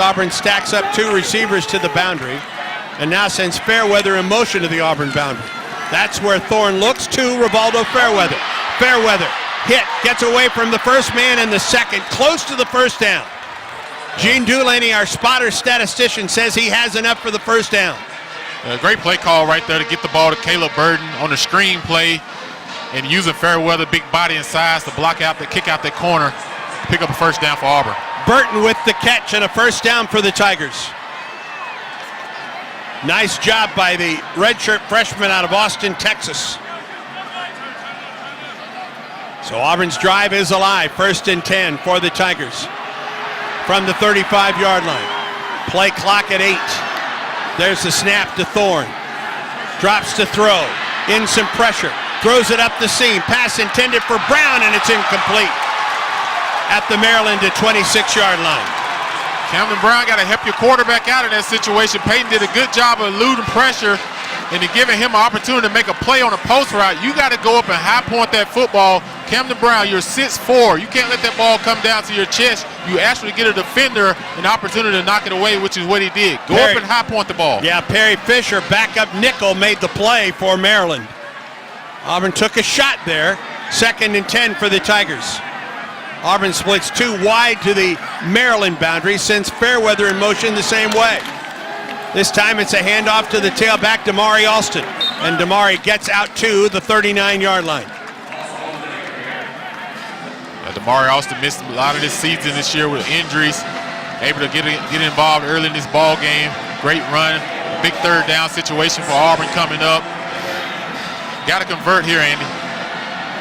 Auburn stacks up two receivers to the boundary and now sends Fairweather in motion to the Auburn boundary. That's where Thorne looks to Rivaldo Fairweather. Fairweather hit, gets away from the first man and the second, close to the first down. Gene Dulaney, our spotter statistician, says he has enough for the first down. A great play call right there to get the ball to Caleb Burton on the screen play and using Fairweather, big body and size to block out, kick out that corner, pick up a first down for Auburn. Burton with the catch and a first down for the Tigers. Nice job by the redshirt freshman out of Austin, Texas. So Auburn's drive is alive. 1st and 10 for the Tigers from the 35-yard line. Play clock at 8. There's the snap to Thorne. Drops to throw. In some pressure. Throws it up the seam. Pass intended for Brown, and it's incomplete at the Maryland to 26-yard line. Camden Brown got to help your quarterback out of that situation. Peyton did a good job of eluding pressure and to giving him an opportunity to make a play on a post route. You got to go up and high point that football. Camden Brown, you're 6'4". You can't let that ball come down to your chest. You actually get a defender an opportunity to knock it away, which is what he did. Go up and high point the ball. Yeah, Perry Fisher, backup nickel, made the play for Maryland. Auburn took a shot there. 2nd and 10 for the Tigers. Auburn splits two wide to the Maryland boundary, sends Fairweather in motion the same way. This time it's a handoff to the tailback, Damari Alston. And Damari gets out to the 39-yard line. Damari Alston missed a lot of this season this year with injuries. Able to get involved early in this ball game. Great run. Big 3rd down situation for Auburn coming up. Got to convert here, Andy.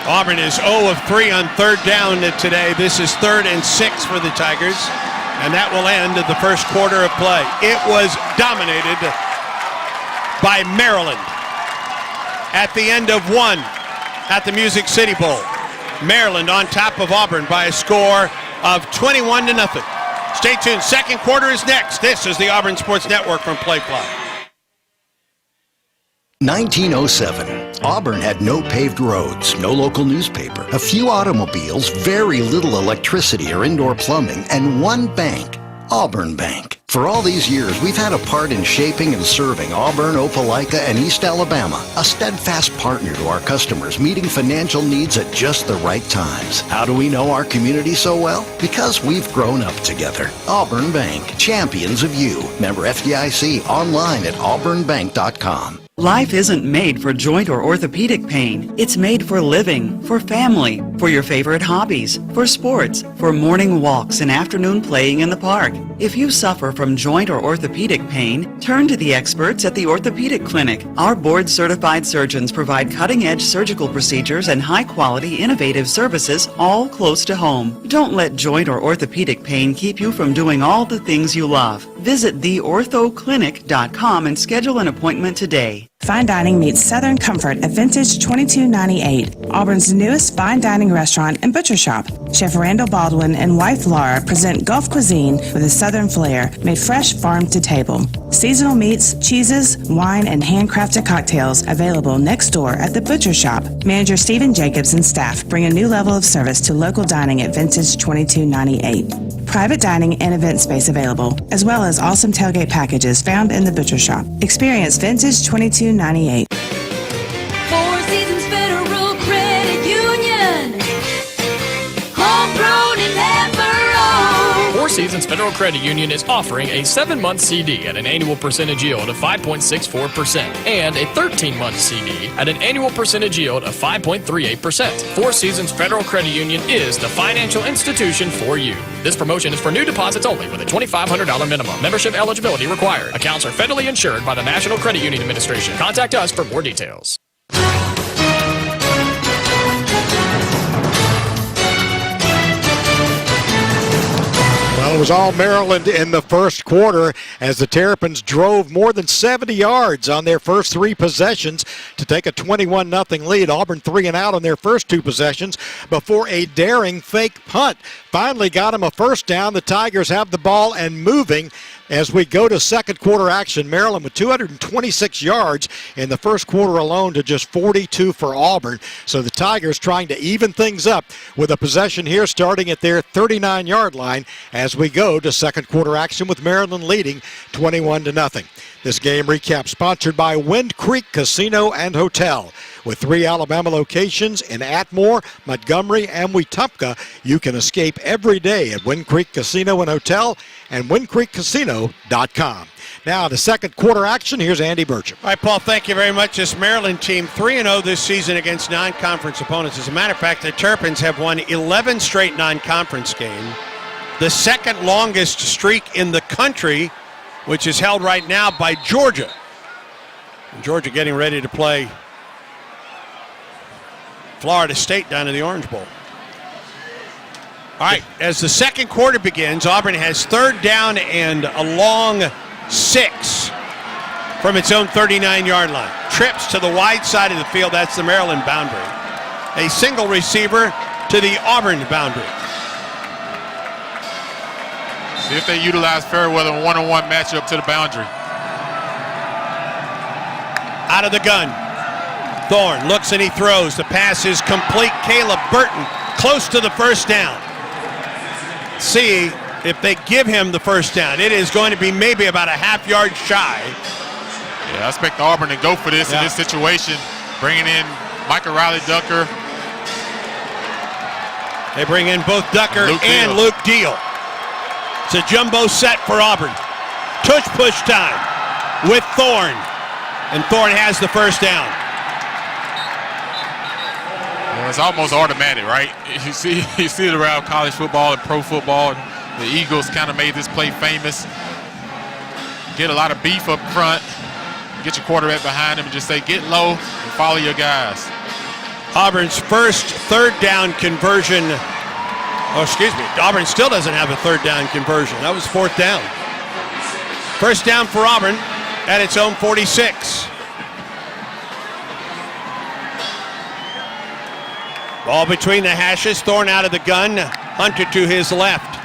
Auburn is 0 of 3 on 3rd down today. This is 3rd and 6 for the Tigers, and that will end the first quarter of play. It was dominated by Maryland at the end of 1 at the Music City Bowl. Maryland on top of Auburn by a score of 21-0. Stay tuned. Second quarter is next. This is the Auburn Sports Network from Play Clock. 1907. Auburn had no paved roads, no local newspaper, a few automobiles, very little electricity or indoor plumbing, and one bank, Auburn Bank. For all these years, we've had a part in shaping and serving Auburn, Opelika, and East Alabama, a steadfast partner to our customers, meeting financial needs at just the right times. How do we know our community so well? Because we've grown up together. Auburn Bank, champions of you. Member FDIC, online at auburnbank.com. Life isn't made for joint or orthopedic pain. It's made for living, for family, for your favorite hobbies, for sports, for morning walks and afternoon playing in the park. If you suffer from joint or orthopedic pain, turn to the experts at the Orthopedic Clinic. Our board-certified surgeons provide cutting-edge surgical procedures and high-quality, innovative services all close to home. Don't let joint or orthopedic pain keep you from doing all the things you love. Visit theorthoclinic.com and schedule an appointment today. Fine dining meets Southern comfort at Vintage 2298, Auburn's newest fine dining restaurant and butcher shop. Chef Randall Baldwin and wife Laura present Gulf cuisine with a Southern flair, made fresh farm to table. Seasonal meats, cheeses, wine, and handcrafted cocktails available next door at the butcher shop. Manager Stephen Jacobs and staff bring a new level of service to local dining at Vintage 2298. Private dining and event space available, as well as awesome tailgate packages found in the butcher shop. Experience Vintage 2298. Four Seasons Federal Credit Union. Homegrown and never owned. Four Seasons Federal Credit Union is offering a 7-month CD at an annual percentage yield of 5.64% and a 13-month CD at an annual percentage yield of 5.38%. Four Seasons Federal Credit Union is the financial institution for you. This promotion is for new deposits only with a $2,500 minimum. Membership eligibility required. Accounts are federally insured by the National Credit Union Administration. Contact us for more details. Well, it was all Maryland in the first quarter as the Terrapins drove more than 70 yards on their first 3 possessions to take a 21-0 lead. Auburn 3 and out on their first 2 possessions before a daring fake punt finally got them a first down. The Tigers have the ball and moving. As we go to second quarter action, Maryland with 226 yards in the first quarter alone to just 42 for Auburn. So the Tigers trying to even things up with a possession here starting at their 39-yard line as we go to second quarter action with Maryland leading 21-0. This game recap sponsored by Wind Creek Casino and Hotel. With 3 Alabama locations in Atmore, Montgomery, and Wetumpka, you can escape every day at Wind Creek Casino and Hotel and windcreekcasino.com. Now, the second quarter action, here's Andy Burcham. All right, Paul, thank you very much. This Maryland team, 3-0 this season against non-conference opponents. As a matter of fact, the Terrapins have won 11 straight non-conference games, the second longest streak in the country, which is held right now by Georgia. And Georgia getting ready to play Florida State down in the Orange Bowl. All right, as the second quarter begins, Auburn has third down and a long 6 from its own 39-yard line. Trips to the wide side of the field, that's the Maryland boundary. A single receiver to the Auburn boundary. See if they utilize Fairweather in one-on-one matchup to the boundary. Out of the gun. Thorne looks and he throws. The pass is complete. Caleb Burton close to the first down. See if they give him the first down. It is going to be maybe about a half-yard shy. Yeah, I expect Auburn to go for this in this situation, bringing in Michael Riley-Ducker. They bring in both Ducker and Luke Deal. It's a jumbo set for Auburn. Tush-push time with Thorne. And Thorne has the first down. It's almost automatic, right? You see it around college football and pro football. And the Eagles kind of made this play famous. Get a lot of beef up front. Get your quarterback behind him and just say, get low and follow your guys. Auburn's first third down conversion. Oh, excuse me. Auburn still doesn't have a third down conversion. That was fourth down. First down for Auburn at its own 46. Ball between the hashes. Thorne out of the gun. Hunter to his left.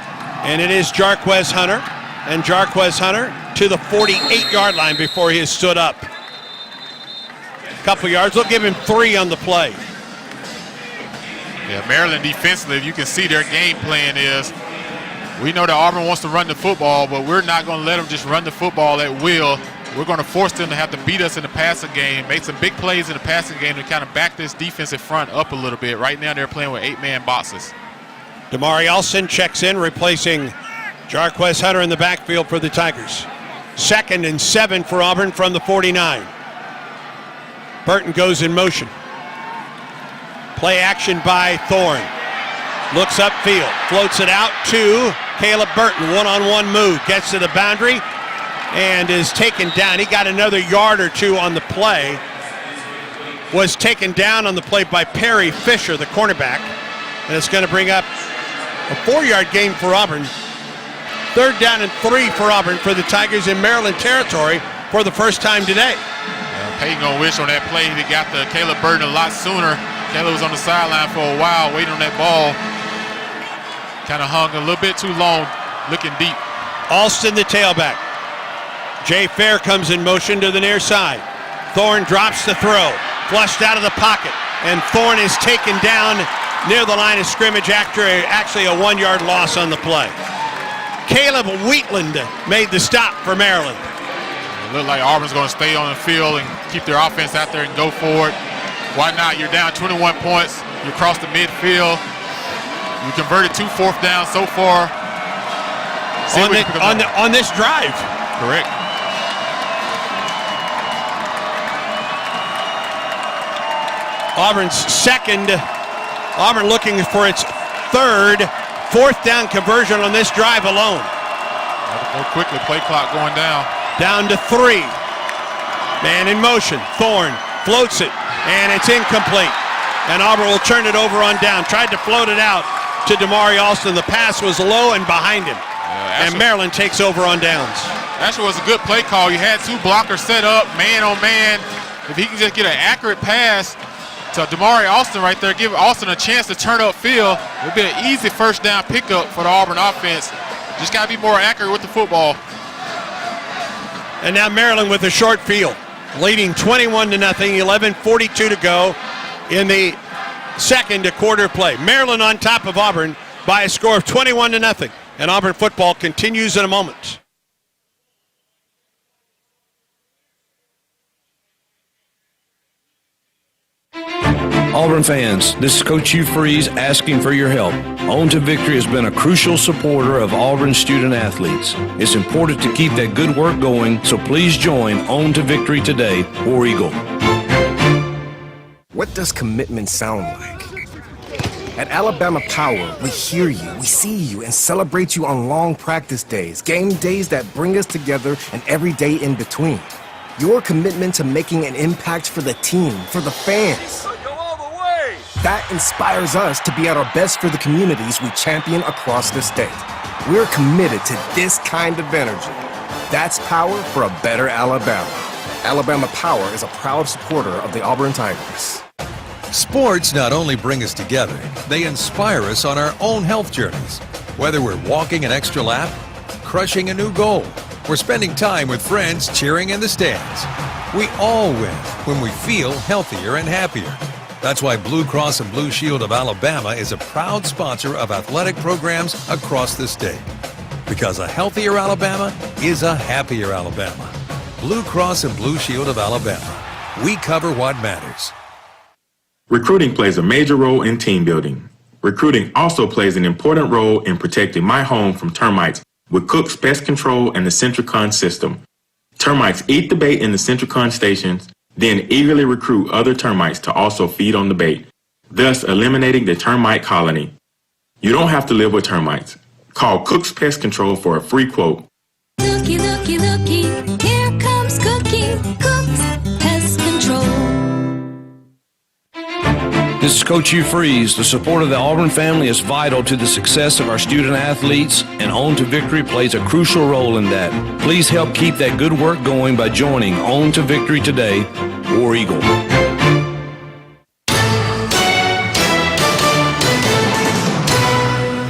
And it is Jarquez Hunter. And Jarquez Hunter to the 48-yard line before he has stood up. Couple yards. They'll give him 3 on the play. Yeah, Maryland defensively, you can see their game plan is, we know that Auburn wants to run the football, but we're not going to let them just run the football at will. We're going to force them to have to beat us in the passing game, make some big plays in the passing game to kind of back this defensive front up a little bit. Right now they're playing with 8-man boxes. Damari Alston checks in, replacing Jarquez Hunter in the backfield for the Tigers. 2nd and 7 for Auburn from the 49. Burton goes in motion. Play action by Thorne. Looks upfield, floats it out to Caleb Burton. One-on-one move, gets to the boundary and is taken down. He got another yard or 2 on the play. Was taken down on the play by Perry Fisher, the cornerback. And it's going to bring up a 4-yard gain for Auburn. Third down and 3 for Auburn for the Tigers in Maryland territory for the first time today. Payton gonna wish on that play he got the Caleb Burton a lot sooner. Caleb was on the sideline for a while waiting on that ball. Kind of hung a little bit too long, looking deep. Alston the tailback. Jay Fair comes in motion to the near side. Thorne drops the throw, flushed out of the pocket, and Thorne is taken down near the line of scrimmage after actually a 1-yard loss on the play. Caleb Wheatland made the stop for Maryland. It looked like Auburn's going to stay on the field and keep their offense out there and go for it. Why not? You're down 21 points. You cross the midfield. You converted 2 fourth downs so far. On this drive. Correct. Auburn's second. Auburn looking for its third 4th down conversion on this drive alone. More quickly, play clock going down. Down to 3. Man in motion. Thorne floats it, and it's incomplete. And Auburn will turn it over on down. Tried to float it out to Damari Alston. The pass was low and behind him. And Maryland takes over on downs. Actually was a good play call. You had 2 blockers set up, man on man. If he can just get an accurate pass to Damari Alston right there, give Alston a chance to turn upfield, it would be an easy first down pickup for the Auburn offense. Just got to be more accurate with the football. And now Maryland with a short field, leading 21-0, 11:42 to go in the second quarter play. Maryland on top of Auburn by a score of 21-0. And Auburn football continues in a moment. Auburn fans, this is Coach Hugh Freeze asking for your help. On to Victory has been a crucial supporter of Auburn student athletes. It's important to keep that good work going, so please join On to Victory today, War Eagle. What does commitment sound like? At Alabama Power, we hear you, we see you, and celebrate you on long practice days, game days that bring us together, and every day in between. Your commitment to making an impact for the team, for the fans. That inspires us to be at our best for the communities we champion across the state. We're committed to this kind of energy. That's power for a better Alabama. Alabama Power is a proud supporter of the Auburn Tigers. Sports not only bring us together, they inspire us on our own health journeys. Whether we're walking an extra lap, crushing a new goal, or spending time with friends cheering in the stands, we all win when we feel healthier and happier. That's why Blue Cross and Blue Shield of Alabama is a proud sponsor of athletic programs across the state. Because a healthier Alabama is a happier Alabama. Blue Cross and Blue Shield of Alabama. We cover what matters. Recruiting plays a major role in team building. Recruiting also plays an important role in protecting my home from termites with Cook's Pest Control and the Centricon system. Termites eat the bait in the Centricon stations, then eagerly recruit other termites to also feed on the bait, thus eliminating the termite colony. You don't have to live with termites. Call Cook's Pest Control for a free quote. Looky, looky, looky, here comes Cookie, Cook's Pest Control. This is Coach Hugh Freeze. The support of the Auburn family is vital to the success of our student athletes, and On to Victory plays a crucial role in that. Please help keep that good work going by joining On to Victory today, War Eagle.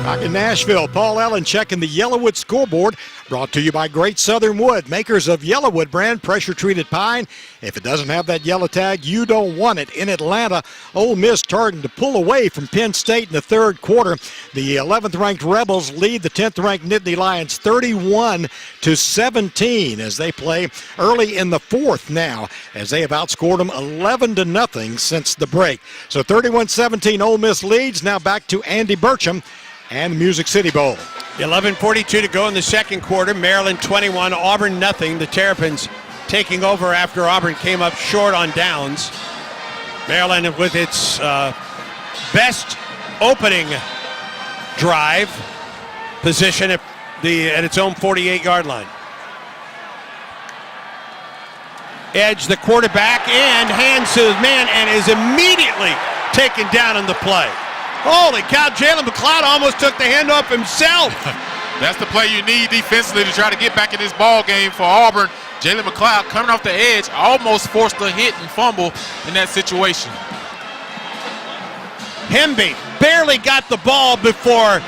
Back in Nashville, Paul Allen checking the Yellowwood scoreboard. Brought to you by Great Southern Wood, makers of Yellowwood brand pressure-treated pine. If it doesn't have that yellow tag, you don't want it. In Atlanta, Ole Miss starting to pull away from Penn State in the third quarter. The 11th-ranked Rebels lead the 10th-ranked Nittany Lions 31-17 as they play early in the fourth now, as they have outscored them 11-0 since the break. So 31-17, Ole Miss leads. Now back to Andy Burcham and the Music City Bowl. 11:42 to go in the second quarter. Maryland 21, Auburn nothing. The Terrapins taking over after Auburn came up short on downs. Maryland with its best opening drive position at its own 48-yard line. Edge, the quarterback, and hands to his man, and is immediately taken down on the play. Holy cow, Jalen McLeod almost took the handoff himself. That's the play you need defensively to try to get back in this ball game for Auburn. Jalen McLeod coming off the edge, almost forced a hit and fumble in that situation. Hemby barely got the ball before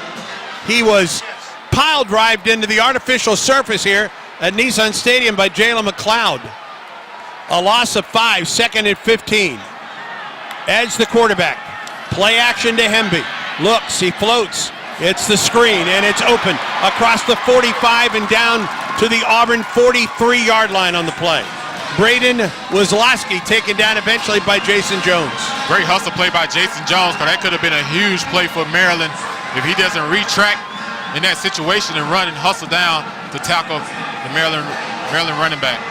he was pile-drived into the artificial surface here at Nissan Stadium by Jalen McLeod. A loss of 5, second and 15. Edge, the quarterback. Play action to Hemby. Looks, he floats. It's the screen, and it's open across the 45 and down to the Auburn 43-yard line on the play. Braden Wazlowski taken down eventually by Jason Jones. Great hustle play by Jason Jones, because that could have been a huge play for Maryland if he doesn't retract in that situation and run and hustle down to tackle the Maryland running back.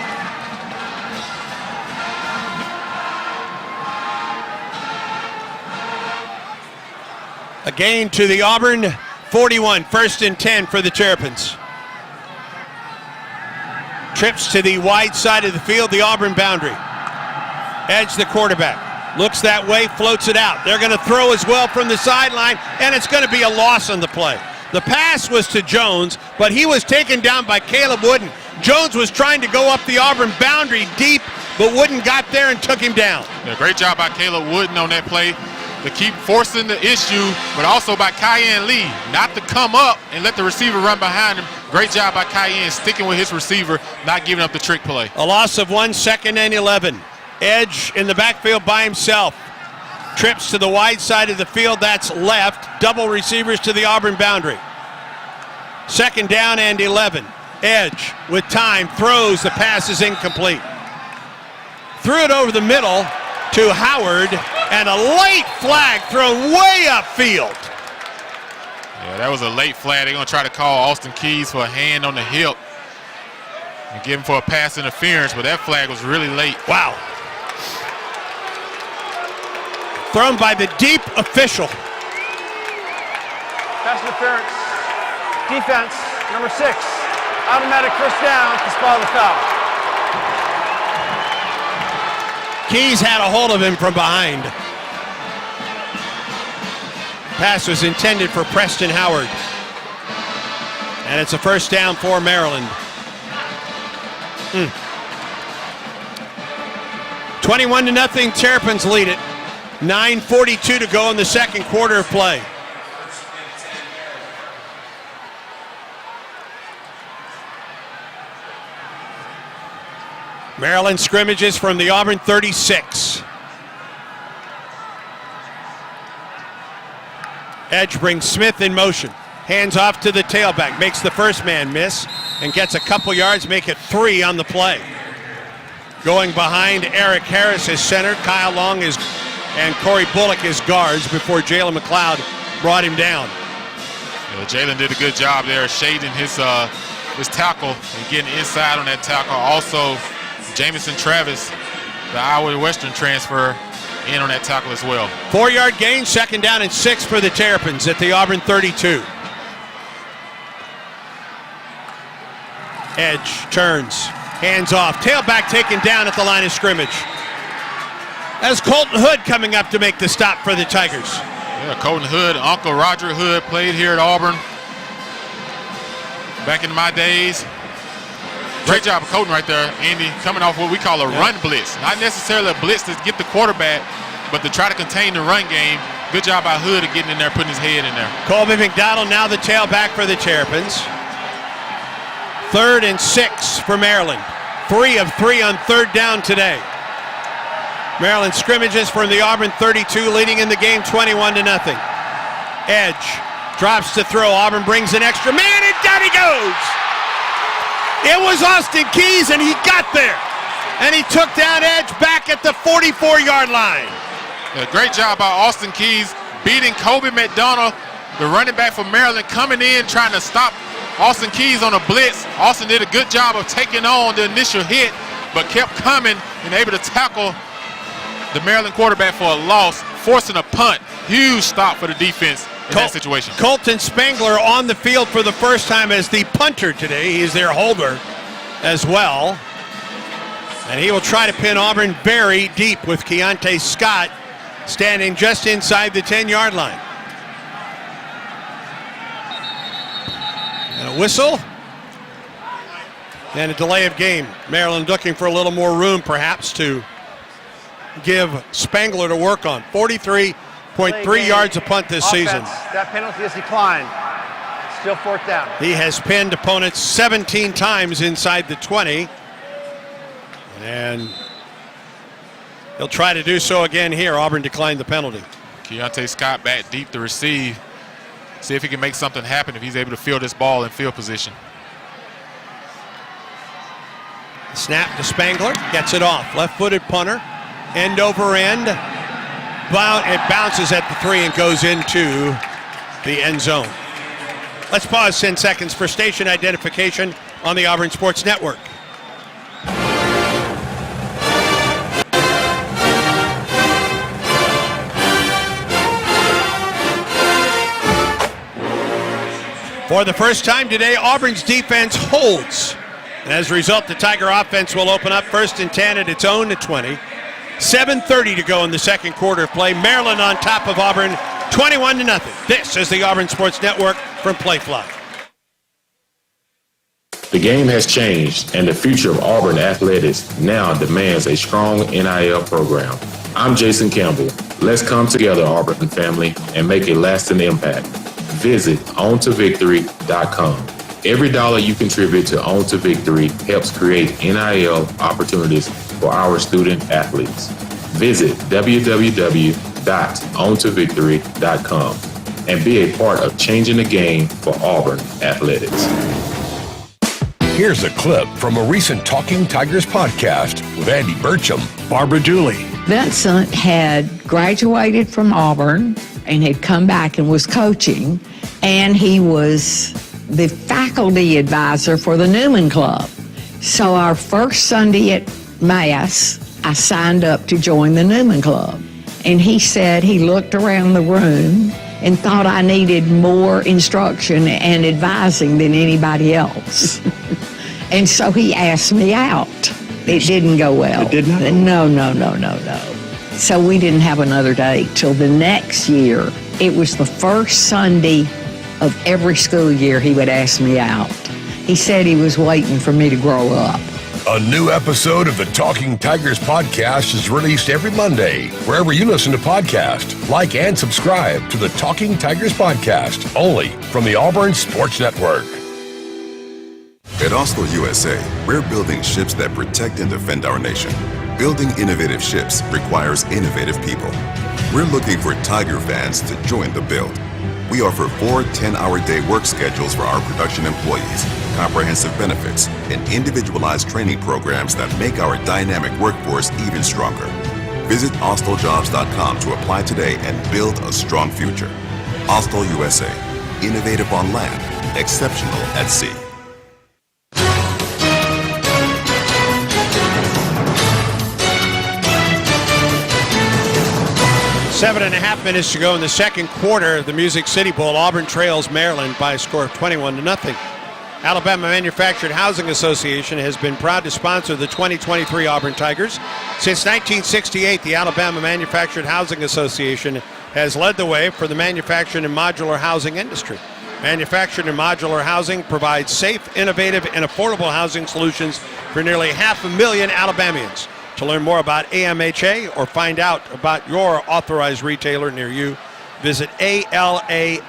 A gain to the Auburn 41, first and 10 for the Terrapins. Trips to the wide side of the field, the Auburn boundary. Edge, the quarterback, looks that way, floats it out. They're going to throw as well from the sideline, and it's going to be a loss on the play. The pass was to Jones, but he was taken down by Caleb Wooden. Jones was trying to go up the Auburn boundary deep, but Wooden got there and took him down. Yeah, great job by Caleb Wooden on that play. to keep forcing the issue, but also by Kyan Lee not to come up and let the receiver run behind him. Great job by Kyan sticking with his receiver, not giving up the trick play. A loss of 1, 2nd and 11. Edge in the backfield by himself. Trips to the wide side of the field, that's left. Double receivers to the Auburn boundary. 2nd down and 11. Edge with time, throws, the pass is incomplete. Threw it over the middle to Howard, and a late flag thrown way upfield. Yeah, that was a late flag. They're going to try to call Austin Keys for a hand on the hip and give him for a pass interference, but that flag was really late. Wow. Thrown by the deep official. Pass interference. Defense, number 6. Automatic first down to spot the foul. Keys had a hold of him from behind. Pass was intended for Preston Howard. And it's a first down for Maryland. 21-0, Terrapins lead it. 9:42 to go in the second quarter of play. Maryland scrimmages from the Auburn 36. Edge brings Smith in motion. Hands off to the tailback. Makes the first man miss and gets a couple yards, make it 3 on the play. Going behind Eric Harris is center. Kyle Long is and Corey Bullock is guards before Jalen McLeod brought him down. Yeah, Jalen did a good job there shading his tackle and getting inside on that tackle. Also, Jamison Travis, the Iowa Western transfer, in on that tackle as well. 4-yard gain, 2nd down and 6 for the Terrapins at the Auburn 32. Edge turns, hands off, tailback taken down at the line of scrimmage. That's Colton Hood coming up to make the stop for the Tigers. Yeah, Colton Hood, Uncle Roger Hood, played here at Auburn back in my days. Great job of Colton right there, Andy, coming off what we call a run blitz. Not necessarily a blitz to get the quarterback, but to try to contain the run game. Good job by Hood of getting in there, putting his head in there. Colby McDonald now the tailback for the Terrapins. 3rd and 6 for Maryland. 3 of 3 on 3rd down today. Maryland scrimmages from the Auburn 32, leading in the game 21-0. Edge drops to throw. Auburn brings an extra man, and down he goes. It was Austin Keys, and he got there. And he took down Edge back at the 44-yard line. Yeah, great job by Austin Keys beating Kobe McDonald, the running back for Maryland, coming in trying to stop Austin Keys on a blitz. Austin did a good job of taking on the initial hit, but kept coming and able to tackle the Maryland quarterback for a loss, forcing a punt. Huge stop for the defense in that situation. Colton Spangler on the field for the first time as the punter today. He's their holder as well. And he will try to pin Auburn very deep with Keontae Scott standing just inside the 10-yard line. And a whistle. And a delay of game. Maryland looking for a little more room perhaps to give Spangler to work on. 43.3 yards a punt this season. That penalty is declined. Still 4th down. He has pinned opponents 17 times inside the 20. And he'll try to do so again here. Auburn declined the penalty. Keontae Scott back deep to receive. See if he can make something happen if he's able to field this ball in field position. Snap to Spangler, gets it off. Left-footed punter, end over end. It bounces at the 3 and goes into the end zone. Let's pause 10 seconds for station identification on the Auburn Sports Network. For the first time today, Auburn's defense holds. And as a result, the Tiger offense will open up 1st and 10 at its own 20. 7:30 to go in the second quarter of play. Maryland on top of Auburn, 21-0. This is the Auburn Sports Network from Playfly. The game has changed, and the future of Auburn athletics now demands a strong NIL program. I'm Jason Campbell, Let's come together, Auburn family, and make a lasting impact. Visit OnToVictory.com. Every dollar you contribute to On to Victory helps create NIL opportunities for our student athletes. Visit www.ontovictory.com and be a part of changing the game for Auburn athletics. Here's a clip from a recent Talking Tigers podcast with Andy Burcham, Barbara Dooley. Vincent had graduated from Auburn and had come back and was coaching, and he was the faculty advisor for the Newman Club. So our first Sunday at Mass, I signed up to join the Newman Club. And he said he looked around the room and thought I needed more instruction and advising than anybody else. And so he asked me out. It didn't go well. It did not? No. So we didn't have another date till the next year. It was the first Sunday of every school year he would ask me out. He said he was waiting for me to grow up. A new episode of the Talking Tigers podcast is released every Monday, wherever you listen to podcasts. Like and subscribe to the Talking Tigers podcast, only from the Auburn Sports Network. At Austal USA, we're building ships that protect and defend our nation. Building innovative ships requires innovative people. We're looking for Tiger fans to join the build. We offer 4 10-hour-day work schedules for our production employees, comprehensive benefits, and individualized training programs that make our dynamic workforce even stronger. Visit austaljobs.com to apply today and build a strong future. Austal USA. Innovative on land. Exceptional at sea. 7.5 minutes to go in the second quarter of the Music City Bowl. Auburn trails Maryland by a score of 21-0. Alabama Manufactured Housing Association has been proud to sponsor the 2023 Auburn Tigers. Since 1968, the Alabama Manufactured Housing Association has led the way for the manufactured and modular housing industry. Manufactured and modular housing provides safe, innovative, and affordable housing solutions for nearly 500,000 Alabamians. To learn more about AMHA or find out about your authorized retailer near you, visit alamha.org.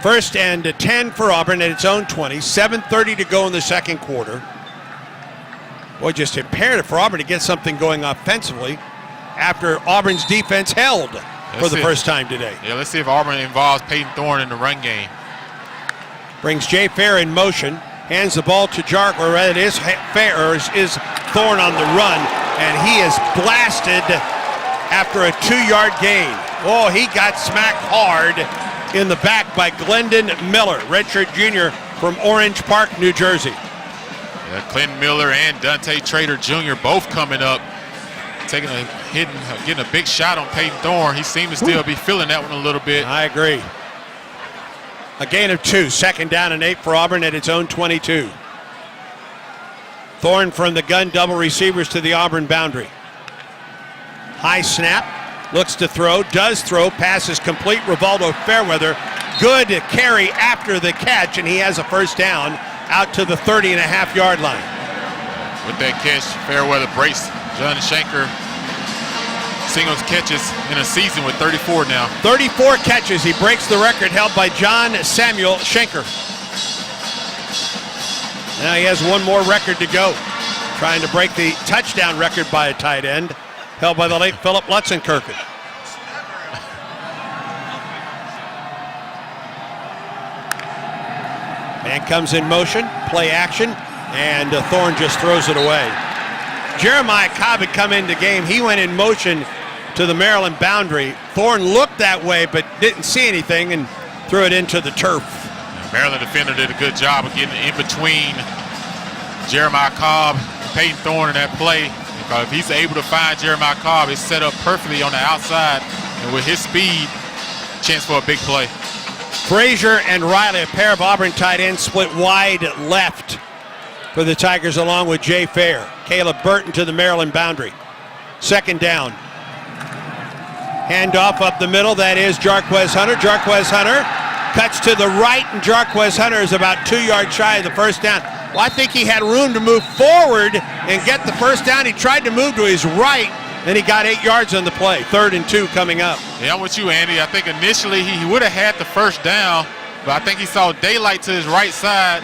First and 10 for Auburn at its own 20. 7:30 to go in the second quarter. Boy, just imperative for Auburn to get something going offensively after Auburn's defense held for the first time today. Yeah, let's see if Auburn involves Peyton Thorne in the run game. Brings Jay Fair in motion. Hands the ball to Jark, or rather it is Fair, is Thorne on the run, and he is blasted after a 2-yard gain. Oh, he got smacked hard in the back by Glendon Miller, redshirt junior from Orange Park, New Jersey. Yeah, Clinton Miller and Dante Trader Jr. both coming up, taking a hit and getting a big shot on Peyton Thorne. He seemed to still be feeling that one a little bit. I agree. A gain of 2, second down and 8 for Auburn at its own 22. Thorne from the gun, double receivers to the Auburn boundary. High snap, looks to throw, does throw, pass is complete. Rivaldo Fairweather, good carry after the catch, and he has a first down out to the 30.5-yard line. With that catch, Fairweather breaks John Shanker. Singles catches in a season with 34 now. 34 catches. He breaks the record held by John Samuel Shanker. Now he has one more record to go. Trying to break the touchdown record by a tight end held by the late Philip Lutzenkirchen. Man comes in motion, play action, and Thorne just throws it away. Jeremiah Cobb had come into game. He went in motion to the Maryland boundary. Thorne looked that way but didn't see anything and threw it into the turf. Maryland defender did a good job of getting in between Jeremiah Cobb and Peyton Thorne in that play. If he's able to find Jeremiah Cobb, it's set up perfectly on the outside, and with his speed, chance for a big play. Frazier and Riley, a pair of Auburn tight ends, split wide left for the Tigers along with Jay Fair. Caleb Burton to the Maryland boundary. Second down. Handoff up the middle, that is Jarquez Hunter. Jarquez Hunter cuts to the right, and Jarquez Hunter is about 2 yards shy of the first down. Well, I think he had room to move forward and get the first down. He tried to move to his right, and he got 8 yards on the play. 3rd and 2 coming up. Yeah, I'm with you, Andy. I think initially he would have had the first down, but I think he saw daylight to his right side,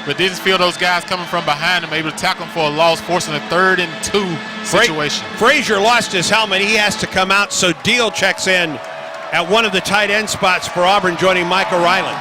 but didn't feel those guys coming from behind him, able to tackle him for a loss, forcing a 3rd and 2 situation. Frazier lost his helmet. He has to come out, so Deal checks in at one of the tight end spots for Auburn, joining Michael Riley.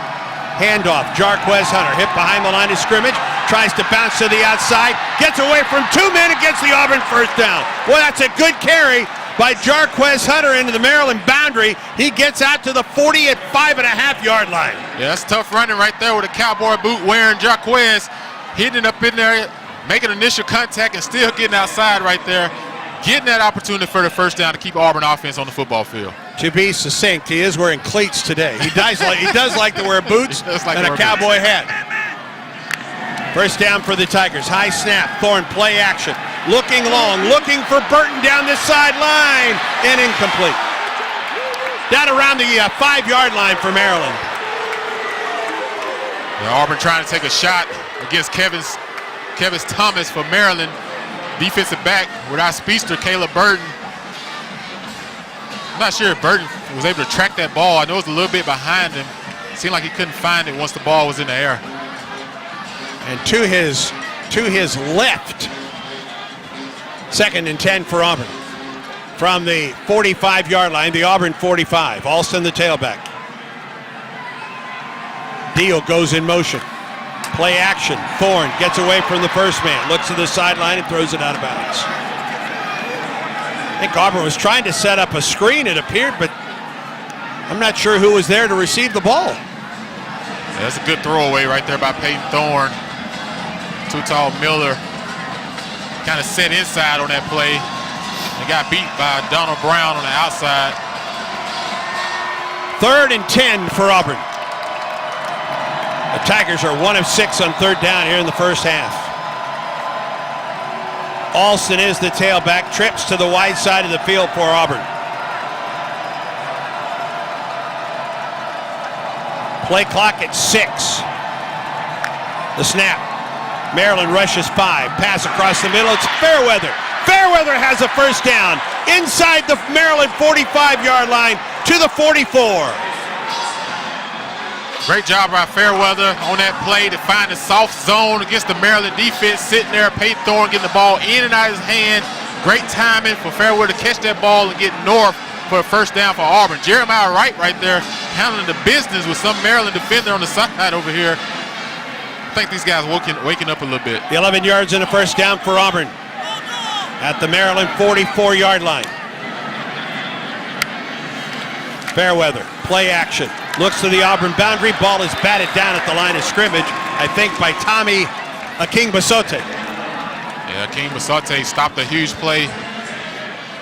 Handoff, Jarquez Hunter hit behind the line of scrimmage, tries to bounce to the outside, gets away from 2 men and gets the Auburn first down. Well, that's a good carry by Jarquez Hunter into the Maryland boundary. He gets out to the 40 at 5.5-yard line. Yeah, that's tough running right there with a cowboy boot wearing Jarquez, hitting it up in there, making initial contact and still getting outside right there, getting that opportunity for the first down to keep Auburn offense on the football field. To be succinct, he is wearing cleats today. He does like to wear boots and a cowboy hat. First down for the Tigers. High snap, Thorne play action. Looking long, looking for Burton down the sideline, and incomplete. Down around the 5-yard line for Maryland. Yeah, Auburn trying to take a shot against Kevis Thomas for Maryland. Defensive back with our speedster, Caleb Burton. I'm not sure if Burton was able to track that ball. I know it was a little bit behind him. Seemed like he couldn't find it once the ball was in the air. And to his left, 2nd and 10 for Auburn. From the 45-yard line, the Auburn 45. Alston, the tailback. Deal goes in motion. Play action. Thorne gets away from the first man, looks to the sideline and throws it out of bounds. I think Auburn was trying to set up a screen, it appeared, but I'm not sure who was there to receive the ball. Yeah, that's a good throwaway right there by Peyton Thorne. Too tall Miller kind of set inside on that play and got beat by Donald Brown on the outside. 3rd and 10 for Auburn. The Tigers are 1 of 6 on 3rd down here in the first half. Alston is the tailback, trips to the wide side of the field for Auburn. Play clock at 6. The snap. Maryland rushes 5. Pass across the middle. It's Fairweather. Fairweather has a first down inside the Maryland 45-yard line to the 44. Great job by Fairweather on that play to find a soft zone against the Maryland defense. Sitting there, Peyton Thorne getting the ball in and out of his hand. Great timing for Fairweather to catch that ball and get north for a first down for Auburn. Jeremiah Wright right there handling the business with some Maryland defender on the side over here. I think these guys waking up a little bit. The 11 yards and a first down for Auburn at the Maryland 44-yard line. Fairweather, play action. Looks to the Auburn boundary. Ball is batted down at the line of scrimmage, I think, by Tommy Akingbasote. Yeah, Akingbasote stopped a huge play.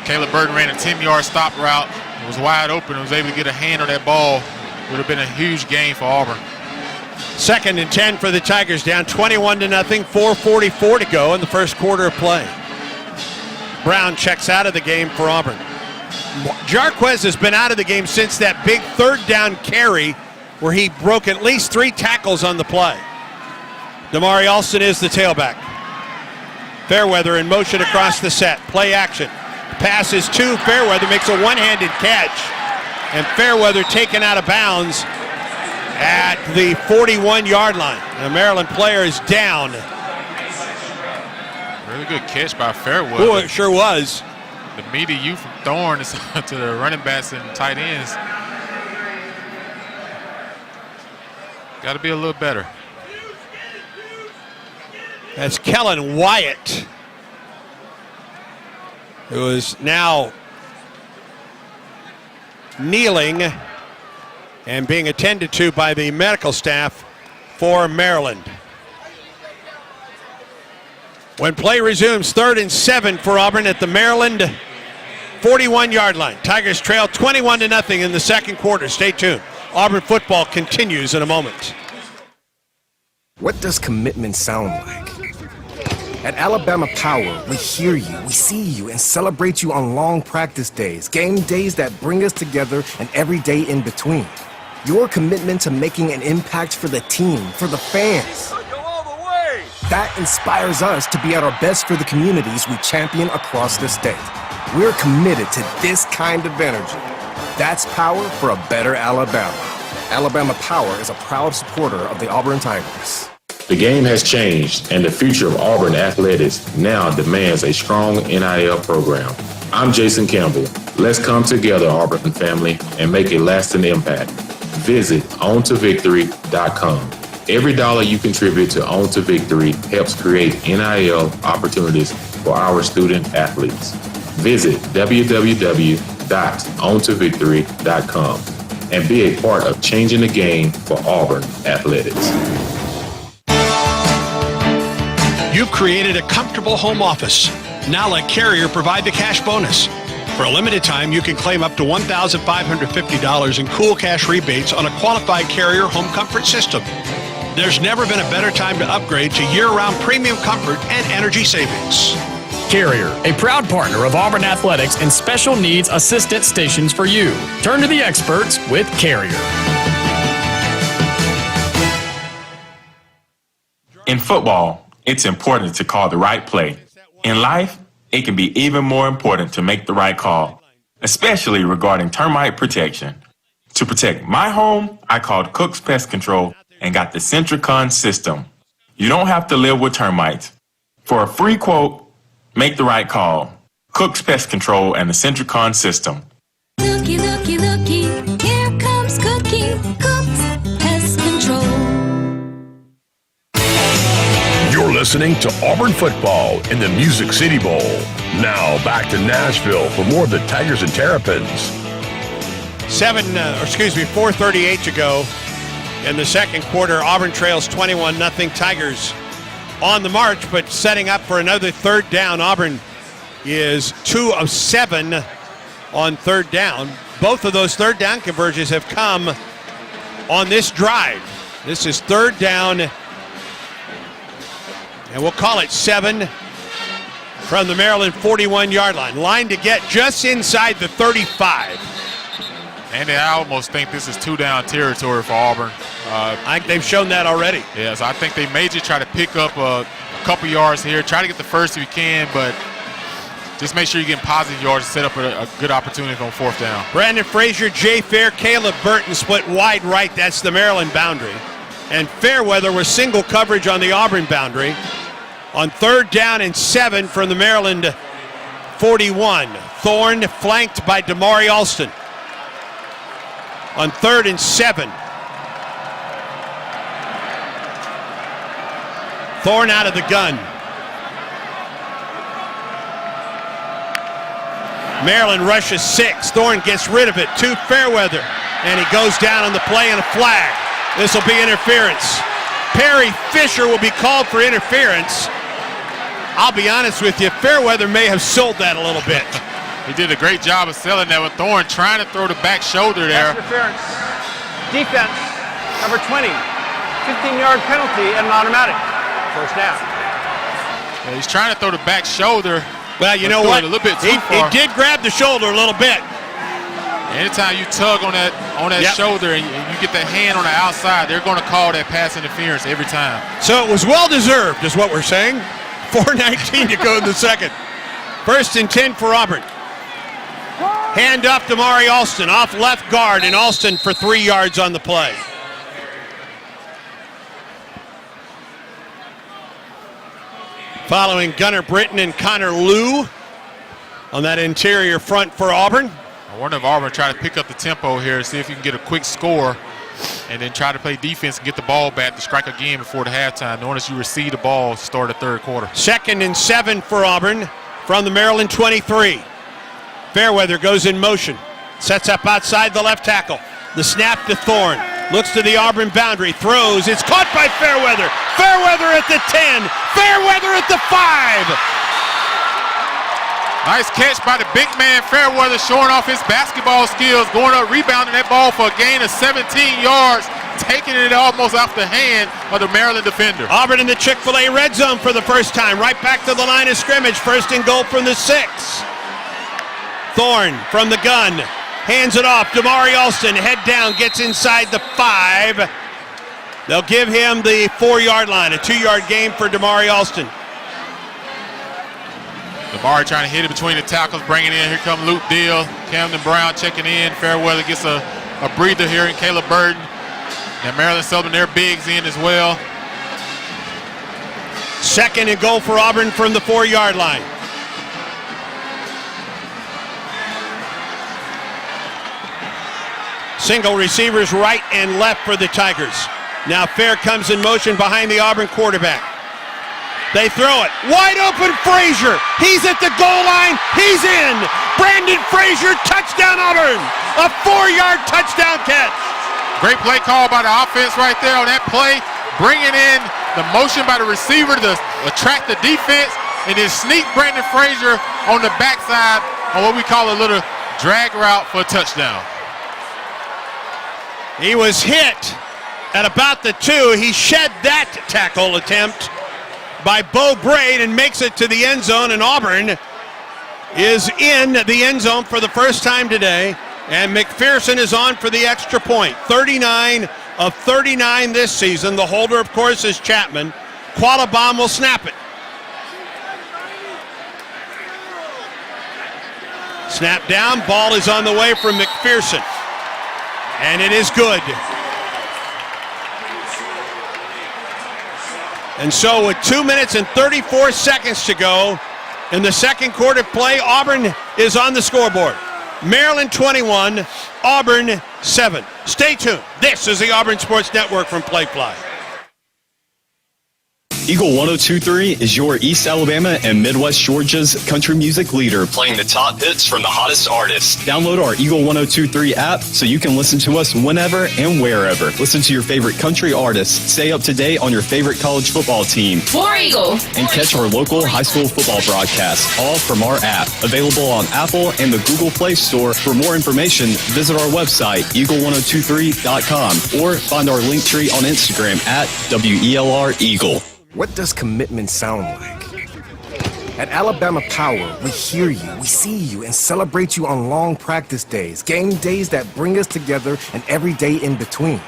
Caleb Burton ran a 10-yard stop route. It was wide open. He was able to get a hand on that ball. Would have been a huge gain for Auburn. 2nd and 10 for the Tigers, down 21-0, 4:44 to go in the first quarter of play. Brown checks out of the game for Auburn. Jarquez has been out of the game since that big 3rd down carry where he broke at least 3 tackles on the play. Damari Alston is the tailback. Fairweather in motion across the set. Play action. Pass is to Fairweather, makes a one-handed catch. And Fairweather taken out of bounds at the 41-yard line. The Maryland player is down. Really good catch by Fairweather. Oh, it sure was. The meaty youth from Thorne is to the running backs and tight ends. Got to be a little better. That's Kellen Wyatt, who is now kneeling and being attended to by the medical staff for Maryland. When play resumes, 3rd and 7 for Auburn at the Maryland 41-yard line. Tigers trail 21-0 in the second quarter. Stay tuned. Auburn football continues in a moment. What does commitment sound like? At Alabama Power, we hear you, we see you, and celebrate you on long practice days, game days that bring us together, and every day in between. Your commitment to making an impact for the team, for the fans. That inspires us to be at our best for the communities we champion across the state. We're committed to this kind of energy. That's power for a better Alabama. Alabama Power is a proud supporter of the Auburn Tigers. The game has changed, and the future of Auburn athletics now demands a strong NIL program. I'm Jason Campbell. Let's come together, Auburn family, and make a lasting impact. Visit OnToVictory.com. Every dollar you contribute to On to Victory helps create NIL opportunities for our student athletes. Visit www.ontovictory.com and be a part of changing the game for Auburn athletics. You've created a comfortable home office. Now let Carrier provide the cash bonus. For a limited time, you can claim up to $1,550 in cool cash rebates on a qualified Carrier home comfort system. There's never been a better time to upgrade to year-round premium comfort and energy savings. Carrier, a proud partner of Auburn Athletics and special needs assistance stations for you. Turn to the experts with Carrier. In football, it's important to call the right play. In life, it can be even more important to make the right call, especially regarding termite protection. To protect my home, I called Cook's Pest Control and got the Centricon system. You don't have to live with termites. For a free quote, make the right call. Cook's Pest Control and the Centricon system. Looky, looky, looky, here comes Cookie. Cook's Pest Control. You're listening to Auburn football in the Music City Bowl. Now back to Nashville for more of the Tigers and Terrapins. 4:38 to go in the second quarter. Auburn trails 21-0. Tigers on the march, but setting up for another third down. Auburn is 2 of 7 on third down. Both of those third down conversions have come on this drive. This is third down, and we'll call it 7 from the Maryland 41-yard line. Line to get just inside the 35. And I almost think this is two-down territory for Auburn. I think they've shown that already. Yes, I think they may just try to pick up a couple yards here. Try to get the first if you can, but just make sure you get positive yards to set up a good opportunity on fourth down. Brandon Frazier, Jay Fair, Caleb Burton split wide right. That's the Maryland boundary. And Fairweather was single coverage on the Auburn boundary. On third down and 7 from the Maryland 41. Thorne flanked by Damari Alston. On third and 7. Thorne out of the gun. Maryland rushes 6. Thorne gets rid of it to Fairweather, and he goes down on the play and a flag. This will be interference. Perry Fisher will be called for interference. I'll be honest with you, Fairweather may have sold that a little bit. He did a great job of selling that with Thorne trying to throw the back shoulder there. Interference. Defense, number 20. 15-yard penalty and an automatic. First down. Yeah, he's trying to throw the back shoulder. Well, you know what? A little bit too He far. did grab the shoulder a little bit. Anytime you tug on that shoulder and you get that hand on the outside, they're going to call that pass interference every time. So it was well-deserved, is what we're saying. 4:19 to go in the second. First and 10 for Auburn. Hand off to Damari Alston, off left guard, and Alston for 3 yards on the play. Following Gunnar Britton and Connor Liu on that interior front for Auburn. I wonder if Auburn try to pick up the tempo here, see if you can get a quick score, and then try to play defense and get the ball back to strike again before the halftime. Notice you receive the ball to start the third quarter. Second and 7 for Auburn from the Maryland 23. Fairweather goes in motion, sets up outside the left tackle. The snap to Thorne, looks to the Auburn boundary, throws, it's caught by Fairweather. Fairweather at the 10, Fairweather at the 5. Nice catch by the big man Fairweather, showing off his basketball skills, going up, rebounding that ball for a gain of 17 yards, taking it almost off the hand of the Maryland defender. Auburn in the Chick-fil-A red zone for the first time, right back to the line of scrimmage, first and goal from the 6. Thorne from the gun, hands it off. Damari Alston, head down, gets inside the 5. They'll give him the 4-yard line, a 2-yard gain for Damari Alston. Damari trying to hit it between the tackles, bringing in. Here come Luke Deal. Camden Brown checking in. Fairweather gets a breather here in Caleb Burton. And Maryland Sullivan, their bigs in as well. 2nd and goal for Auburn from the 4-yard line. Single receivers right and left for the Tigers. Now Fair comes in motion behind the Auburn quarterback. They throw it. Wide open Frazier. He's at the goal line. He's in. Brandon Frazier, touchdown Auburn. A 4-yard touchdown catch. Great play call by the offense right there on that play. Bringing in the motion by the receiver to attract the defense and then sneak Brandon Frazier on the backside on what we call a little drag route for a touchdown. He was hit at about the 2. He shed that tackle attempt by Bo Braid and makes it to the end zone, and Auburn is in the end zone for the first time today, and McPherson is on for the extra point. 39 of 39 this season. The holder, of course, is Chapman. Qualabom will snap it. Snap down, ball is on the way from McPherson, and it is good. And so with 2 minutes and 34 seconds to go in the second quarter play, Auburn is on the scoreboard. Maryland 21, Auburn 7. Stay tuned. This is the Auburn Sports Network from Playfly. Eagle 102.3 is your East Alabama and Midwest Georgia's country music leader, playing the top hits from the hottest artists. Download our Eagle 102.3 app so you can listen to us whenever and wherever. Listen to your favorite country artists, stay up to date on your favorite college football team, War Eagle, and catch our local high school football broadcasts, all from our app. Available on Apple and the Google Play Store. For more information, visit our website, eagle1023.com, or find our link tree on Instagram at WELR Eagle. What does commitment sound like? At Alabama Power, we hear you, we see you, and celebrate you on long practice days, game days that bring us together, and every day in between.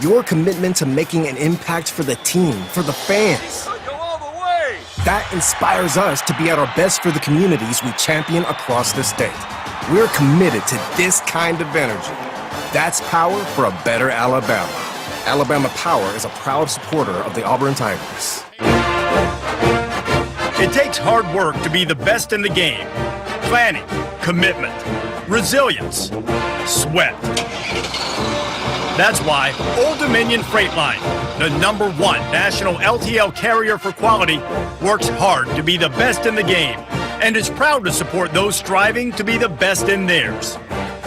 Your commitment to making an impact for the team, for the fans. That inspires us to be at our best for the communities we champion across the state. We're committed to this kind of energy. That's power for a better Alabama. Alabama Power is a proud supporter of the Auburn Tigers. It takes hard work to be the best in the game. Planning, commitment, resilience, sweat. That's why Old Dominion Freight Line, the #1 national LTL carrier for quality, works hard to be the best in the game and is proud to support those striving to be the best in theirs.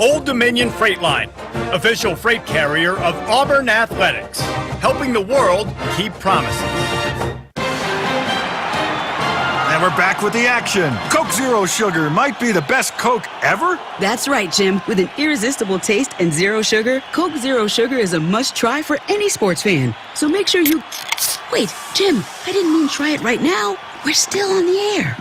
Old Dominion Freight Line, official freight carrier of Auburn Athletics, helping the world keep promises. And we're back with the action. Coke Zero Sugar might be the best Coke ever. That's right, Jim. With an irresistible taste and zero sugar, Coke Zero Sugar is a must-try for any sports fan. So make sure you... Wait, Jim, I didn't mean try it right now. We're still on the air.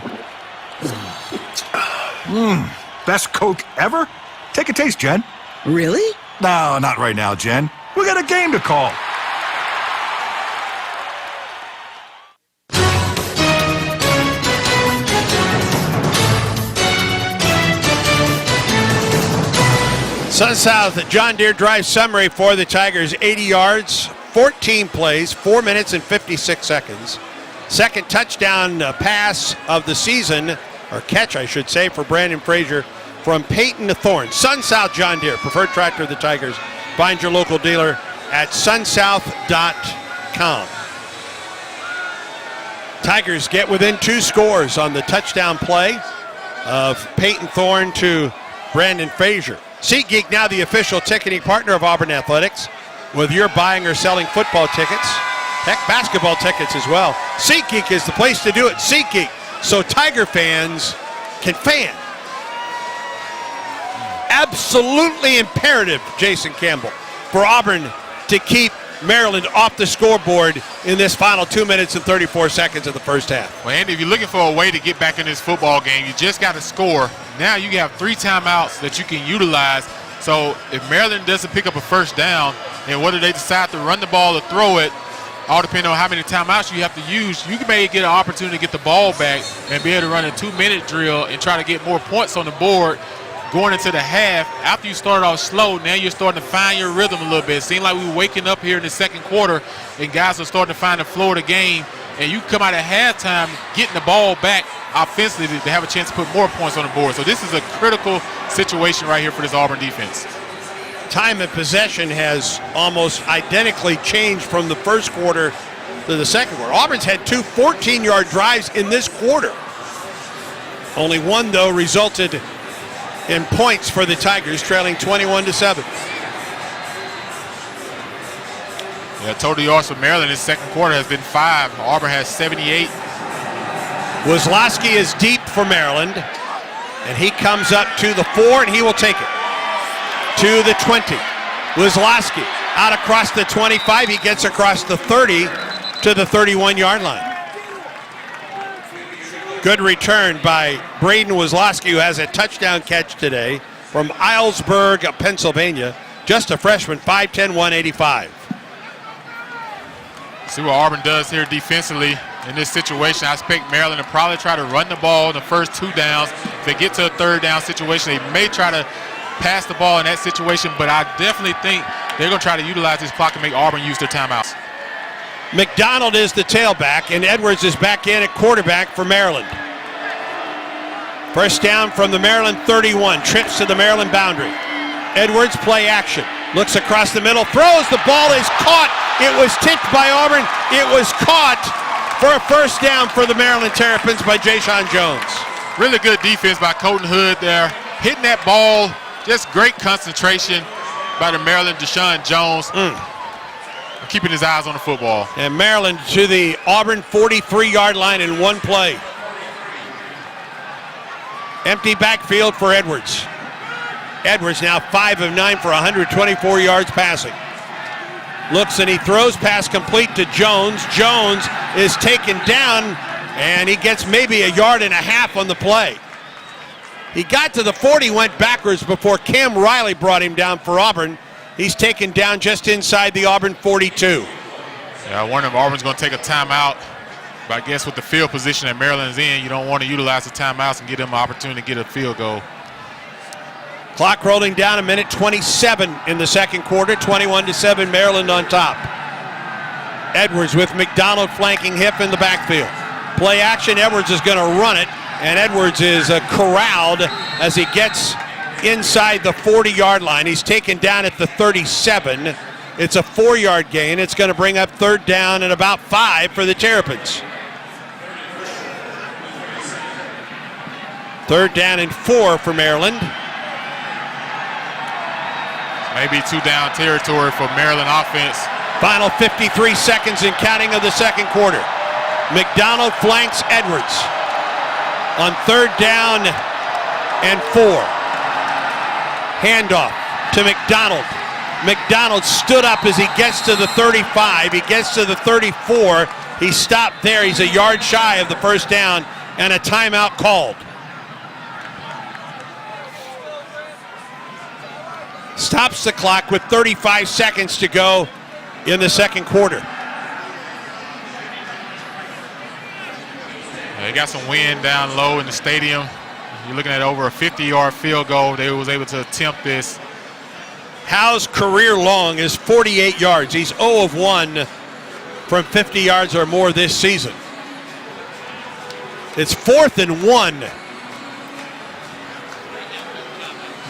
Best Coke ever? Take a taste, Jen. Really? No, not right now, Jen. We got a game to call. Sun South John Deere Drive summary for the Tigers. 80 yards, 14 plays, 4 minutes and 56 seconds. Second touchdown pass of the season, or catch I should say, for Brandon Frazier from Peyton Thorne. Sun South John Deere, preferred tractor of the Tigers. Find your local dealer at sunsouth.com. Tigers get within 2 scores on the touchdown play of Peyton Thorne to Brandon Frazier. SeatGeek, now the official ticketing partner of Auburn Athletics. Whether you're buying or selling football tickets, heck, basketball tickets as well, SeatGeek is the place to do it. SeatGeek, so Tiger fans can fan. Absolutely imperative, Jason Campbell, for Auburn to keep Maryland off the scoreboard in this final 2 minutes and 34 seconds of the first half. Well, Andy, if you're looking for a way to get back in this football game, you just got to score. Now you have 3 timeouts that you can utilize So if Maryland doesn't pick up a first down, and whether they decide to run the ball or throw it, all depending on how many timeouts you have to use, you may get an opportunity to get the ball back and be able to run a 2-minute drill and try to get more points on the board going into the half. After you started off slow, now you're starting to find your rhythm a little bit. It seemed like we were waking up here in the second quarter, and guys are starting to find the flow of the game, and you come out at halftime getting the ball back offensively to have a chance to put more points on the board. So this is a critical situation right here for this Auburn defense. Time of possession has almost identically changed from the first quarter to the second quarter. Auburn's had 2 14-yard drives in this quarter. Only one, though, resulted in points for the Tigers, trailing 21-7. Yeah, total yards for Maryland in the second quarter has been 5. Auburn has 78. Wozlowski is deep for Maryland, and he comes up to the 4, and he will take it to the 20. Wozlowski out across the 25. He gets across the 30 to the 31-yard line. Good return by Braden Wozlowski, who has a touchdown catch today from Islesburg, Pennsylvania. Just a freshman, 5'10", 185. See what Auburn does here defensively in this situation. I expect Maryland to probably try to run the ball in the first 2 downs. If they get to a 3rd down situation, they may try to pass the ball in that situation, but I definitely think they're going to try to utilize this clock and make Auburn use their timeouts. McDonald is the tailback, and Edwards is back in at quarterback for Maryland. First down from the Maryland 31, trips to the Maryland boundary. Edwards, play action, looks across the middle, throws, the ball is caught. It was tipped by Auburn. It was caught for a first down for the Maryland Terrapins by Jayshon Jones. Really good defense by Colton Hood there, hitting that ball. Just great concentration by the Maryland Deshaun Jones. Keeping his eyes on the football. And Maryland to the Auburn 43-yard line in one play. Empty backfield for Edwards. Edwards now 5 of 9 for 124 yards passing. Looks and he throws, pass complete to Jones. Jones is taken down, and he gets maybe 1.5 yards on the play. He got to the 40, went backwards before Cam Riley brought him down for Auburn. He's taken down just inside the Auburn 42. Yeah, I wonder if Auburn's going to take a timeout. But I guess with the field position that Maryland's in, you don't want to utilize the timeouts and give them an opportunity to get a field goal. Clock rolling down, 1:27 in the second quarter, 21-7, Maryland on top. Edwards with McDonald flanking hip in the backfield. Play action, Edwards is going to run it, and Edwards is corralled as he gets inside the 40-yard line. He's taken down at the 37. It's a 4-yard gain. It's going to bring up 3rd down and about 5 for the Terrapins. 3rd down and 4 for Maryland. Maybe 2-down territory for Maryland offense. Final 53 seconds and counting of the second quarter. McDonald flanks Edwards on 3rd down and 4. Handoff to McDonald. McDonald stood up as he gets to the 35. He gets to the 34. He stopped there. He's 1 yard shy of the first down, and a timeout called. Stops the clock with 35 seconds to go in the second quarter. They got some wind down low in the stadium. You're looking at over a 50-yard field goal. They was able to attempt this. Howe's career long is 48 yards. He's 0 of 1 from 50 yards or more this season. It's 4th and 1.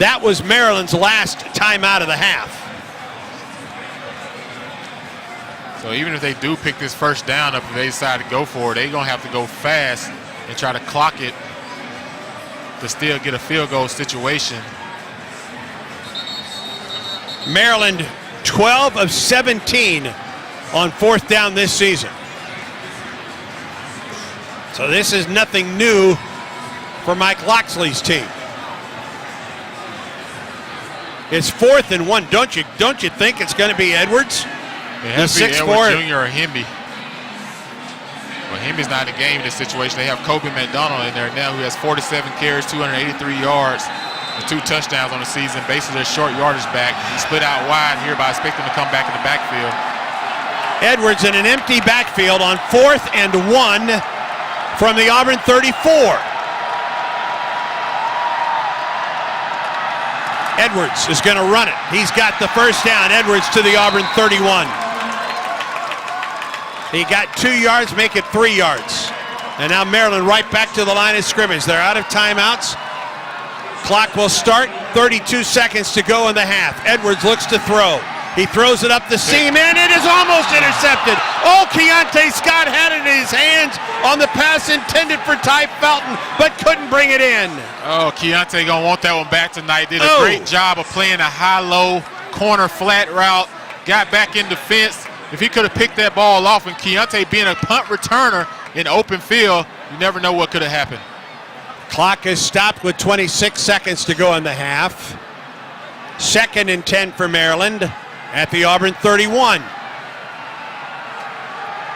That was Maryland's last time out of the half. So even if they do pick this first down up, if they decide to go for it, they're going to have to go fast and try to clock it to still get a field goal situation. Maryland 12 of 17 on 4th down this season. So this is nothing new for Mike Loxley's team. It's 4th and 1. Don't you think it's going to be Edwards? It has to be Edwards Jr. or Hemby. Well, Hemby's not in the game in this situation. They have Kobe McDonald in there now, who has 47 carries, 283 yards. the 2 touchdowns on the season, basically their short yardage back. He split out wide here, but I expect him to come back in the backfield. Edwards in an empty backfield on 4th and 1 from the Auburn 34. Edwards is going to run it. He's got the first down. Edwards to the Auburn 31. He got 2 yards, make it 3 yards. And now Maryland right back to the line of scrimmage. They're out of timeouts. Clock will start. 32 seconds to go in the half. Edwards looks to throw. He throws it up the seam, and it is almost intercepted. Oh, Keontae Scott had it in his hands on the pass intended for Ty Felton, but couldn't bring it in. Oh, Keontae gonna want that one back tonight. Did a great job of playing a high-low corner flat route. Got back in defense. If he could have picked that ball off, and Keontae being a punt returner in open field, you never know what could have happened. Clock is stopped with 26 seconds to go in the half. 2nd and 10 for Maryland at the Auburn 31.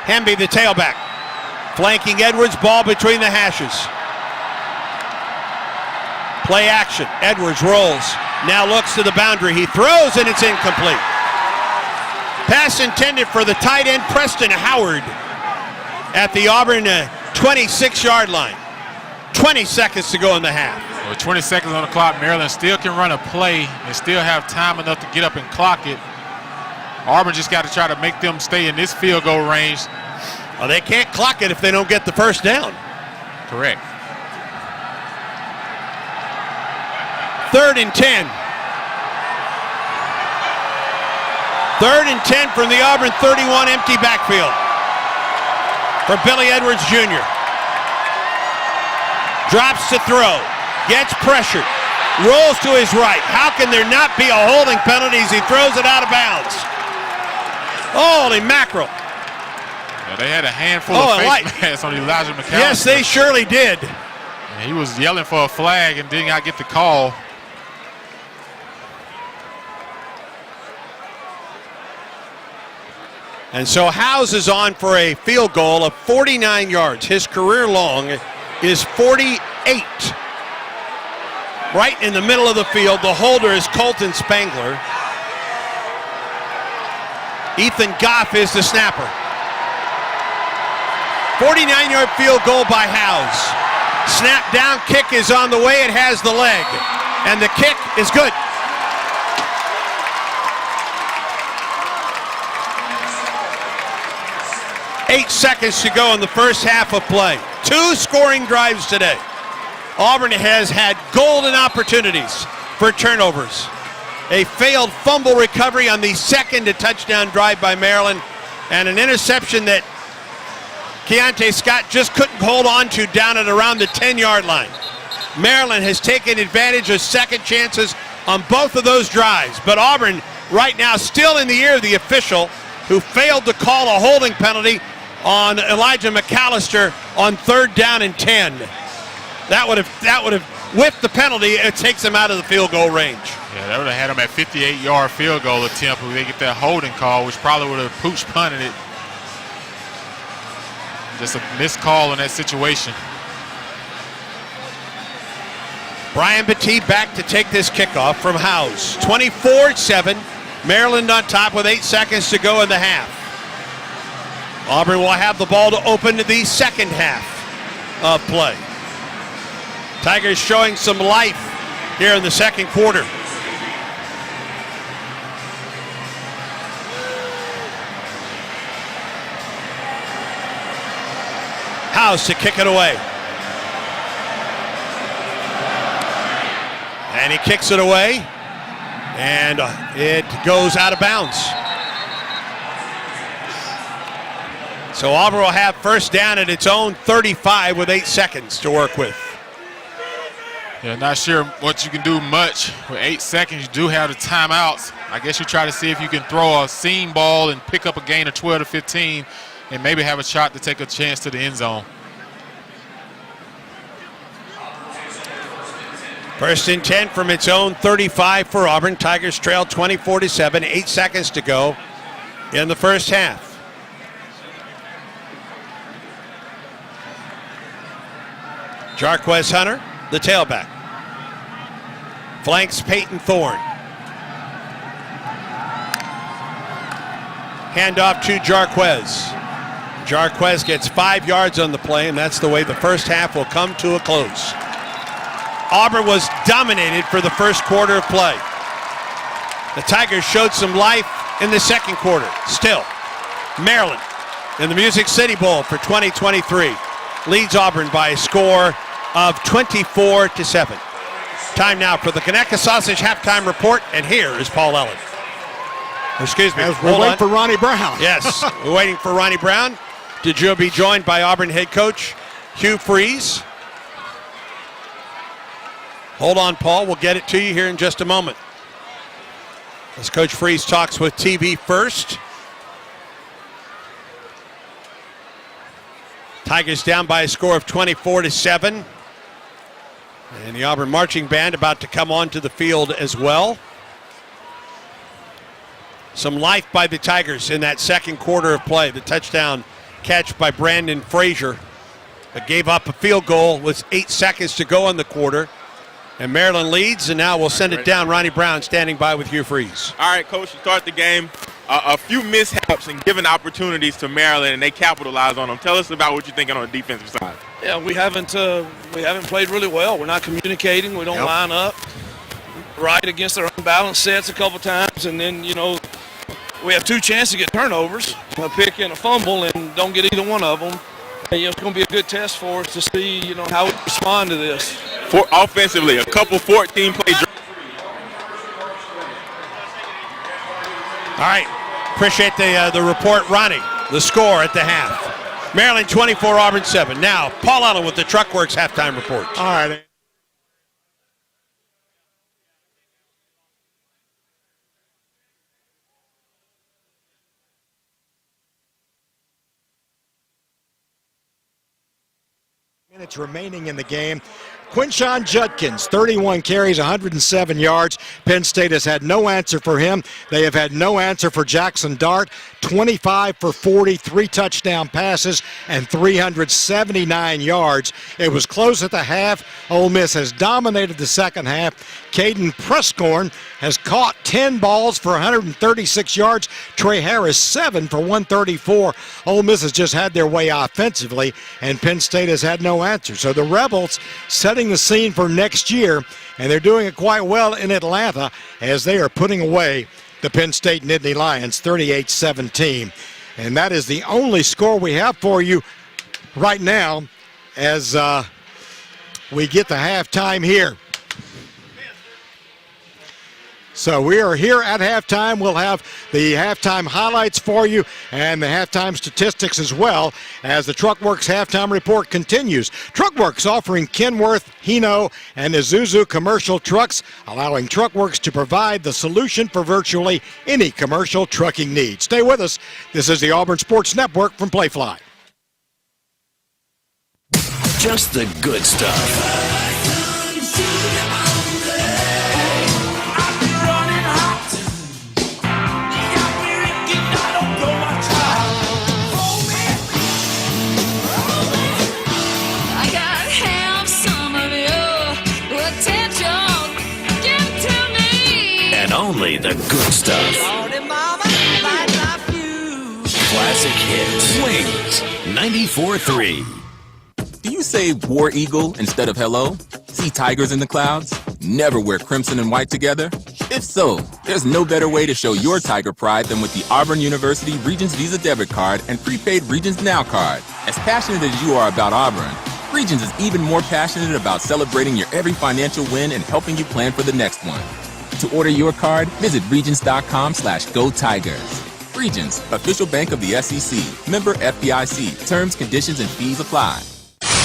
Hamby, the tailback, flanking Edwards, ball between the hashes. Play action. Edwards rolls. Now looks to the boundary. He throws, and it's incomplete. Pass intended for the tight end, Preston Howard, at the Auburn 26-yard line. 20 seconds to go in the half. With 20 seconds on the clock, Maryland still can run a play and still have time enough to get up and clock it. Auburn just got to try to make them stay in this field goal range. Well, they can't clock it if they don't get the first down. Correct. 3rd and 10. 3rd and 10 from the Auburn 31 empty backfield for Billy Edwards Jr. Drops to throw, gets pressured, rolls to his right. How can there not be a holding penalty as he throws it out of bounds? Holy mackerel. Yeah, they had a handful of face masks on Elijah McAllister. Yes, they surely did. And he was yelling for a flag and did not get the call. And so Howes is on for a field goal of 49 yards. His career long is 48. Right in the middle of the field, the holder is Colton Spangler. Ethan Goff is the snapper. 49-yard field goal by Howes. Snap down, kick is on the way, it has the leg. And the kick is good. Eight seconds to go in the first half of play. 2 scoring drives today. Auburn has had golden opportunities for turnovers. A failed fumble recovery on the second touchdown drive by Maryland, and an interception that Keontae Scott just couldn't hold on to down at around the 10-yard line. Maryland has taken advantage of second chances on both of those drives, but Auburn right now still in the ear of the official who failed to call a holding penalty on Elijah McAllister on 3rd down and 10. That would have whipped the penalty. It takes him out of the field goal range. Yeah, that would have had him at 58-yard field goal attempt if they get that holding call, which probably would have pooch punted it. Just a missed call in that situation. Brian Battie back to take this kickoff from Howes. 24-7. Maryland on top with 8 seconds to go in the half. Auburn will have the ball to open the second half of play. Tigers showing some life here in the second quarter. Howes to kick it away. And he kicks it away. And it goes out of bounds. So Auburn will have first down at its own 35 with 8 seconds to work with. Yeah, not sure what you can do much. With 8 seconds, you do have the timeouts. I guess you try to see if you can throw a seam ball and pick up a gain of 12 to 15 and maybe have a shot to take a chance to the end zone. First and 10 from its own 35 for Auburn. Tigers trail 24-7, 8 seconds to go in the first half. Jarquez Hunter, the tailback. Flanks Peyton Thorne. Handoff to Jarquez. Jarquez gets 5 yards on the play, and that's the way the first half will come to a close. Auburn was dominated for the first quarter of play. The Tigers showed some life in the second quarter. Still, Maryland in the Music City Bowl for 2023 leads Auburn by a score of 24-7. Time now for the Conecuh Sausage halftime report, and here is Paul Ellen. Excuse me. As we're waiting for Ronnie Brown. Yes, we're waiting for Ronnie Brown. Did you be joined by Auburn head coach Hugh Freeze? Hold on, Paul. We'll get it to you here in just a moment. As Coach Freeze talks with TV first. Tigers down by a score of 24-7. And the Auburn marching band about to come onto the field as well. Some life by the Tigers in that second quarter of play. The touchdown catch by Brandon Frazier. But gave up a field goal with 8 seconds to go in the quarter. And Maryland leads, and now we'll send it down. Ronnie Brown standing by with Hugh Freeze. All right, Coach, you start the game. A few mishaps and giving opportunities to Maryland, and they capitalize on them. Tell us about what you're thinking on the defensive side. Yeah, we haven't played really well. We're not communicating. We don't line up right against our unbalanced sets a couple times, and then, we have 2 chances to get turnovers, a pick and a fumble, and don't get either one of them. And, it's going to be a good test for us to see, how we respond to this. For offensively, a couple 14-play drives. All right, appreciate the report, Ronnie. The score at the half. Maryland 24, Auburn 7. Now, Paul Allen with the Truckworks halftime report. All right. Minutes remaining in the game. Quinshon Judkins, 31 carries, 107 yards. Penn State has had no answer for him. They have had no answer for Jackson Dart. 25 for 40, 3 touchdown passes, and 379 yards. It was close at the half. Ole Miss has dominated the second half. Caden Prescorn has caught 10 balls for 136 yards. Trey Harris, 7 for 134. Ole Miss has just had their way offensively, and Penn State has had no answer. So the Rebels setting the scene for next year, and they're doing it quite well in Atlanta as they are putting away the Penn State Nittany Lions 38-17. And that is the only score we have for you right now as we get the halftime here. So we are here at halftime. We'll have the halftime highlights for you and the halftime statistics as well as the Truckworks halftime report continues. Truckworks offering Kenworth, Hino, and Isuzu commercial trucks, allowing Truckworks to provide the solution for virtually any commercial trucking need. Stay with us. This is the Auburn Sports Network from Playfly. Just the good stuff. Only the good stuff. Classic hits. Wings 94.3. Do you say War Eagle instead of hello? See tigers in the clouds? Never wear crimson and white together? If so, there's no better way to show your Tiger pride than with the Auburn University Regents Visa Debit Card and prepaid Regents Now Card. As passionate as you are about Auburn, Regents is even more passionate about celebrating your every financial win and helping you plan for the next one. To order your card, visit Regents.com/Go Tigers. Regents, official bank of the SEC. Member FDIC. Terms, conditions, and fees apply.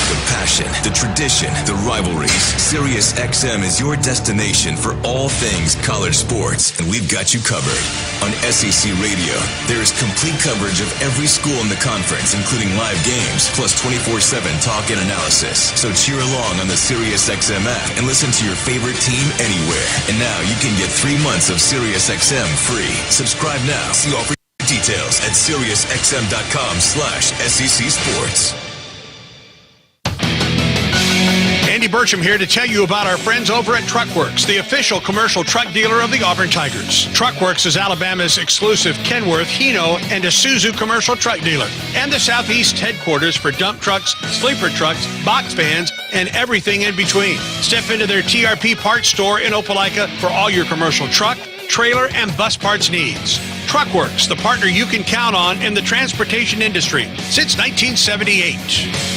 The passion, the tradition, the rivalries. SiriusXM is your destination for all things college sports, and we've got you covered. On SEC Radio, there is complete coverage of every school in the conference, including live games, plus 24/7 talk and analysis. So cheer along on the SiriusXM app and listen to your favorite team anywhere. And now you can get 3 months of SiriusXM free. Subscribe now. See all free details at SiriusXM.com/SEC Sports. Randy Burcham here to tell you about our friends over at Truckworks, the official commercial truck dealer of the Auburn Tigers. Truckworks is Alabama's exclusive Kenworth, Hino, and Isuzu commercial truck dealer, and the Southeast headquarters for dump trucks, sleeper trucks, box vans, and everything in between. Step into their TRP parts store in Opelika for all your commercial truck, trailer, and bus parts needs. Truckworks, the partner you can count on in the transportation industry since 1978.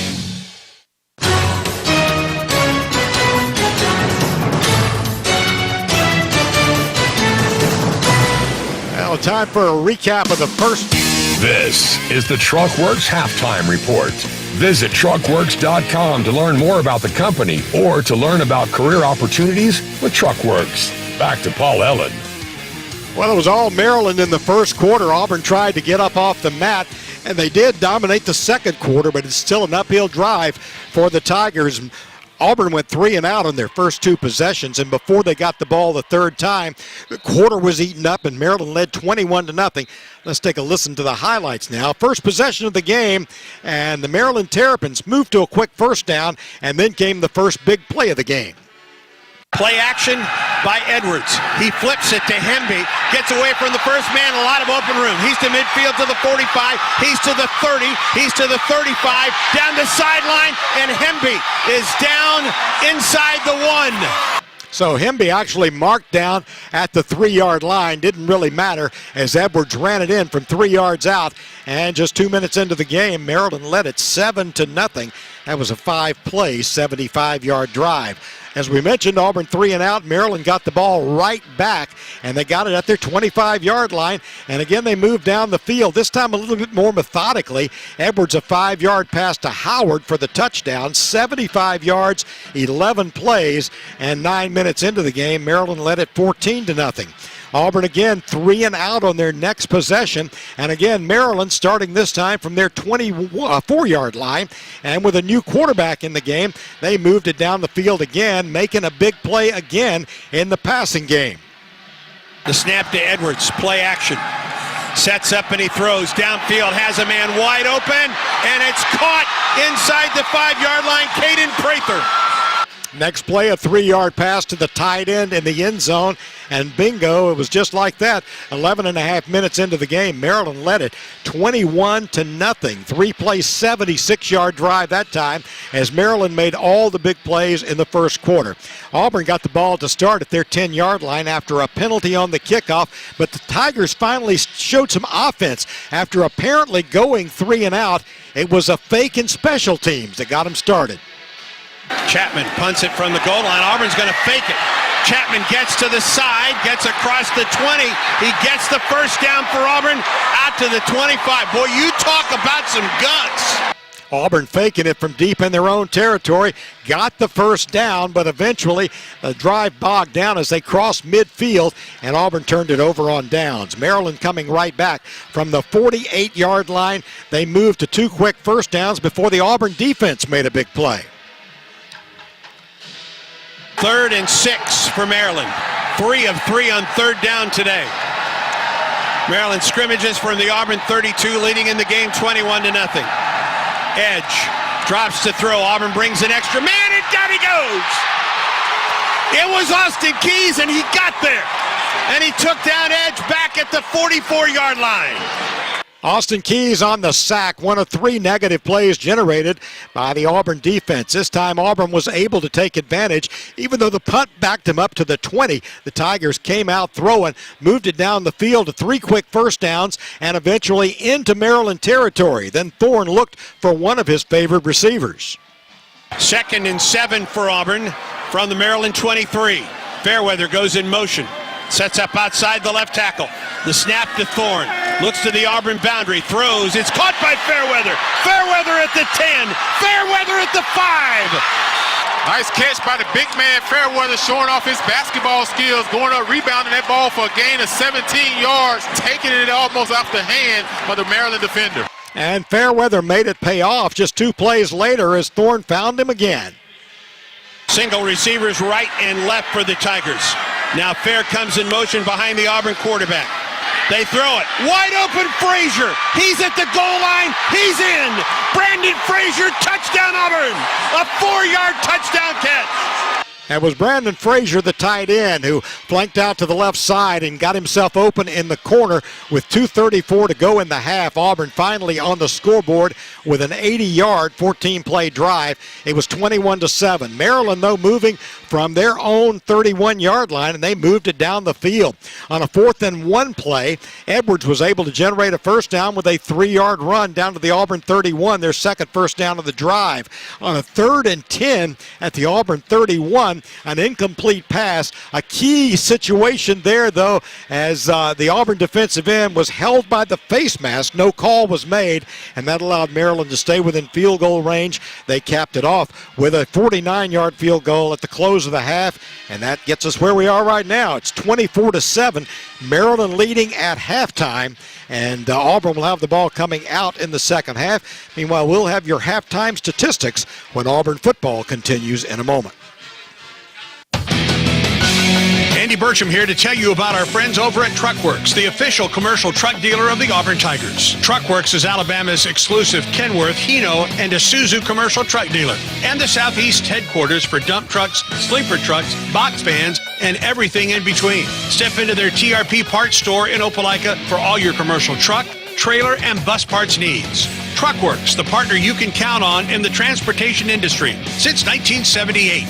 Well, time for a recap of the first. This is the Truckworks Halftime Report. Visit truckworks.com to learn more about the company or to learn about career opportunities with Truckworks. Back to Paul Ellen. Well, it was all Maryland in the first quarter. Auburn tried to get up off the mat, and they did dominate the second quarter, but it's still an uphill drive for the Tigers. Auburn went 3 and out on their first 2 possessions, and before they got the ball the third time, the quarter was eaten up, and Maryland led 21-0. Let's take a listen to the highlights now. First possession of the game, and the Maryland Terrapins moved to a quick first down, and then came the first big play of the game. Play action by Edwards. He flips it to Hemby, gets away from the first man, a lot of open room. He's to midfield to the 45, he's to the 30, he's to the 35, down the sideline, and Hemby is down inside the 1. So Hemby actually marked down at the 3-yard line. Didn't really matter as Edwards ran it in from 3 yards out. And just 2 minutes into the game, Maryland led it 7-0. That was a 5-play, 75-yard drive. As we mentioned, Auburn 3 and out. Maryland got the ball right back, and they got it at their 25-yard line. And again, they moved down the field, this time a little bit more methodically. Edwards, a 5-yard pass to Howard for the touchdown. 75 yards, 11 plays, and 9 minutes into the game, Maryland led it 14-0. Auburn again 3 and out on their next possession. And again, Maryland starting this time from their 24-yard line. And with a new quarterback in the game, they moved it down the field again, making a big play again in the passing game. The snap to Edwards, play action. Sets up and he throws downfield, has a man wide open, and it's caught inside the 5-yard line, Caden Prather. Next play, a 3-yard pass to the tight end in the end zone, and bingo, it was just like that. 11 and a half minutes into the game, Maryland led it 21-0. 3-play, 76-yard drive that time as Maryland made all the big plays in the first quarter. Auburn got the ball to start at their 10-yard line after a penalty on the kickoff, but the Tigers finally showed some offense after apparently going 3 and out. It was a fake in special teams that got them started. Chapman punts it from the goal line. Auburn's going to fake it. Chapman gets to the side, gets across the 20. He gets the first down for Auburn out to the 25. Boy, you talk about some guts. Auburn faking it from deep in their own territory, got the first down, but eventually the drive bogged down as they crossed midfield, and Auburn turned it over on downs. Maryland coming right back from the 48-yard line. They moved to 2 quick first downs before the Auburn defense made a big play. 3rd and 6 for Maryland. 3 of 3 on 3rd down today. Maryland scrimmages from the Auburn 32, leading in the game 21-0. Edge drops to throw. Auburn brings an extra man, and down he goes. It was Austin Keys, and he got there. And he took down Edge back at the 44-yard line. Austin Keys on the sack, one of 3 negative plays generated by the Auburn defense. This time Auburn was able to take advantage. Even though the punt backed him up to the 20, the Tigers came out throwing, moved it down the field to 3 quick first downs, and eventually into Maryland territory. Then Thorne looked for one of his favored receivers. 2nd and 7 for Auburn from the Maryland 23. Fairweather goes in motion. Sets up outside the left tackle. The snap to Thorne. Looks to the Auburn boundary. Throws. It's caught by Fairweather. Fairweather at the 10. Fairweather at the 5. Nice catch by the big man Fairweather, showing off his basketball skills, going up, rebounding that ball for a gain of 17 yards, taking it almost off the hand of the Maryland defender. And Fairweather made it pay off just 2 plays later as Thorne found him again. Single receivers right and left for the Tigers. Now Fair comes in motion behind the Auburn quarterback. They throw it. Wide open Frazier. He's at the goal line. He's in. Brandon Frazier, touchdown Auburn. A 4-yard touchdown catch. That was Brandon Frazier, the tight end, who flanked out to the left side and got himself open in the corner with 2:34 to go in the half. Auburn finally on the scoreboard with an 80-yard, 14-play drive. It was 21-7. Maryland, though, moving from their own 31-yard line, and they moved it down the field. On a 4th-and-1 play, Edwards was able to generate a first down with a 3-yard run down to the Auburn 31, their second first down of the drive. On a 3rd-and-10 at the Auburn 31, an incomplete pass. A key situation there, though, as the Auburn defensive end was held by the face mask. No call was made, and that allowed Maryland to stay within field goal range. They capped it off with a 49-yard field goal at the close of the half, and that gets us where we are right now. It's 24-7. Maryland leading at halftime, and Auburn will have the ball coming out in the second half. Meanwhile, we'll have your halftime statistics when Auburn football continues in a moment. Andy Burcham here to tell you about our friends over at Truckworks, the official commercial truck dealer of the Auburn Tigers. Truckworks is Alabama's exclusive Kenworth, Hino, and Isuzu commercial truck dealer, and the Southeast headquarters for dump trucks, sleeper trucks, box vans, and everything in between. Step into their TRP parts store in Opelika for all your commercial truck, trailer, and bus parts needs. Truckworks, the partner you can count on in the transportation industry since 1978.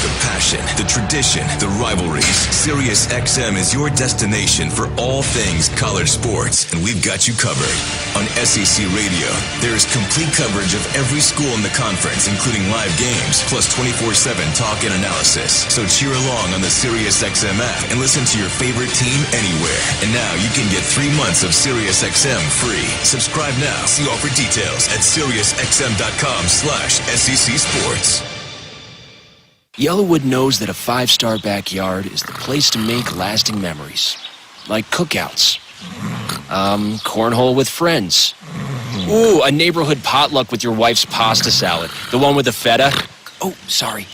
The passion, the tradition, the rivalries. SiriusXM is your destination for all things college sports, and we've got you covered. On SEC Radio, there is complete coverage of every school in the conference, including live games, plus 24/7 talk and analysis. So cheer along on the SiriusXM app and listen to your favorite team anywhere. And now you can get 3 months of SiriusXM free. Subscribe now. See offer details at SiriusXM.com/SEC Sports. Yellowwood knows that a 5-star backyard is the place to make lasting memories. Like cookouts. Cornhole with friends. Ooh, a neighborhood potluck with your wife's pasta salad. The one with the feta. Oh, sorry.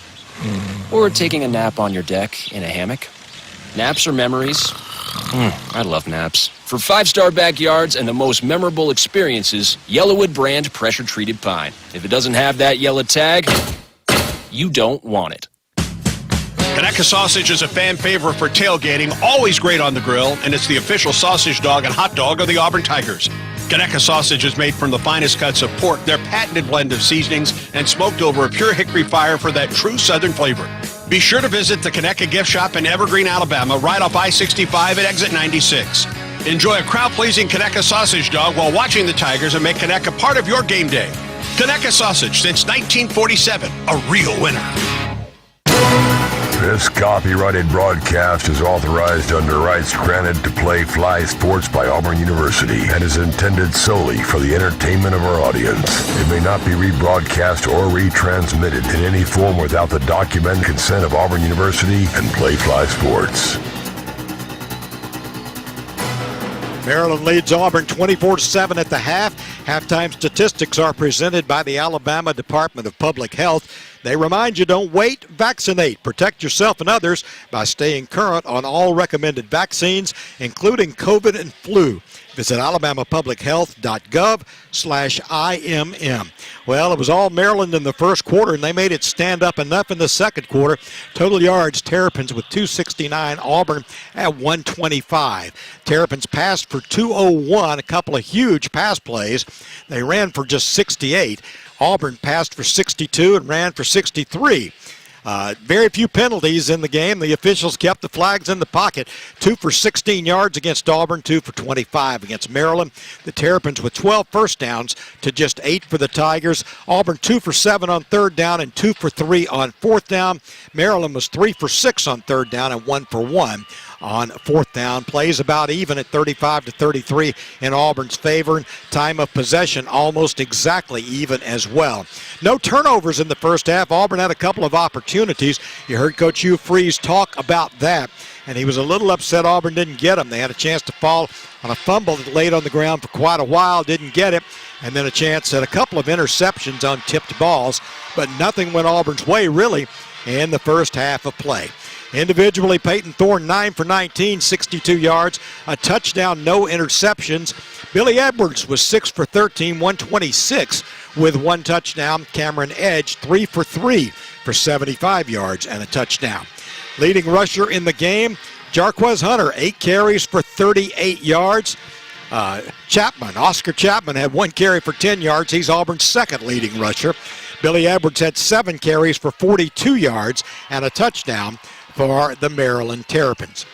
Or taking a nap on your deck in a hammock. Naps are memories. I love naps. For 5-star backyards and the most memorable experiences, Yellowwood brand pressure-treated pine. If it doesn't have that yellow tag, you don't want it. Conecuh sausage is a fan favorite for tailgating, always great on the grill, and it's the official sausage dog and hot dog of the Auburn Tigers. Conecuh sausage is made from the finest cuts of pork, their patented blend of seasonings, and smoked over a pure hickory fire for that true southern flavor. Be sure to visit the Conecuh Gift Shop in Evergreen, Alabama, right off I-65 at exit 96. Enjoy a crowd-pleasing Conecuh sausage dog while watching the Tigers and make Conecuh part of your game day. Conecuh sausage since 1947, a real winner. This copyrighted broadcast is authorized under rights granted to play Fly Sports by Auburn University and is intended solely for the entertainment of our audience. It may not be rebroadcast or retransmitted in any form without the documented consent of Auburn University and Play Fly Sports. Maryland leads Auburn 24-7 at the half. Halftime statistics are presented by the Alabama Department of Public Health. They remind you, don't wait, vaccinate. Protect yourself and others by staying current on all recommended vaccines, including COVID and flu. Visit alabamapublichealth.gov/IMM. Well, it was all Maryland in the first quarter, and they made it stand up enough in the second quarter. Total yards, Terrapins with 269, Auburn at 125. Terrapins passed for 201, a couple of huge pass plays. They ran for just 68. Auburn passed for 62 and ran for 63. Very few penalties in the game. The officials kept the flags in the pocket. 2 for 16 yards against Auburn, 2 for 25 against Maryland. The Terrapins with 12 first downs to just 8 for the Tigers. Auburn 2 for 7 on third down and 2 for 3 on fourth down. Maryland was 3 for 6 on third down and 1 for 1 on fourth down. Plays about even at 35-33 in Auburn's favor. Time of possession almost exactly even as well. No turnovers in the first half. Auburn had a couple of opportunities. You heard Coach Hugh Freeze talk about that, and he was a little upset Auburn didn't get them. They had a chance to fall on a fumble that laid on the ground for quite a while, didn't get it, and then a chance at a couple of interceptions on tipped balls, but nothing went Auburn's way really in the first half of play. Individually, Peyton Thorne 9 for 19, 62 yards, a touchdown, no interceptions. Billy Edwards was 6 for 13, 126 with 1 touchdown. Cameron Edge 3 for 3 for 75 yards and a touchdown. Leading rusher in the game, Jarquez Hunter, 8 carries for 38 yards. Oscar Chapman had 1 carry for 10 yards. He's Auburn's second leading rusher. Billy Edwards had 7 carries for 42 yards and a touchdown for the Maryland Terrapins.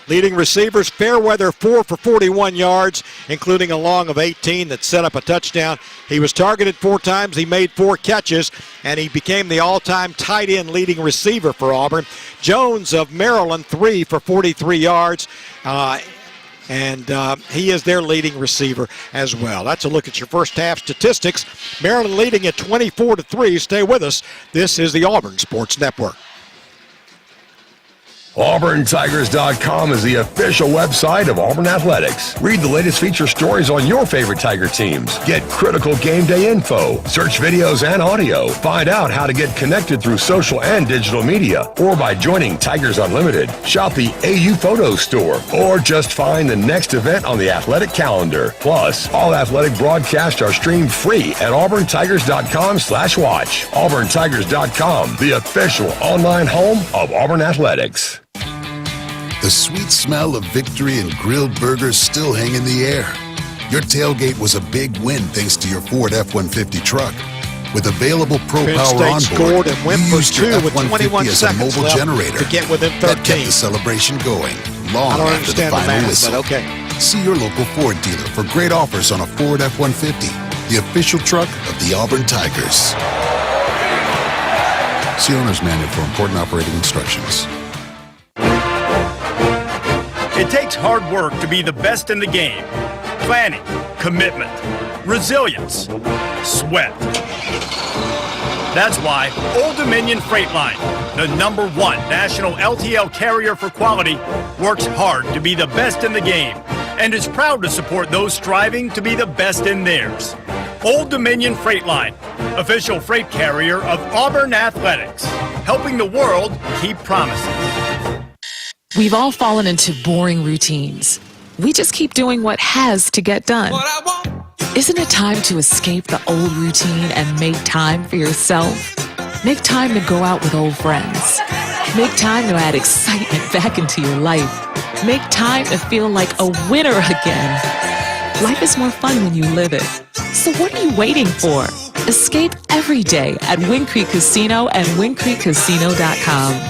Leading receivers, Fairweather 4 for 41 yards, including a long of 18 that set up a touchdown. He was targeted 4 times. He made 4 catches, and he became the all-time tight end leading receiver for Auburn. Jones of Maryland 3 for 43 yards. And he is their leading receiver as well. That's a look at your first half statistics. Maryland leading at 24-3. Stay with us. This is the Auburn Sports Network. AuburnTigers.com is the official website of Auburn Athletics. Read the latest feature stories on your favorite Tiger teams. Get critical game day info, search videos and audio. Find out how to get connected through social and digital media, or by joining Tigers Unlimited. Shop the AU Photo Store, or just find the next event on the athletic calendar. Plus, all athletic broadcasts are streamed free at AuburnTigers.com/watch. AuburnTigers.com, the official online home of Auburn Athletics. The sweet smell of victory and grilled burgers still hang in the air. Your tailgate was a big win thanks to your Ford F-150 truck. With available Pro Penn Power State on scored board, and went you for used your 2 with F-150 21 as a seconds mobile left generator. to get within 13. That kept the celebration going long I don't after the understand the final math, whistle. but okay. See your local Ford dealer for great offers on a Ford F-150, the official truck of the Auburn Tigers. See owner's manual for important operating instructions. It takes hard work to be the best in the game. Planning, commitment, resilience, sweat. That's why Old Dominion Freight Line, the #1 national LTL carrier for quality, works hard to be the best in the game and is proud to support those striving to be the best in theirs. Old Dominion Freight Line, official freight carrier of Auburn Athletics, helping the world keep promises. We've all fallen into boring routines. We just keep doing what has to get done. Isn't it time to escape the old routine and make time for yourself? Make time to go out with old friends. Make time to add excitement back into your life. Make time to feel like a winner again. Life is more fun when you live it. So what are you waiting for? Escape every day at Wind Creek Casino and WindCreekCasino.com.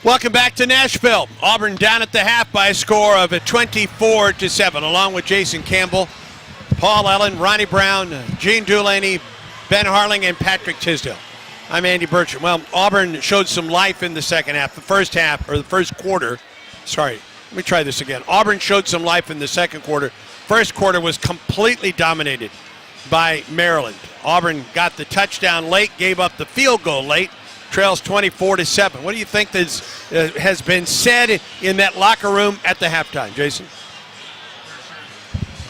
Welcome back to Nashville. Auburn down at the half by a score of 24-7, along with Jason Campbell, Paul Ellen, Ronnie Brown, Gene Dulaney, Ben Harling, and Patrick Tisdale. I'm Andy Burcham. Well, Auburn showed some life in the second half. The first quarter. Sorry, let me try this again. Auburn showed some life in the second quarter. First quarter was completely dominated by Maryland. Auburn got the touchdown late, gave up the field goal late. Trails 24-7. What do you think has been said in that locker room at the halftime, Jason?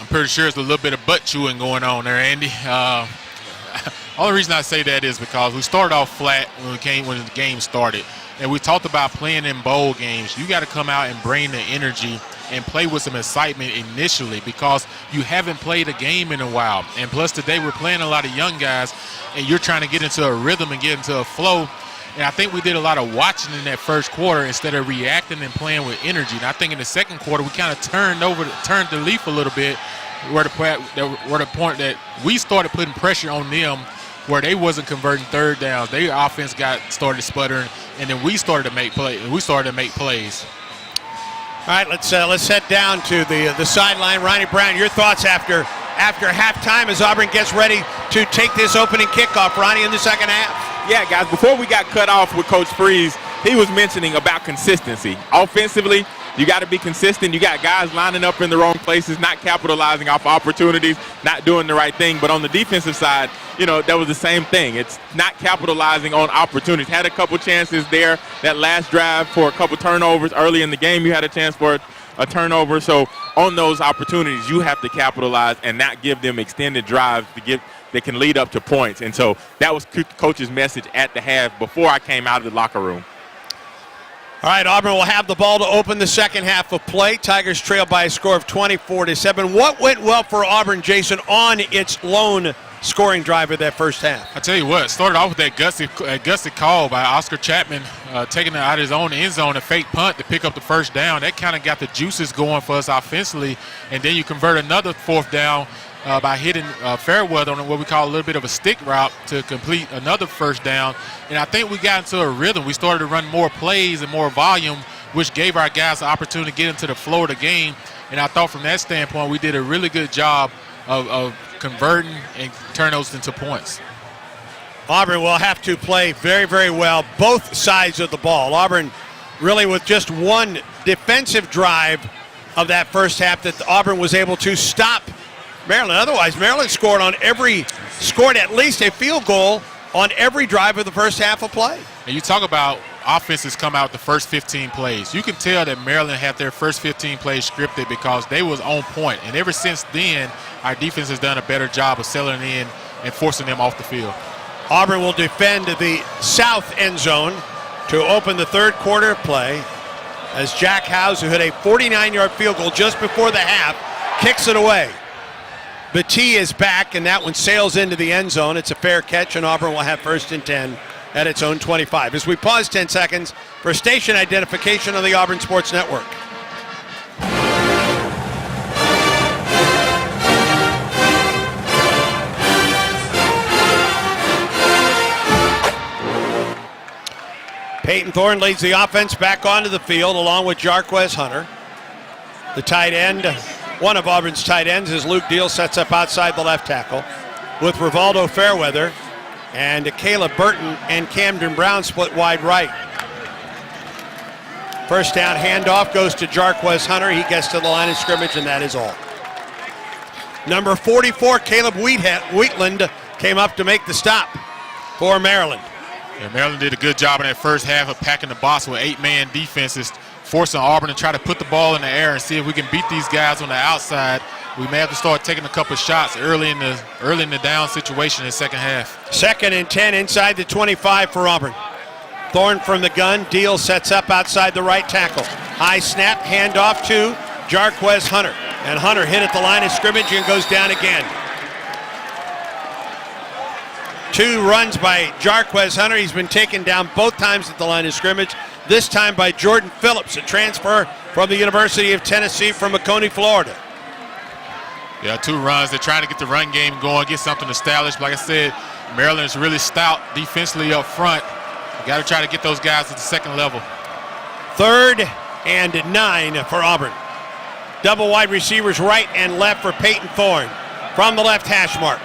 I'm pretty sure there's a little bit of butt chewing going on there, Andy. Only reason I say that is because we started off flat when the game started, and we talked about playing in bowl games. You got to come out and bring the energy and play with some excitement initially because you haven't played a game in a while. And plus today we're playing a lot of young guys, and you're trying to get into a rhythm and get into a flow. And I think we did a lot of watching in that first quarter instead of reacting and playing with energy. And I think in the second quarter we kind of turned the leaf a little bit, where the point that we started putting pressure on them, where they wasn't converting third downs. Their offense started sputtering, and then we started to make plays. All right, let's head down to the sideline. Ronnie Brown, your thoughts after halftime as Auburn gets ready to take this opening kickoff, Ronnie, in the second half. Yeah, guys, before we got cut off with Coach Freeze, he was mentioning about consistency. Offensively, you got to be consistent. You got guys lining up in the wrong places, not capitalizing off opportunities, not doing the right thing. But on the defensive side, that was the same thing. It's not capitalizing on opportunities. Had a couple chances there. That last drive for a couple turnovers early in the game, you had a chance for a turnover. So on those opportunities, you have to capitalize and not give them extended drives that can lead up to points. And so that was Coach's message at the half before I came out of the locker room. All right, Auburn will have the ball to open the second half of play. Tigers trail by a score of 24-7. What went well for Auburn, Jason, on its lone scoring drive of that first half? I tell you what, it started off with that gutsy call by Oscar Chapman, taking it out of his own end zone, a fake punt to pick up the first down. That kind of got the juices going for us offensively. And then you convert another fourth down by hitting Fairweather on what we call a little bit of a stick route to complete another first down. And I think we got into a rhythm. We started to run more plays and more volume, which gave our guys the opportunity to get into the flow of the game. And I thought from that standpoint, we did a really good job of converting and turn those into points. Auburn will have to play very, very well both sides of the ball. Auburn really with just one defensive drive of that first half that Auburn was able to stop Maryland. Otherwise, Maryland scored at least a field goal on every drive of the first half of play. And you talk about offenses come out the first 15 plays. You can tell that Maryland had their first 15 plays scripted because they was on point. And ever since then, our defense has done a better job of settling in and forcing them off the field. Auburn will defend the south end zone to open the third quarter of play as Jack Howes, who hit a 49-yard field goal just before the half, kicks it away. Battie is back, and that one sails into the end zone. It's a fair catch, and Auburn will have first and 10 at its own 25. As we pause 10 seconds for station identification on the Auburn Sports Network. Peyton Thorne leads the offense back onto the field along with Jarquez Hunter. The tight end, one of Auburn's tight ends, is Luke Deal, sets up outside the left tackle with Rivaldo Fairweather and Caleb Burton and Camden Brown split wide right. First down handoff goes to Jarquez Hunter. He gets to the line of scrimmage, and that is all. Number 44, Caleb Wheatland, came up to make the stop for Maryland. Yeah, Maryland did a good job in that first half of packing the box with 8-man defenses, forcing Auburn to try to put the ball in the air and see if we can beat these guys on the outside. We may have to start taking a couple of shots early in the down situation in the second half. Second and 10 inside the 25 for Auburn. Thorne from the gun. Deal sets up outside the right tackle. High snap, handoff to Jarquez Hunter. And Hunter hit at the line of scrimmage and goes down again. Two runs by Jarquez Hunter. He's been taken down both times at the line of scrimmage. This time by Jordan Phillips, a transfer from the University of Tennessee from Macomb, Florida. Yeah, two runs. They're trying to get the run game going, get something established. Like I said, Maryland is really stout defensively up front. You got to try to get those guys at the second level. 3rd and 9 for Auburn. Double wide receivers right and left for Peyton Thorne from the left hash mark.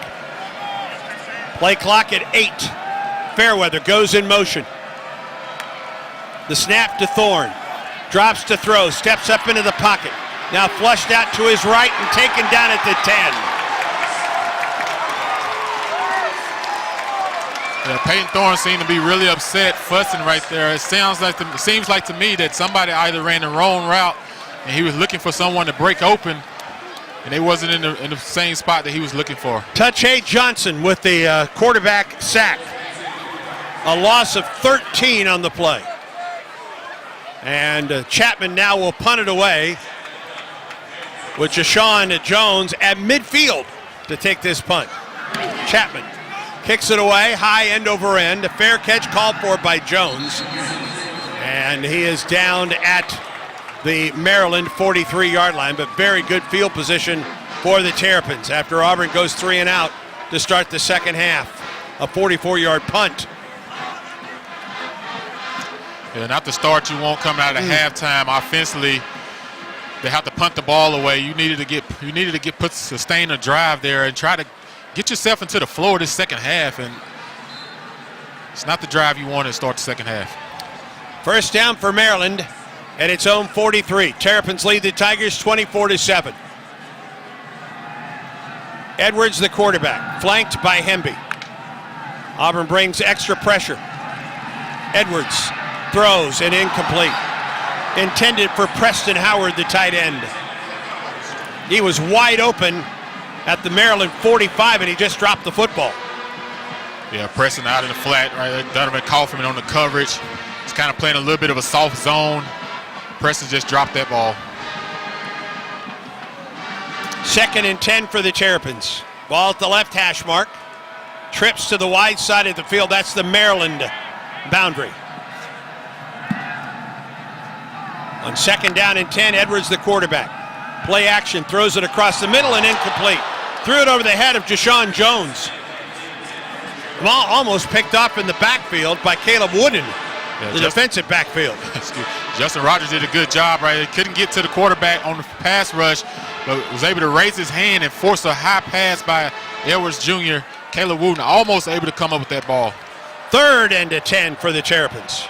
Play clock at 8. Fairweather goes in motion. The snap to Thorne. Drops to throw, steps up into the pocket. Now flushed out to his right and taken down at the 10. Yeah, Peyton Thorne seemed to be really upset, fussing right there. It seems like to me that somebody either ran the wrong route and he was looking for someone to break open, and they wasn't in the same spot that he was looking for. Touche Johnson with the quarterback sack. A loss of 13 on the play. And Chapman now will punt it away with Jashawn Jones at midfield to take this punt. Chapman kicks it away, high end over end. A fair catch called for by Jones. And he is down at the Maryland 43-yard line, but very good field position for the Terrapins after Auburn goes 3 and out to start the second half. A 44-yard punt. Yeah, not the start you want coming out of halftime. Offensively, they have to punt the ball away. You needed to sustain a drive there and try to get yourself into the flow of this second half, and it's not the drive you want to start the second half. First down for Maryland at its own 43. Terrapins lead the Tigers 24-7. Edwards, the quarterback, flanked by Hemby. Auburn brings extra pressure. Edwards throws and incomplete. intended for Preston Howard, the tight end. He was wide open at the Maryland 45, and he just dropped the football. Yeah, Preston out in the flat, right? Donovan Kaufman on the coverage. He's kind of playing a little bit of a soft zone. Preston just dropped that ball. 2nd and 10 for the Terrapins. Ball at the left hash mark. Trips to the wide side of the field. That's the Maryland boundary. On 2nd down and 10, Edwards the quarterback. Play action, throws it across the middle and incomplete. Threw it over the head of Deshaun Jones. Ball almost picked up in the backfield by Caleb Wooden, the defensive backfield. Justin Rogers did a good job, right? He couldn't get to the quarterback on the pass rush, but was able to raise his hand and force a high pass by Edwards Jr. Caleb Wooden almost able to come up with that ball. 3rd and 10 for the Terrapins.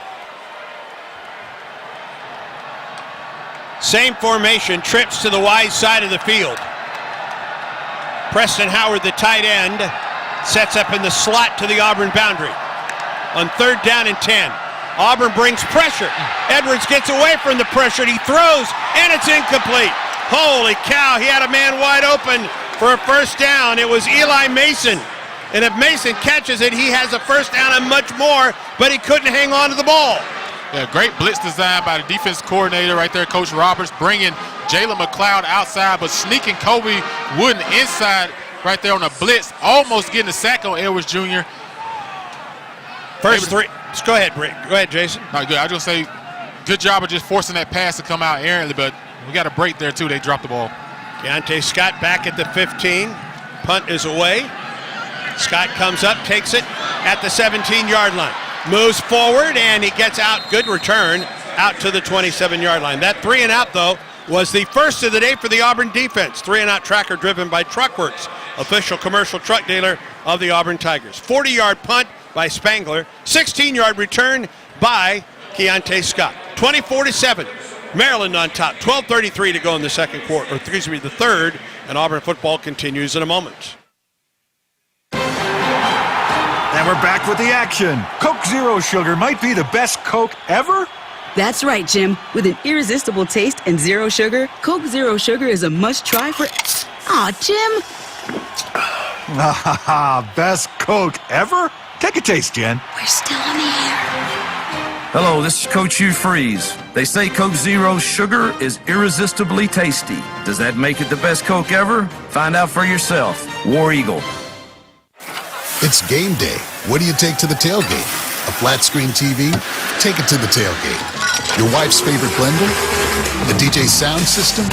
Same formation, trips to the wide side of the field. Preston Howard, the tight end, sets up in the slot to the Auburn boundary. On 3rd down and 10, Auburn brings pressure. Edwards gets away from the pressure. He throws, and it's incomplete. Holy cow, he had a man wide open for a 1st down. It was Eli Mason. And if Mason catches it, he has a 1st down and much more, but he couldn't hang on to the ball. Yeah, great blitz design by the defense coordinator right there, Coach Roberts, bringing Jalen McLeod outside, but sneaking Kobe Wooden inside right there on a blitz, almost getting a sack on Edwards Jr. First 3. Go ahead, Rick. Go ahead, Jason. Good. I just say good job of just forcing that pass to come out errantly, but we got a break there, too. They dropped the ball. Keontae Scott back at the 15. Punt is away. Scott comes up, takes it at the 17-yard line. Moves forward, and he gets out. Good return out to the 27-yard line. That 3-and-out, though, was the first of the day for the Auburn defense. 3-and-out tracker driven by Truckworks, official commercial truck dealer of the Auburn Tigers. 40-yard punt by Spangler. 16-yard return by Keontae Scott. 24-7. Maryland on top. 12:33 to go in the the third, and Auburn football continues in a moment. And we're back with the action. Coke Zero Sugar might be the best Coke ever. That's right, Jim. With an irresistible taste and zero sugar, Coke Zero Sugar is a must-try for... Aw, Jim! Best Coke ever? Take a taste, Jen. We're still on the air. Hello, this is Coach Hugh Freeze. They say Coke Zero Sugar is irresistibly tasty. Does that make it the best Coke ever? Find out for yourself. War Eagle. It's game day. What do you take to the tailgate? A flat screen TV? Take it to the tailgate. Your wife's favorite blender? The DJ sound system?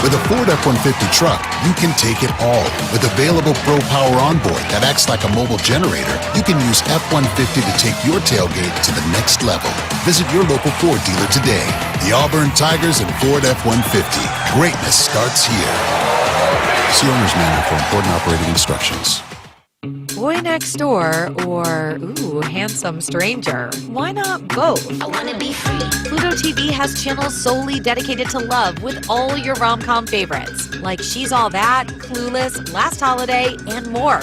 With a Ford F-150 truck, you can take it all. With available Pro Power onboard that acts like a mobile generator, you can use F-150 to take your tailgate to the next level. Visit your local Ford dealer today. The Auburn Tigers and Ford F-150. Greatness starts here. See owner's manual for important operating instructions. Boy Next Door or, Handsome Stranger. Why not both? I wanna be free. Pluto TV has channels solely dedicated to love with all your rom-com favorites, like She's All That, Clueless, Last Holiday, and more.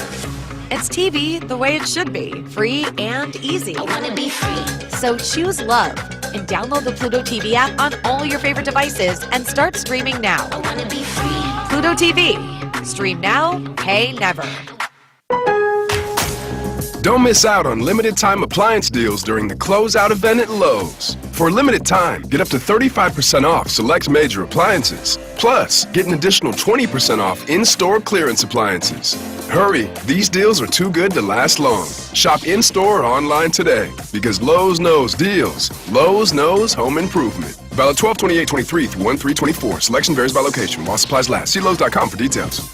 It's TV the way it should be, free and easy. I wanna be free. So choose love and download the Pluto TV app on all your favorite devices and start streaming now. I wanna be free. Pluto TV. Stream now, pay never. Don't miss out on limited time appliance deals during the closeout event at Lowe's. For a limited time, get up to 35% off select major appliances. Plus, get an additional 20% off in-store clearance appliances. Hurry, these deals are too good to last long. Shop in-store or online today because Lowe's knows deals. Lowe's knows home improvement. Valid 12/28/23 through 1/3/24. Selection varies by location while supplies last. See Lowe's.com for details.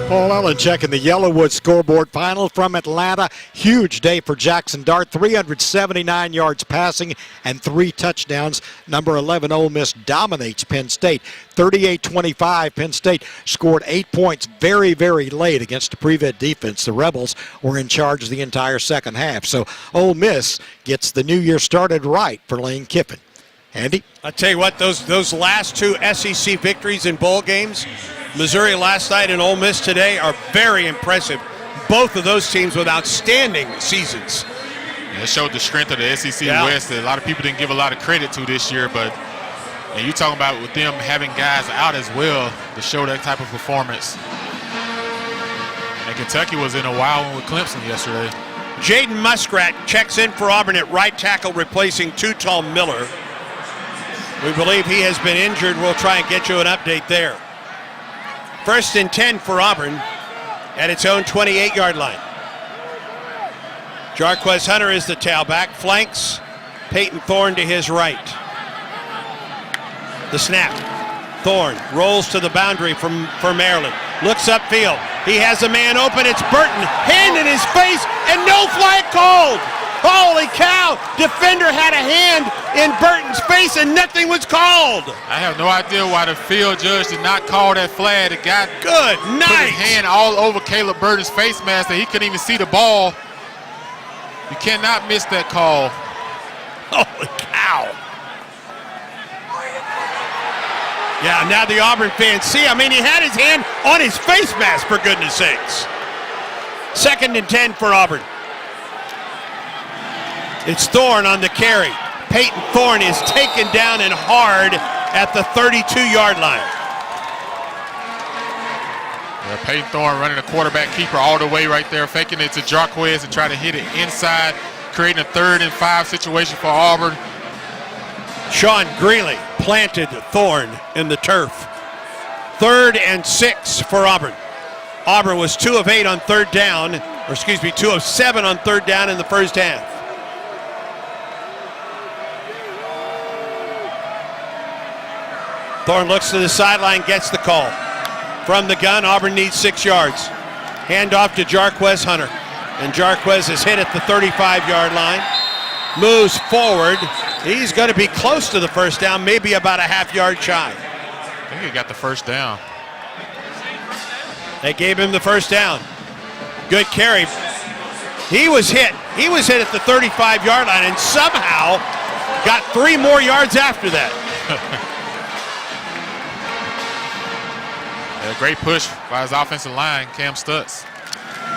Paul Ellen checking the Yellowwood scoreboard. Final from Atlanta. Huge day for Jackson Dart. 379 yards passing and 3 touchdowns. Number 11 Ole Miss dominates Penn State. 38-25. Penn State scored 8 points very, very late against the Prevet defense. The Rebels were in charge the entire second half. So Ole Miss gets the new year started right for Lane Kiffin. Andy? I'll tell you what, those last 2 SEC victories in bowl games, Missouri last night and Ole Miss today, are very impressive. both of those teams with outstanding seasons. It showed the strength of the SEC West that a lot of people didn't give a lot of credit to this year, but and you're talking about with them having guys out as well to show that type of performance. And Kentucky was in a wild one with Clemson yesterday. Jaden Muskrat checks in for Auburn at right tackle, replacing Too-Tall Miller. We believe he has been injured. We'll try and get you an update there. 1st and 10 for Auburn at its own 28-yard line. Jarquez Hunter is the tailback. Flanks Peyton Thorne to his right. The snap. Thorne rolls to the boundary for Maryland. Looks upfield. He has a man open. It's Burton. Hand in his face and no flag called. Holy cow. Defender had a hand in Burton's face and nothing was called. I have no idea why the field judge did not call that flag. The guy good night. Put his hand all over Caleb Burton's face mask that he couldn't even see the ball. You cannot miss that call. Holy cow. Yeah, now the Auburn fans see. I mean, he had his hand on his face mask, for goodness sakes. 2nd and 10 for Auburn. It's Thorne on the carry. Peyton Thorne is taken down and hard at the 32-yard line. Yeah, Peyton Thorne running a quarterback keeper all the way right there, faking it to Jarquez and try to hit it inside, creating a 3rd and 5 situation for Auburn. Sean Greeley planted Thorne in the turf. 3rd and 6 for Auburn. Auburn was 2 of 8 on 3rd down, 2 of 7 on 3rd down in the first half. Thorne looks to the sideline, gets the call. From the gun, Auburn needs 6 yards. Handoff to Jarquez Hunter. And Jarquez is hit at the 35-yard line. Moves forward. He's going to be close to the first down, maybe about a half-yard shy. I think he got the first down. They gave him the first down. Good carry. He was hit. He was hit at the 35-yard line and somehow got 3 more yards after that. A great push by his offensive line, Cam Stutz.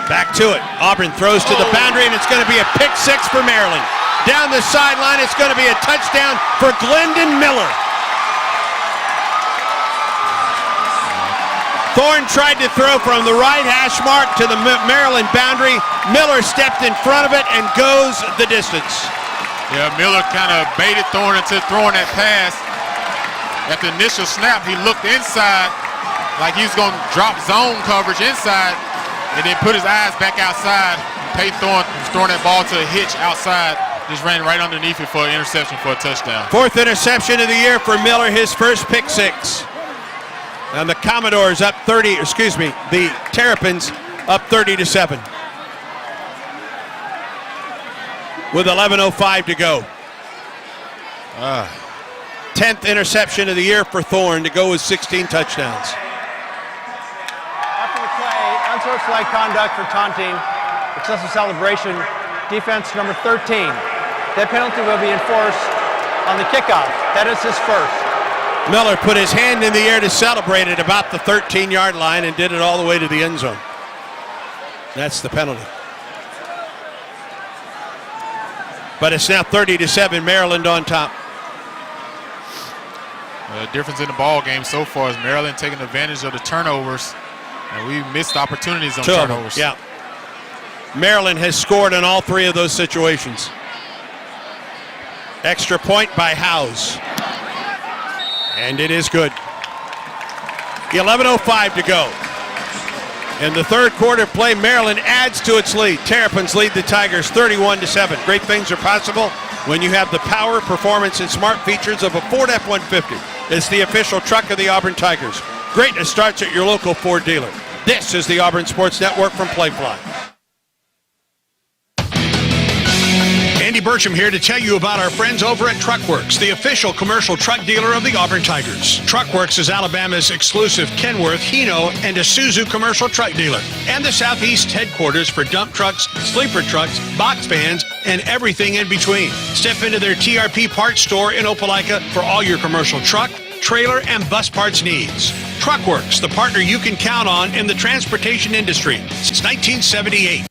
Back to it. Auburn throws to the boundary, and it's going to be a pick 6 for Maryland. Down the sideline, it's going to be a touchdown for Glendon Miller. Thorne tried to throw from the right hash mark to the Maryland boundary. Miller stepped in front of it and goes the distance. Yeah, Miller kind of baited Thorne into throwing that pass. At the initial snap, he looked inside like he was going to drop zone coverage inside and then put his eyes back outside. Peyton Thorne was throwing that ball to a hitch outside. Just ran right underneath it for an interception for a touchdown. 4th interception of the year for Miller, his first pick 6. And the Commodores up the Terrapins up 30-7. With 11:05 to go. 10th interception of the year for Thorne to go with 16 touchdowns. After the play, unsportsmanlike conduct for taunting, excessive celebration, defense number 13. That penalty will be enforced on the kickoff. That is his first. Miller put his hand in the air to celebrate at about the 13-yard line and did it all the way to the end zone. That's the penalty. But it's now 30-7, Maryland on top. The difference in the ball game so far is Maryland taking advantage of the turnovers, and we missed opportunities on turnovers. Yeah. Maryland has scored in all 3 of those situations. Extra point by Howes. And it is good. 11:05 to go. In the 3rd quarter of play, Maryland adds to its lead. Terrapins lead the Tigers 31-7. Great things are possible when you have the power, performance, and smart features of a Ford F-150. It's the official truck of the Auburn Tigers. Greatness starts at your local Ford dealer. This is the Auburn Sports Network from Playfly. Andy Burcham here to tell you about our friends over at Truckworks, the official commercial truck dealer of the Auburn Tigers. Truckworks is Alabama's exclusive Kenworth, Hino, and Isuzu commercial truck dealer, and the Southeast headquarters for dump trucks, sleeper trucks, box vans, and everything in between. Step into their TRP parts store in Opelika for all your commercial truck, trailer, and bus parts needs. Truckworks, the partner you can count on in the transportation industry since 1978.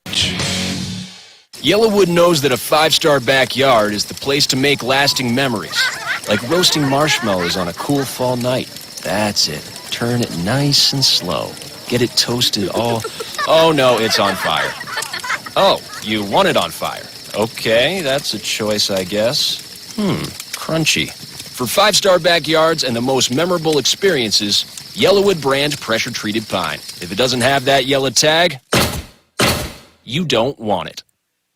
Yellowwood knows that a 5-star backyard is the place to make lasting memories. Like roasting marshmallows on a cool fall night. That's it. Turn it nice and slow. Get it toasted all... Oh, no, it's on fire. Oh, you want it on fire. Okay, that's a choice, I guess. Crunchy. For 5-star backyards and the most memorable experiences, Yellowwood brand pressure-treated pine. If it doesn't have that yellow tag, you don't want it.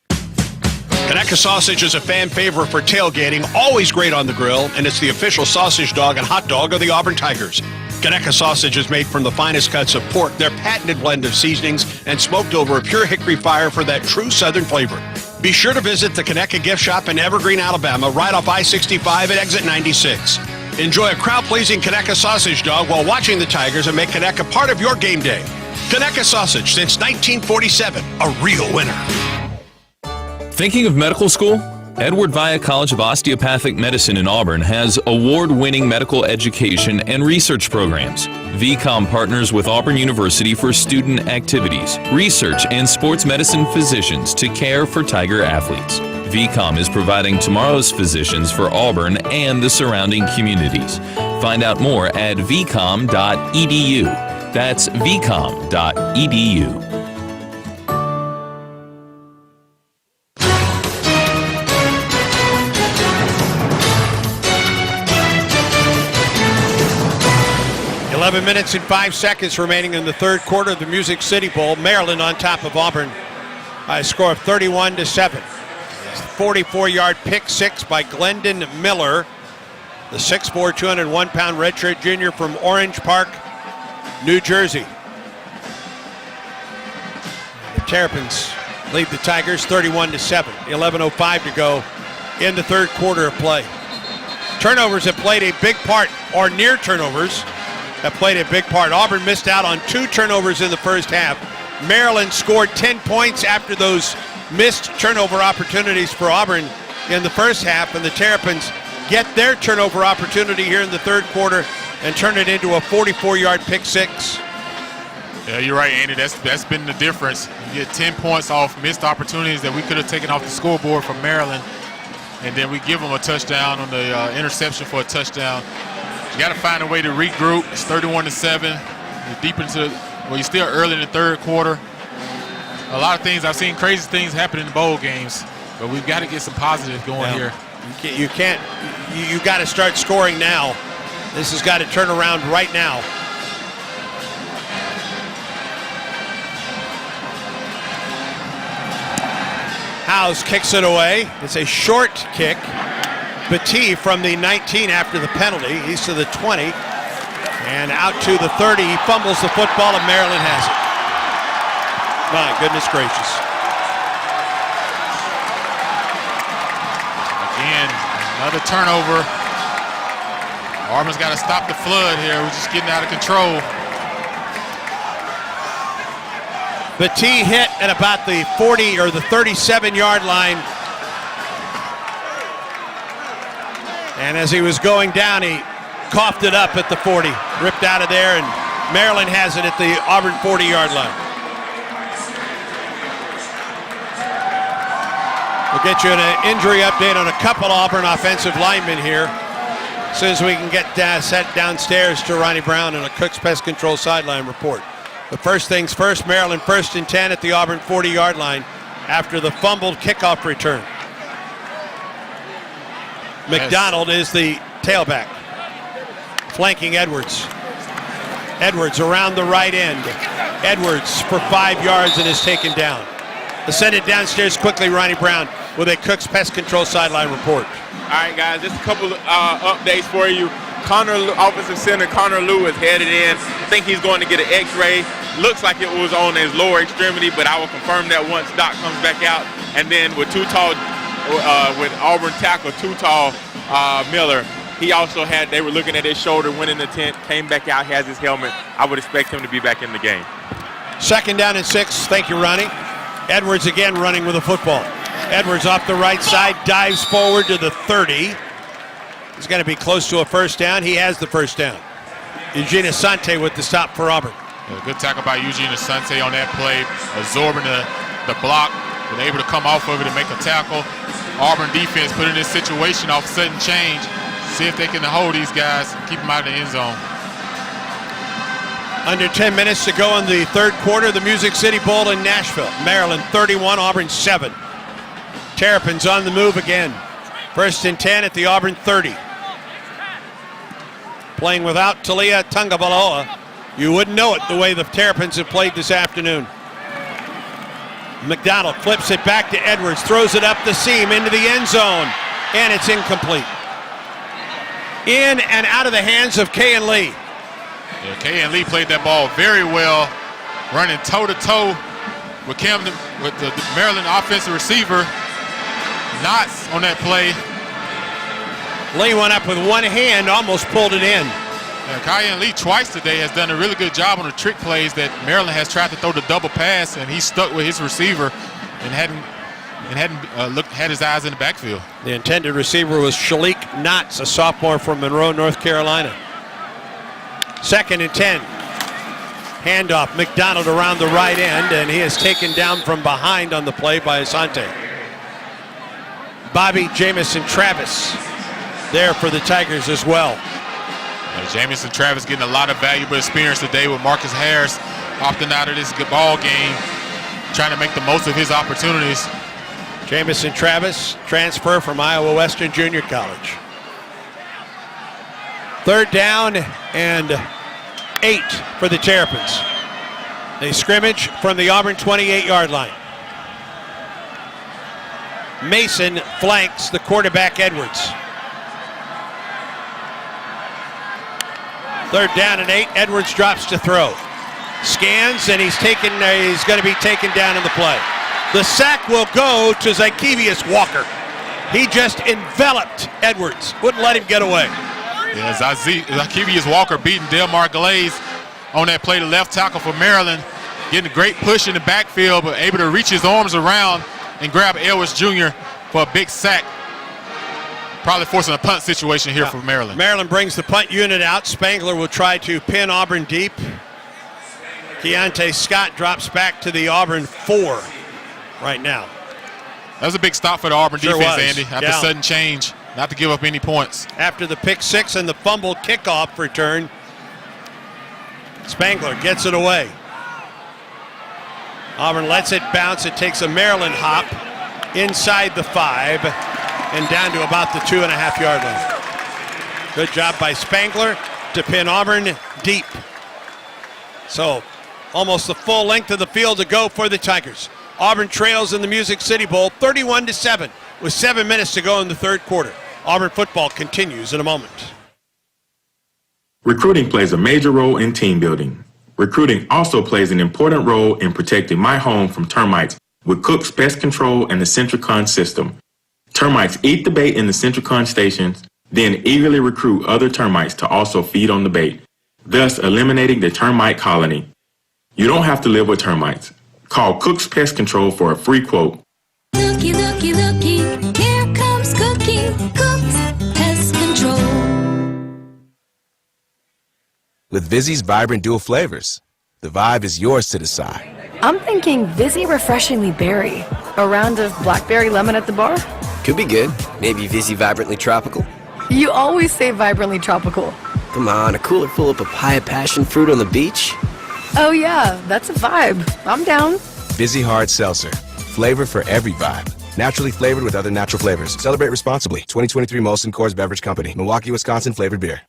Conecuh sausage is a fan favorite for tailgating, always great on the grill, and it's the official sausage dog and hot dog of the Auburn Tigers. Conecuh sausage is made from the finest cuts of pork, their patented blend of seasonings, and smoked over a pure hickory fire for that true southern flavor. Be sure to visit the Conecuh Gift Shop in Evergreen, Alabama, right off I-65 at exit 96. Enjoy a crowd-pleasing Conecuh sausage dog while watching the Tigers and make Conecuh part of your game day. Conecuh sausage since 1947, a real winner. Thinking of medical school? Edward Via College of Osteopathic Medicine in Auburn has award-winning medical education and research programs. VCOM partners with Auburn University for student activities, research, and sports medicine physicians to care for Tiger athletes. VCOM is providing tomorrow's physicians for Auburn and the surrounding communities. Find out more at vcom.edu. That's vcom.edu. 11 minutes and 5 seconds remaining in the third quarter of the Music City Bowl. Maryland on top of Auburn by a score of 31-7. 44-yard pick six by Glendon Miller, the 6'4", 201-pound redshirt junior from Orange Park, New Jersey. The Terrapins lead the Tigers 31-7. 11:05 to go in the third quarter of play. Turnovers have played a big part, or near turnovers have played a big part. Auburn missed out on 2 turnovers in the first half. Maryland scored 10 points after those missed turnover opportunities for Auburn in the first half, and the Terrapins get their turnover opportunity here in the third quarter and turn it into a 44-yard pick six. Yeah, you're right, Andy. That's been the difference. You get 10 points off missed opportunities that we could have taken off the scoreboard from Maryland, and then we give them a touchdown on the interception for a touchdown. You got to find a way to regroup. It's 31-7. You're deep into, well, you're still early in the third quarter. A lot of things, I've seen crazy things happen in the bowl games, but we've got to get some positive going here. You got to start scoring now. This has got to turn around right now. Howes kicks it away. It's a short kick. Battie from the 19 after the penalty. He's to the 20 and out to the 30. He fumbles the football and Maryland has it. My goodness gracious. Again, another turnover. Auburn's got to stop the flood here. We're just getting out of control. Battie hit at about the 40 or the 37-yard line. And as he was going down, he coughed it up at the 40, ripped out of there, and Maryland has it at the Auburn 40-yard line. We'll get you an injury update on a couple Auburn offensive linemen here as soon as we can get set downstairs to Ronnie Brown and a Cook's Pest Control sideline report. But first things first, Maryland 1st and 10 at the Auburn 40-yard line after the fumbled kickoff return. McDonald is the tailback, flanking Edwards. Edwards around the right end. Edwards for 5 yards and is taken down. Let's send it downstairs quickly, Ronnie Brown, with a Cook's Pest Control sideline report. All right, guys, just a couple updates for you. Offensive center Connor Lew is headed in. I think he's going to get an x-ray. Looks like it was on his lower extremity, but I will confirm that once Doc comes back out. And then with with Auburn tackle Miller, he also they were looking at his shoulder, went in the tent, came back out, has his helmet. I would expect him to be back in the game. 2nd down and 6. Thank you, Ronnie. Edwards again running with the football. Edwards off the right side, dives forward to the 30. is going to be close to a first down. He has the first down. Eugene Asante with the stop for Auburn. Yeah, good tackle by Eugene Asante on that play, absorbing the block, and able to come off of it and make a tackle. Auburn defense put in this situation off sudden change. See if they can hold these guys and keep them out of the end zone. Under 10 minutes to go in the third quarter, the Music City Bowl in Nashville. Maryland 31, Auburn 7. Terrapins on the move again. First and 10 at the Auburn 30. Playing without Talia Tungabaloa. You wouldn't know it the way the Terrapins have played this afternoon. McDonald flips it back to Edwards, throws it up the seam into the end zone, and it's incomplete. In and out of the hands of Kayan Lee. Yeah, Kayan Lee played that ball very well, running toe-to-toe with the Maryland offensive receiver. Knotts on that play. Lee went up with one hand, almost pulled it in. Yeah, Kayan Lee twice today has done a really good job on the trick plays that Maryland has tried to throw the double pass, and he's stuck with his receiver and hadn't had his eyes in the backfield. The intended receiver was Shalik Knotts, a sophomore from Monroe, North Carolina. Second and 10. Handoff, McDonald around the right end, and he is taken down from behind on the play by Asante. Bobby Jamison Travis there for the Tigers as well. Jamison Travis getting a lot of valuable experience today with Marcus Harris opting out of this good ball game, trying to make the most of his opportunities. Jamison Travis, transfer from Iowa Western Junior College. Third down and 8 for the Terrapins. They scrimmage from the Auburn 28-yard line. Mason flanks the quarterback Edwards. Third down and 8. Edwards drops to throw. Scans, and he's going to be taken down in the play. The sack will go to Zykevius Walker. He just enveloped Edwards. Wouldn't let him get away. Yeah, Zykevius Walker beating Delmar Glaze on that play, the left tackle for Maryland. Getting a great push in the backfield, but able to reach his arms around and grab Edwards Jr. for a big sack. Probably forcing a punt situation here for Maryland. Maryland brings the punt unit out. Spangler will try to pin Auburn deep. Keontae Scott drops back to the Auburn 4 right now. That was a big stop for the Auburn defense, was. Andy, after sudden change, not to give up any points. After the pick six and the fumble kickoff return, Spangler gets it away. Auburn lets it bounce. It takes a Maryland hop inside the 5 and down to about the 2.5-yard line. Good job by Spangler to pin Auburn deep. So almost the full length of the field to go for the Tigers. Auburn trails in the Music City Bowl 31-7 with 7 minutes to go in the third quarter. Auburn football continues in a moment. Recruiting plays a major role in team building. Recruiting also plays an important role in protecting my home from termites with Cook's Pest Control and the Centricon system. Termites eat the bait in the Centricon stations, then eagerly recruit other termites to also feed on the bait, thus eliminating the termite colony. You don't have to live with termites. Call Cook's Pest Control for a free quote. Looky, looky, looky, here comes Cookie, Cook's Pest Control. With Vizzy's vibrant dual flavors, the vibe is yours to decide. I'm thinking Vizzy Refreshingly Berry. A round of blackberry lemon at the bar? Could be good. Maybe Vizzy Vibrantly Tropical. You always say vibrantly tropical. Come on, a cooler full of papaya passion fruit on the beach? Oh yeah, that's a vibe. I'm down. Vizzy Hard Seltzer. Flavor for every vibe. Naturally flavored with other natural flavors. Celebrate responsibly. 2023 Molson Coors Beverage Company. Milwaukee, Wisconsin flavored beer.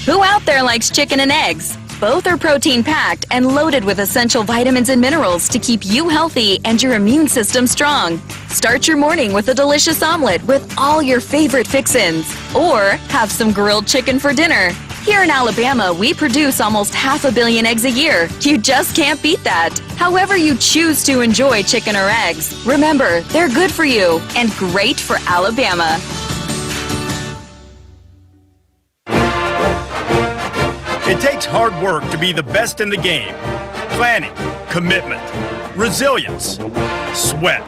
Who out there likes chicken and eggs? Both are protein-packed and loaded with essential vitamins and minerals to keep you healthy and your immune system strong. Start your morning with a delicious omelet with all your favorite fix-ins. Or have some grilled chicken for dinner. Here in Alabama, we produce almost 500 million eggs a year. You just can't beat that. However you choose to enjoy chicken or eggs, remember, they're good for you and great for Alabama. It takes hard work to be the best in the game. Planning, commitment, resilience, sweat.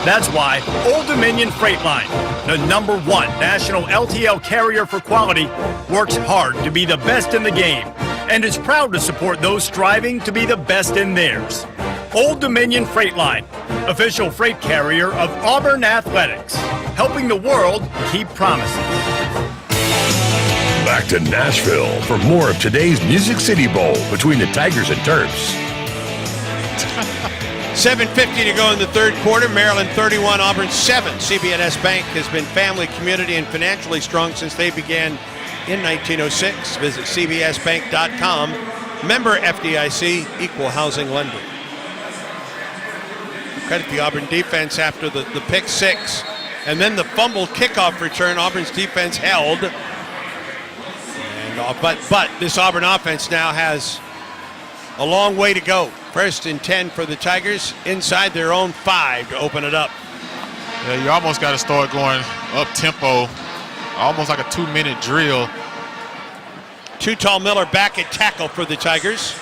That's why Old Dominion Freight Line, the #1 national LTL carrier for quality, works hard to be the best in the game and is proud to support those striving to be the best in theirs. Old Dominion Freight Line, official freight carrier of Auburn Athletics, helping the world keep promises. Back to Nashville for more of today's Music City Bowl between the Tigers and Terps. 7:50 to go in the third quarter. Maryland 31, Auburn 7. CB&S Bank has been family, community, and financially strong since they began in 1906. Visit cbsbank.com. Member FDIC, equal housing lender. Credit the Auburn defense after the pick six. And then the fumbled kickoff return, Auburn's defense held. But this Auburn offense now has a long way to go. 1st and 10 for the Tigers inside their own 5 to open it up. Yeah, you almost got to start going up tempo, almost like a 2-minute drill. Too Tall Miller back at tackle for the Tigers.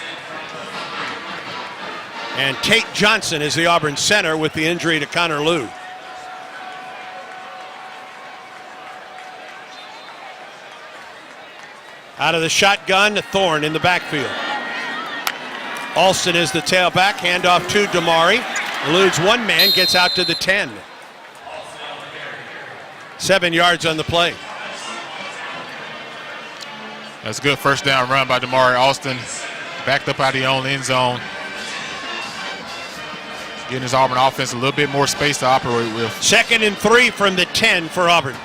And Tate Johnson is the Auburn center with the injury to Connor Lew. Out of the shotgun, Thorne in the backfield. Alston is the tailback, handoff to Damari. Eludes one man, gets out to the 10. 7 yards on the play. That's a good first down run by Damari Alston. Backed up out of the own end zone. Getting his Auburn offense a little bit more space to operate with. 2nd and 3 from the 10 for Auburn.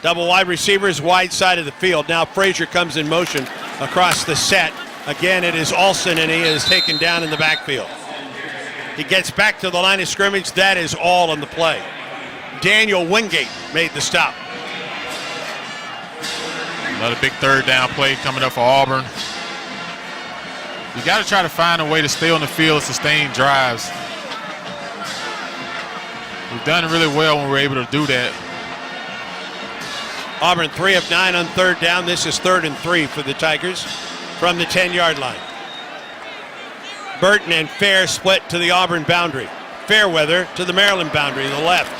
Double wide receivers, wide side of the field. Now Frazier comes in motion across the set. Again, it is Alston, and he is taken down in the backfield. He gets back to the line of scrimmage. That is all on the play. Daniel Wingate made the stop. Another big third down play coming up for Auburn. You got to try to find a way to stay on the field and sustain drives. We've done really well when we're able to do that. Auburn 3 of 9 on 3rd down. This is 3rd and 3 for the Tigers from the 10-yard line. Burton and Fair split to the Auburn boundary. Fairweather to the Maryland boundary, the left.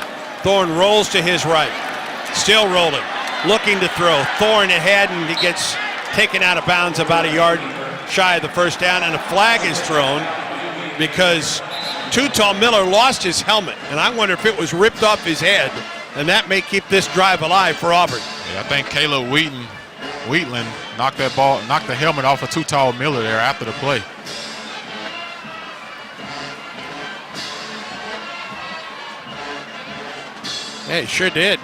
Thorne rolls to his right. Still rolling, looking to throw. Thorne ahead, and he gets taken out of bounds about a yard shy of the first down, and a flag is thrown because Too Tall Miller lost his helmet, and I wonder if it was ripped off his head, and that may keep this drive alive for Auburn. Yeah, I think Caleb Wheatland knocked the helmet off of Too Tall Miller there after the play. Yeah, he sure did.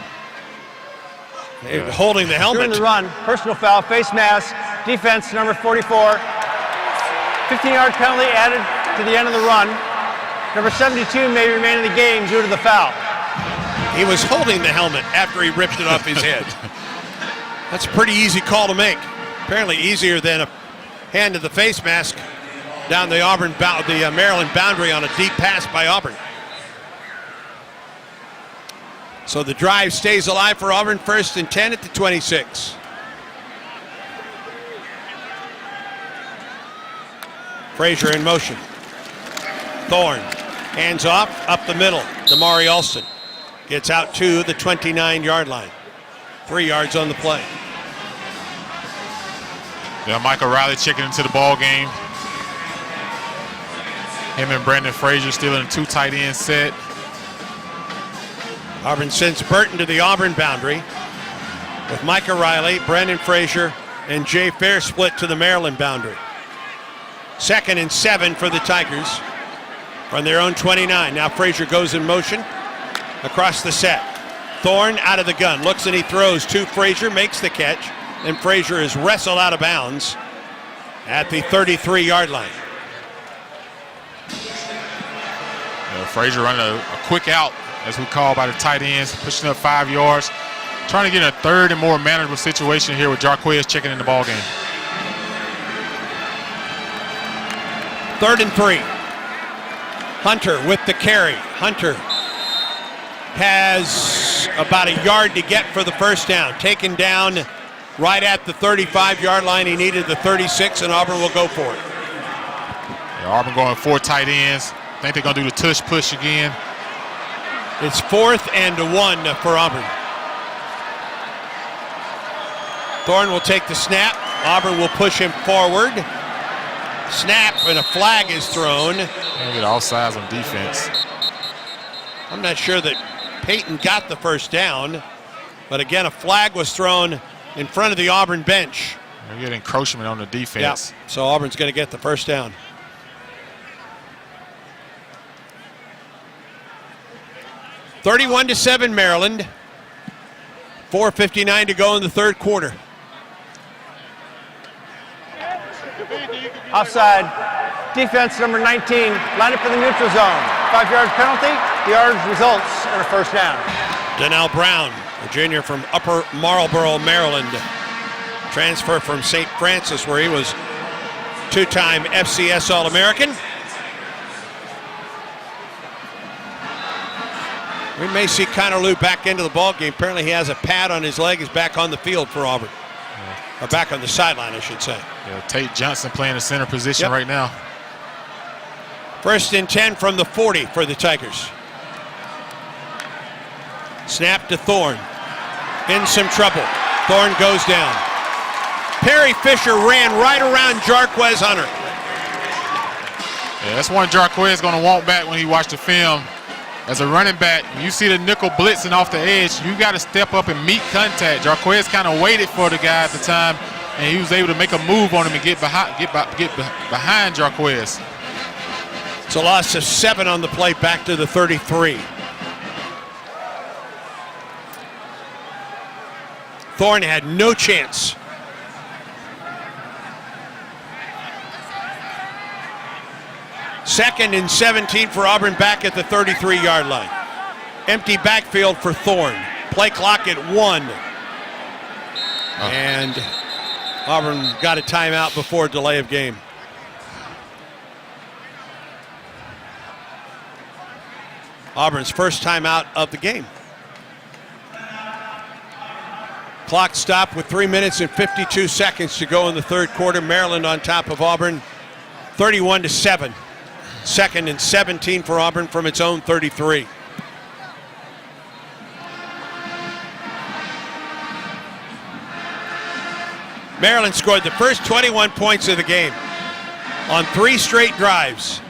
Holding the helmet. During the run, personal foul, face mask, defense number 44. 15-yard penalty added to the end of the run. Number 72 may remain in the game due to the foul. He was holding the helmet after he ripped it off his head. That's a pretty easy call to make. Apparently easier than a hand to the face mask down the Maryland boundary on a deep pass by Auburn. So the drive stays alive for Auburn. 1st and 10 at the 26. Frazier in motion. Thorne hands off up the middle. Damari Alston gets out to the 29-yard line. 3 yards on the play. Yeah, Michael Riley checking into the ball game. Him and Brandon Frazier still in a 2 tight end set. Auburn sends Burton to the Auburn boundary with Micah Riley, Brandon Frazier, and Jay Fair split to the Maryland boundary. 2nd and 7 for the Tigers from their own 29. Now Frazier goes in motion across the set. Thorne out of the gun, looks and he throws to Frazier, makes the catch, and Frazier is wrestled out of bounds at the 33-yard line. Frazier running a quick out, as we call by the tight ends, pushing up 5 yards. Trying to get in a 3rd and more manageable situation here with Jarquez checking in the ball game. 3rd and 3. Hunter with the carry. Hunter has about a yard to get for the first down. Taken down right at the 35-yard line. He needed the 36, and Auburn will go for it. Yeah, Auburn going 4 tight ends. I think they're going to do the tush push again. It's 4th and 1 for Auburn. Thorne will take the snap. Auburn will push him forward. Snap, and a flag is thrown. Get offsides on defense. I'm not sure that Peyton got the first down, but again, a flag was thrown in front of the Auburn bench. They get encroachment on the defense. Yeah, so Auburn's going to get the first down. (31-7) Maryland. 4:59 to go in the third quarter. Offside. Defense number 19, line up in the neutral zone. 5-yard penalty. The yardage results in a first down. Donnell Brown, a junior from Upper Marlboro, Maryland. Transfer from St. Francis, where he was two-time FCS All-American. We may see Connor Lew back into the ballgame. Apparently he has a pad on his leg. He's back on the field for Auburn. Or back on the sideline, I should say. Yeah, Tate Johnson playing the center position right now. 1st and 10 from the 40 for the Tigers. Snap to Thorne. In some trouble. Thorne goes down. Perry Fisher ran right around Jarquez Hunter. Yeah, that's one Jarquez is going to want back when he watched the film. As a running back, you see the nickel blitzing off the edge, you got to step up and meet contact. Jarquez kind of waited for the guy at the time, and he was able to make a move on him and get behind Jarquez. It's a loss of 7 on the play, back to the 33. Thorne had no chance. Second and 17 for Auburn, back at the 33-yard line. Empty backfield for Thorne. Play clock at 1. And Auburn got a timeout before delay of game. Auburn's first timeout of the game. Clock stopped with 3 minutes and 52 seconds to go in the third quarter. Maryland on top of Auburn, 31-7. 2nd and 17 for Auburn from its own 33. Maryland scored the first 21 points of the game on 3 straight drives.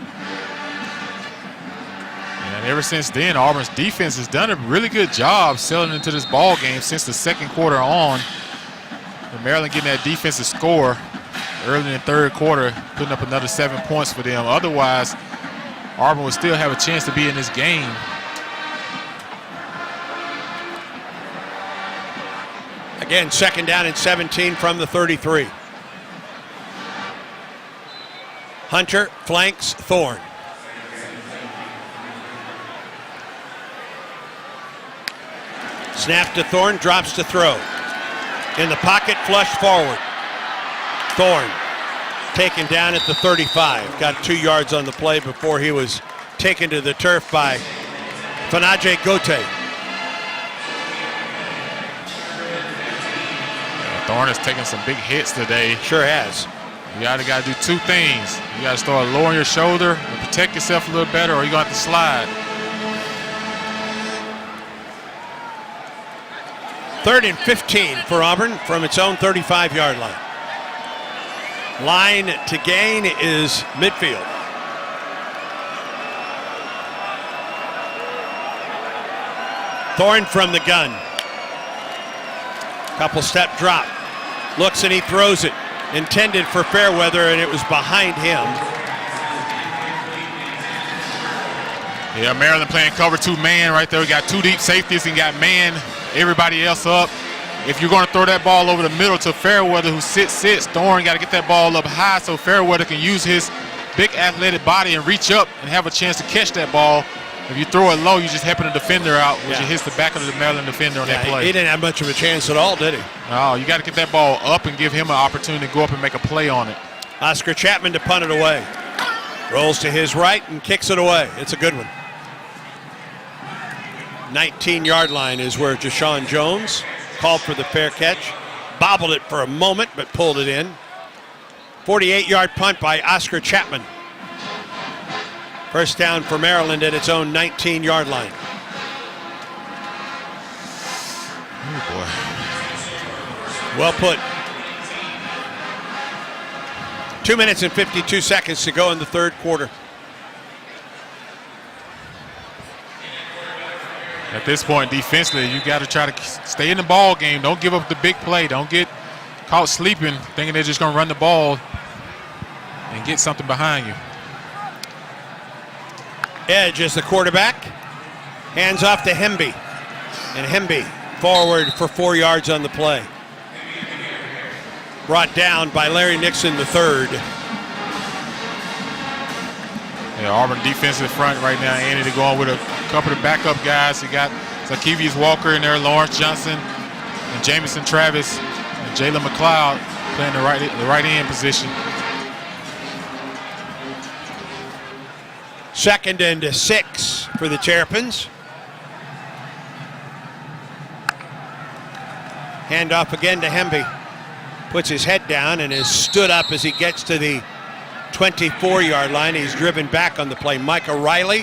And ever since then, Auburn's defense has done a really good job selling into this ball game since the second quarter on. And Maryland getting that defensive score early in the third quarter, putting up another 7 points for them. Otherwise, Auburn would still have a chance to be in this game. Again, 2nd down and 17 from the 33. Hunter flanks Thorne. Snap to Thorne, drops to throw. In the pocket, flush forward. Thorne taken down at the 35. Got 2 yards on the play before he was taken to the turf by Fanaje Gote. Thorne has taken some big hits today. Sure has. You got to do 2 things. You got to start lowering your shoulder and protect yourself a little better, or you're going to have to slide. 3rd and 15 for Auburn from its own 35-yard line. Line to gain is midfield. Thorne from the gun. Couple step drop. Looks and he throws it. Intended for Fairweather, and it was behind him. Yeah, Maryland playing cover 2 man right there. We got 2 deep safeties and got man everybody else up. If you're going to throw that ball over the middle to Fairweather, who sits, Thorne got to get that ball up high so Fairweather can use his big athletic body and reach up and have a chance to catch that ball. If you throw it low, you just helping the defender out, which hits the back of the Maryland defender on that play. He didn't have much of a chance at all, did he? No, you got to get that ball up and give him an opportunity to go up and make a play on it. Oscar Chapman to punt it away. Rolls to his right and kicks it away. It's a good one. 19-yard line is where Jashawn Jones called for the fair catch. Bobbled it for a moment, but pulled it in. 48-yard punt by Oscar Chapman. First down for Maryland at its own 19-yard line. Well put. 2 minutes and 52 seconds to go in the third quarter. At this point, defensively, you got to try to stay in the ball game. Don't give up the big play. Don't get caught sleeping, thinking they're just going to run the ball and get something behind you. Edge is the quarterback. Hands off to Hemby. And Hemby forward for 4 yards on the play. Brought down by Larry Nixon III. Yeah, Auburn defensive front right now, Andy, they're going with a couple of backup guys. You got Zakevius Walker in there, Lawrence Johnson, and Jamison Travis, and Jalen McLeod playing the right end position. 2nd and 6 for the Terrapins. Hand off again to Hemby. Puts his head down and is stood up as he gets to the 24-yard line. He's driven back on the play. Micah Riley,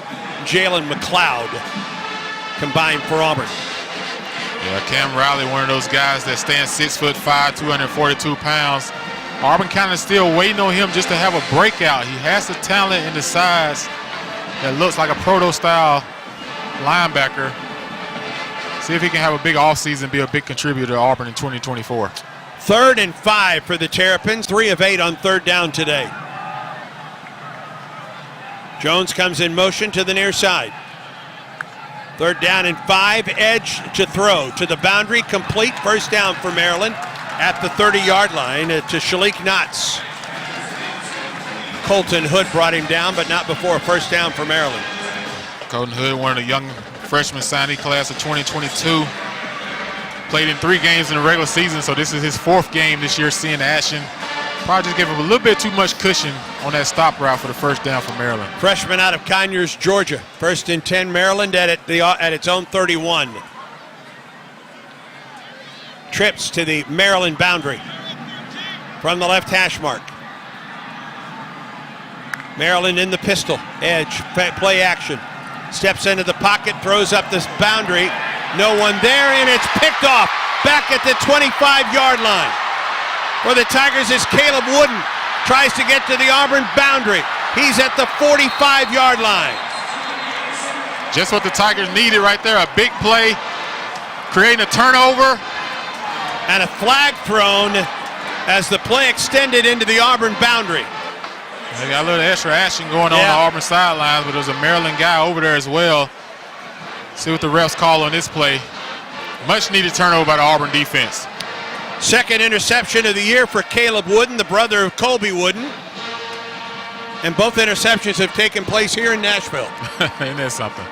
Jalen McLeod combined for Auburn. Yeah, Cam Riley, one of those guys that stands 6'5", 242 pounds. Auburn kind of still waiting on him just to have a breakout. He has the talent and the size that looks like a proto-style linebacker. See if he can have a big offseason, be a big contributor to Auburn in 2024. 3rd and 5 for the Terrapins. 3 of 8 on 3rd down today. Jones comes in motion to the near side. 3rd down and 5. Edge to throw to the boundary. Complete. 1st down for Maryland at the 30-yard line to Shalik Knotts. Colton Hood brought him down, but not before a 1st down for Maryland. Colton Hood, one of the young freshman signee class of 2022. Played in 3 games in the regular season, so this is his 4th game this year seeing action. Probably just gave him a little bit too much cushion on that stop route for the 1st down for Maryland. Freshman out of Conyers, Georgia. 1st and 10, Maryland at its own 31. Trips to the Maryland boundary from the left hash mark. Maryland in the pistol. Edge, play action. Steps into the pocket, throws up this boundary. No one there, and it's picked off back at the 25-yard line. For the Tigers is Caleb Wooden. Tries to get to the Auburn boundary. He's at the 45-yard line. Just what the Tigers needed right there, a big play, creating a turnover. And a flag thrown as the play extended into the Auburn boundary. They got a little extra action going on the Auburn sidelines, but there's a Maryland guy over there as well. See what the refs call on this play. Much needed turnover by the Auburn defense. 2nd interception of the year for Caleb Wooden, the brother of Colby Wooden. And both interceptions have taken place here in Nashville. Ain't that something?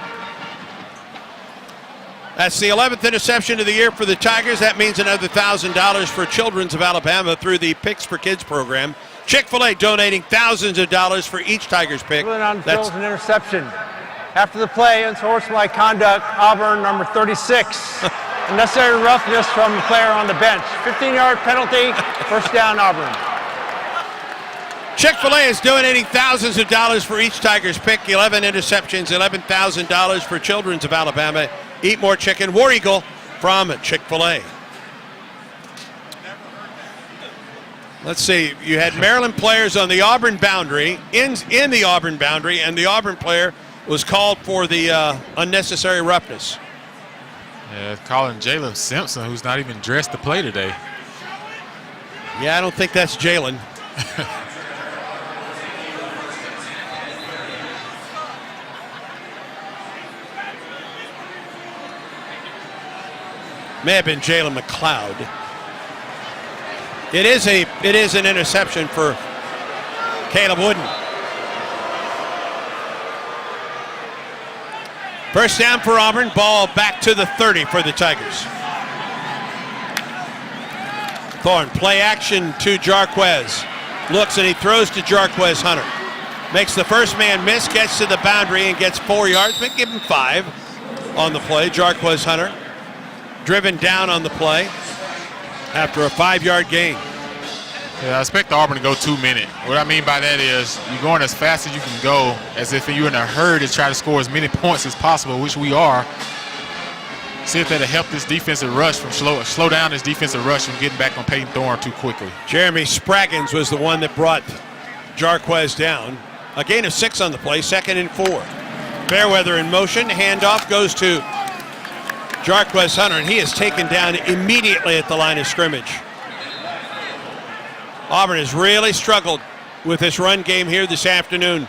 That's the 11th interception of the year for the Tigers. That means another $1,000 for Children's of Alabama through the Picks for Kids program. Chick-fil-A donating thousands of dollars for each Tigers pick. That's an interception. After the play, unsportsmanlike conduct, Auburn, number 36. Unnecessary roughness from the player on the bench. 15-yard penalty, 1st down, Auburn. Chick-fil-A is donating thousands of dollars for each Tigers pick. 11 interceptions, $11,000 for Children's of Alabama. Eat more chicken. War Eagle from Chick-fil-A. Let's see. You had Maryland players on the Auburn boundary, in the Auburn boundary, and the Auburn player was called for the unnecessary roughness. Yeah, calling Jalen Simpson, who's not even dressed to play today. Yeah, I don't think that's Jalen. May have been Jalen McLeod. It is an interception for Caleb Wooden. 1st down for Auburn. Ball back to the 30 for the Tigers. Thorne, play action to Jarquez. Looks and he throws to Jarquez Hunter. Makes the first man miss, gets to the boundary and gets 4 yards, but give him 5 on the play. Jarquez Hunter driven down on the play after a 5-yard gain. Yeah, I expect Auburn to go 2 minute. What I mean by that is you're going as fast as you can go, as if you're in a hurry to try to score as many points as possible, which we are. See if that'll help this defensive rush from slow down this defensive rush from getting back on Peyton Thorne too quickly. Jeremy Spraggins was the one that brought Jarquez down. A gain of 6 on the play, 2nd and 4. Fairweather in motion, handoff goes to Jarquez Hunter, and he is taken down immediately at the line of scrimmage. Auburn has really struggled with this run game here this afternoon.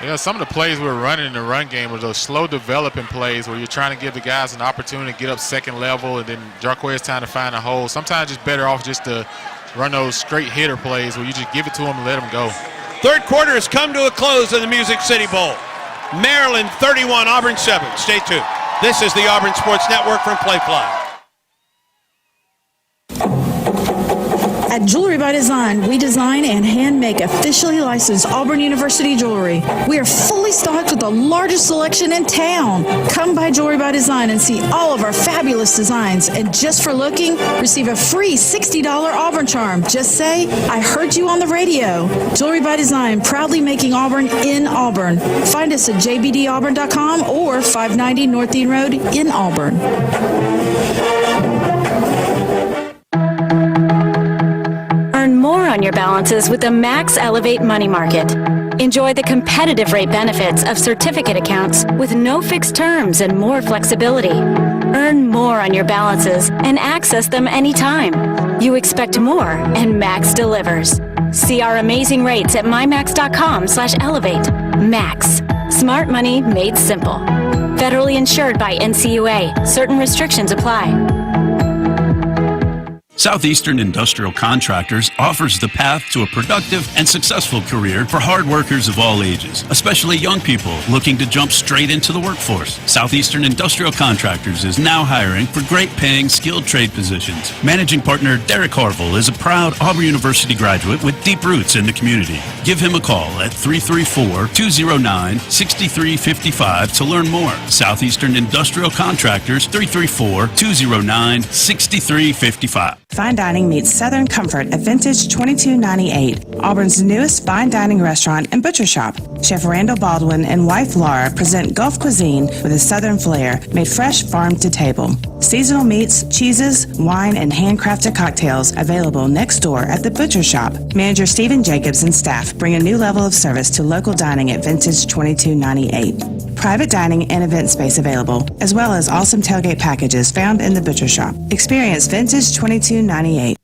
Yeah, some of the plays we're running in the run game are those slow developing plays where you're trying to give the guys an opportunity to get up second level, and then Jarquez trying to find a hole. Sometimes it's better off just to run those straight hitter plays where you just give it to them and let them go. Third quarter has come to a close in the Music City Bowl. Maryland 31, Auburn 7. Stay tuned. This is the Auburn Sports Network from Playfly. At Jewelry by Design, we design and hand make officially licensed Auburn University jewelry. We are fully stocked with the largest selection in town. Come by Jewelry by Design and see all of our fabulous designs. And just for looking, receive a free $60 Auburn charm. Just say, I heard you on the radio. Jewelry by Design, proudly making Auburn in Auburn. Find us at jbdauburn.com or 590 North Dean Road in Auburn. Earn more on your balances with the Max Elevate Money Market. Enjoy the competitive rate benefits of certificate accounts with no fixed terms and more flexibility. Earn more on your balances and access them anytime. You expect more, and Max delivers. See our amazing rates at mymax.com/elevate. Max. Smart money made simple. Federally insured by NCUA. Certain restrictions apply. Southeastern Industrial Contractors offers the path to a productive and successful career for hard workers of all ages, especially young people looking to jump straight into the workforce. Southeastern Industrial Contractors is now hiring for great paying skilled trade positions. Managing partner Derek Harville is a proud Auburn University graduate with deep roots in the community. Give him a call at 334-209-6355 to learn more. Southeastern Industrial Contractors, 334-209-6355. Fine dining meets Southern comfort at Vintage 2298, Auburn's newest fine dining restaurant and butcher shop. Chef Randall Baldwin and wife Laura present Gulf cuisine with a Southern flair, made fresh farm to table. Seasonal meats, cheeses, wine, and handcrafted cocktails available next door at the butcher shop. Manager Stephen Jacobs and staff bring a new level of service to local dining at Vintage 2298. Private dining and event space available, as well as awesome tailgate packages found in the butcher shop. Experience Vintage 2298.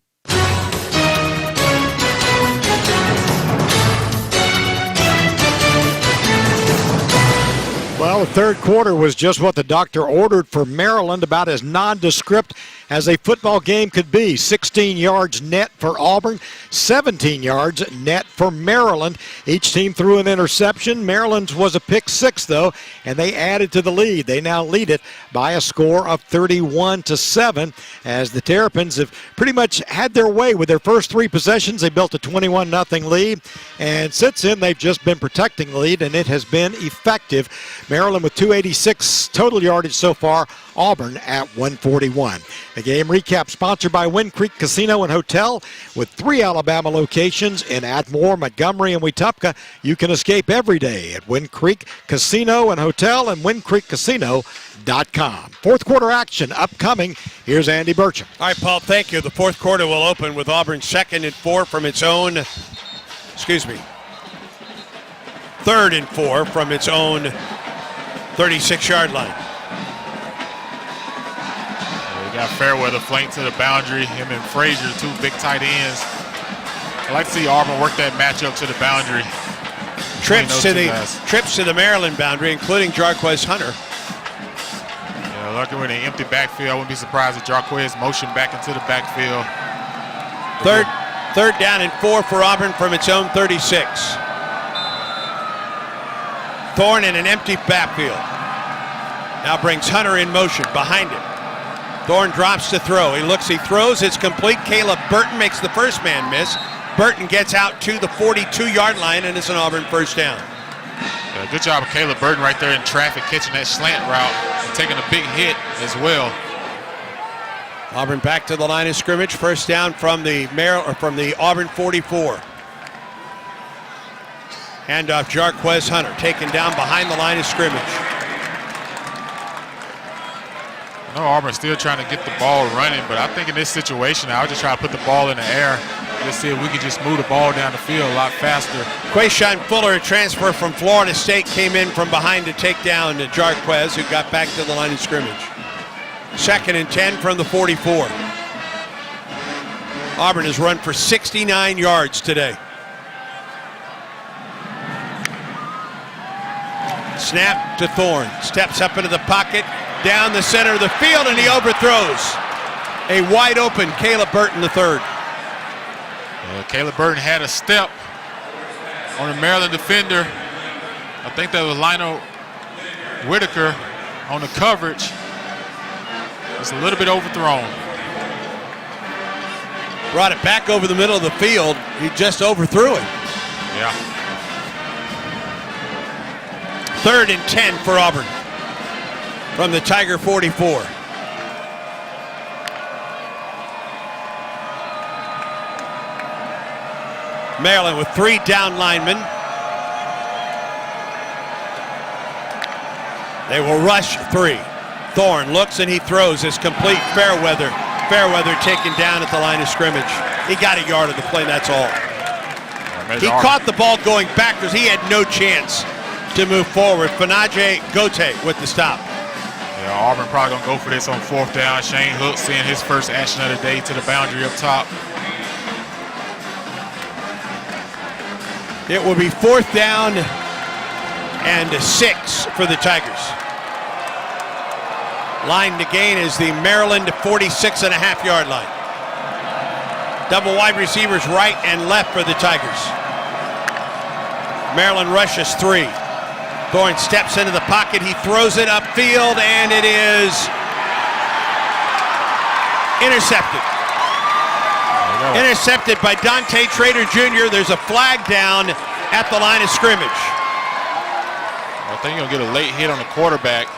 Well, the third quarter was just what the doctor ordered for Maryland, about as nondescript as a football game could be. 16 yards net for Auburn, 17 yards net for Maryland. Each team threw an interception. Maryland's was a pick six, though, and they added to the lead. They now lead it by a score of 31-7, as the Terrapins have pretty much had their way with their first 3 possessions. They built a 21-0 lead, and since then they've just been protecting the lead, and it has been effective. Maryland with 286 total yardage so far, Auburn at 141. The game recap sponsored by Wind Creek Casino and Hotel. With 3 Alabama locations in Atmore, Montgomery, and Wetumpka, you can escape every day at Wind Creek Casino and Hotel and windcreekcasino.com. Fourth quarter action upcoming. Here's Andy Burcham. All right, Paul, thank you. The fourth quarter will open with Auburn 2nd and 4 from its own, 3rd and 4 from its own 36-yard line. We got Fairweather flanked to the boundary. Him and Frazier, 2 big tight ends. I like to see Auburn work that matchup to the boundary. Trips to the Maryland boundary, including Jarquez Hunter. Yeah, lucky with an empty backfield. I wouldn't be surprised if Jarquez motioned back into the backfield. Third down and 4 for Auburn from its own 36. Thorne in an empty backfield. Now brings Hunter in motion behind it. Thorne drops to throw. He looks, he throws, it's complete. Caleb Burton makes the first man miss. Burton gets out to the 42-yard line, and it's an Auburn first down. Yeah, good job of Caleb Burton right there in traffic, catching that slant route and taking a big hit as well. Auburn back to the line of scrimmage. First down from the Auburn 44. Handoff Jarquez Hunter, taken down behind the line of scrimmage. I know Auburn's still trying to get the ball running, but I think in this situation, I'll just try to put the ball in the air. Let's see if we can just move the ball down the field a lot faster. Quayshawn Fuller, a transfer from Florida State, came in from behind to take down Jarquez, who got back to the line of scrimmage. 2nd and 10 from the 44. Auburn has run for 69 yards today. Snap to Thorne. Steps up into the pocket, down the center of the field, and he overthrows a wide open Caleb Burton III. Caleb Burton had a step on the Maryland defender. I think that was Lionel Whitaker on the coverage. It's a little bit overthrown. Brought it back over the middle of the field. He just overthrew it. Yeah. 3rd and 10 for Auburn from the Tiger 44. Maryland with 3 down linemen. They will rush 3. Thorne looks and he throws. It's complete. Fairweather taken down at the line of scrimmage. He got a yard of the play, that's all. He caught the ball going backwards. He had no chance to move forward. Fanaje Gote with the stop. Yeah, Auburn probably going to go for this on 4th down. Shane Hook seeing his first action of the day to the boundary up top. It will be 4th down and 6 for the Tigers. Line to gain is the Maryland 46.5-yard line. Double wide receivers right and left for the Tigers. Maryland rushes 3. Thorne steps into the pocket. He throws it upfield, and it is intercepted. Intercepted by Dante Trader Jr. There's a flag down at the line of scrimmage. I think you'll get a late hit on the quarterback.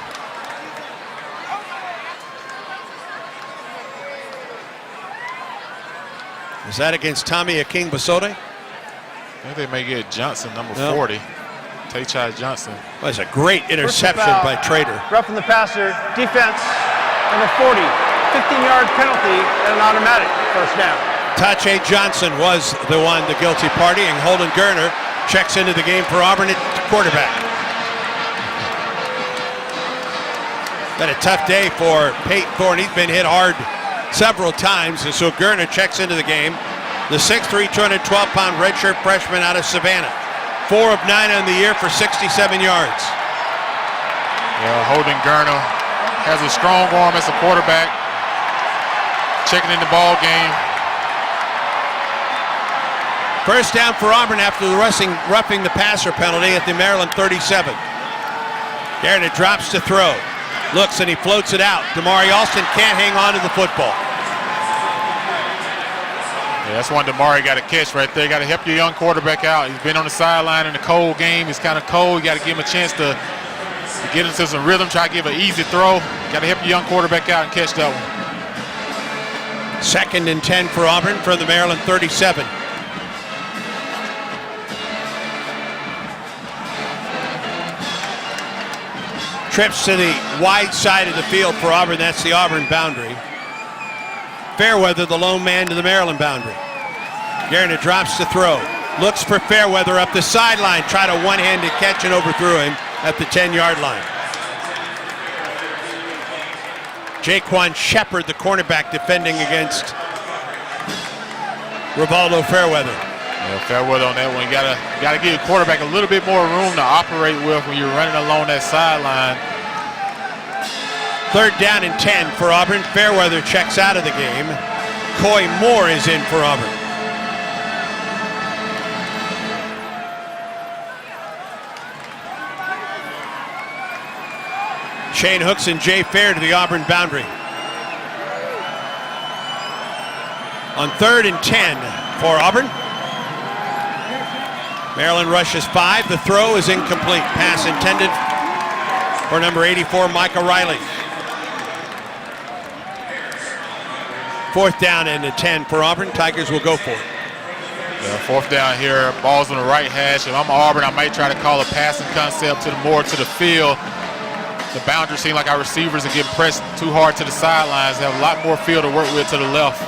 Is that against Tommy Aking Basote? I think they may get Johnson, number 40. Tay-Chai Johnson. Well, that's a great interception by Trader. Roughing the passer, defense, number 40. 15-yard penalty and an automatic first down. Tache Johnson was the one, the guilty party, and Holden Gerner checks into the game for Auburn at quarterback. Been a tough day for Peyton Thorne. He's been hit hard several times, and so Gerner checks into the game. The 6'3", 212-pound redshirt freshman out of Savannah. 4 of 9 on the year for 67 yards. Yeah, Holden Gerner has a strong arm as a quarterback. Checking in the ball game. First down for Auburn after the roughing the passer penalty at the Maryland 37. Gerner drops to throw. Looks and he floats it out. Damari Alston can't hang on to the football. Yeah, that's one Damari got to catch right there. Got to help your young quarterback out. He's been on the sideline in a cold game. It's kind of cold. You got to give him a chance to get into some rhythm. Try to give an easy throw. Got to help your young quarterback out and catch that one. 2nd and 10 for Auburn from the Maryland 37. Trips to the wide side of the field for Auburn. That's the Auburn boundary. Fairweather, the lone man to the Maryland boundary. Gerner drops to throw. Looks for Fairweather up the sideline. Tried a one-handed catch and overthrew him at the 10-yard line. Jaquan Shepard, the cornerback, defending against Rivaldo Fairweather. Yeah, Fairweather on that one. You gotta give your quarterback a little bit more room to operate with when you're running along that sideline. 3rd down and 10 for Auburn. Fairweather checks out of the game. Coy Moore is in for Auburn. Shane Hooks and Jay Fair to the Auburn boundary. On 3rd and 10 for Auburn. Maryland rushes 5. The throw is incomplete. Pass intended for number 84, Micah Riley. 4th down and 10 for Auburn. Tigers will go for it. Yeah, 4th down here. Ball's on the right hash. If I'm Auburn, I might try to call a passing concept to the field. the boundary. Seems like our receivers are getting pressed too hard to the sidelines. They have a lot more field to work with to the left.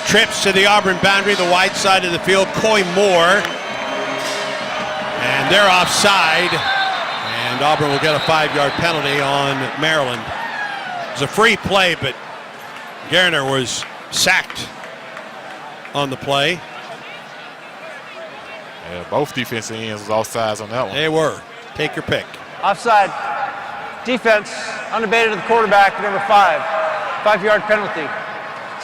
Trips to the Auburn boundary, the wide side of the field. Coy Moore. And they're offside. And Auburn will get a 5-yard penalty on Maryland. It was a free play, but Garner was sacked on the play. Yeah, both defensive ends was offsides on that one. They were. Take your pick. Offside. Defense, unabated to the quarterback, number 5. 5-yard penalty.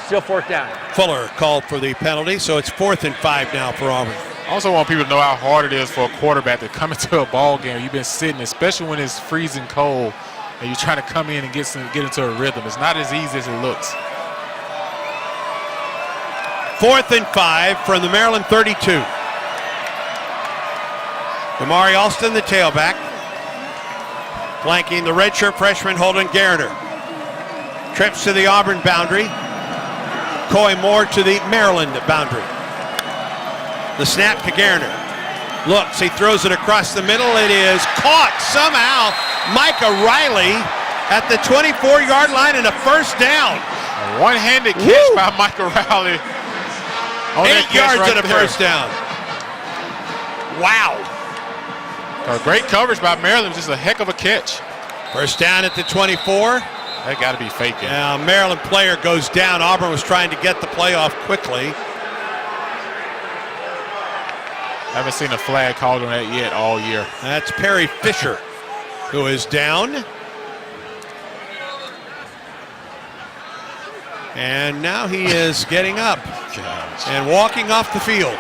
Still 4th down. Fuller called for the penalty, so it's 4th and 5 now for Auburn. I also want people to know how hard it is for a quarterback to come into a ball game. You've been sitting, especially when it's freezing cold, and you're trying to come in and get into a rhythm. It's not as easy as it looks. 4th and 5 from the Maryland 32. Damari Alston, the tailback, flanking the redshirt freshman Holden Garner. Trips to the Auburn boundary. Coy Moore to the Maryland boundary. The snap to Garner. Looks, he throws it across the middle. It is caught somehow. Micah Riley at the 24-yard line and a 1st down. A one-handed catch by Micah Riley. 8 yards and a 1st down. Wow. A great coverage by Maryland, just a heck of a catch. 1st down at the 24. That got to be faking. Now, Maryland player goes down. Auburn was trying to get the play off quickly. Haven't seen a flag called on that yet all year. That's Perry Fisher, who is down. And now he is getting up and walking off the field.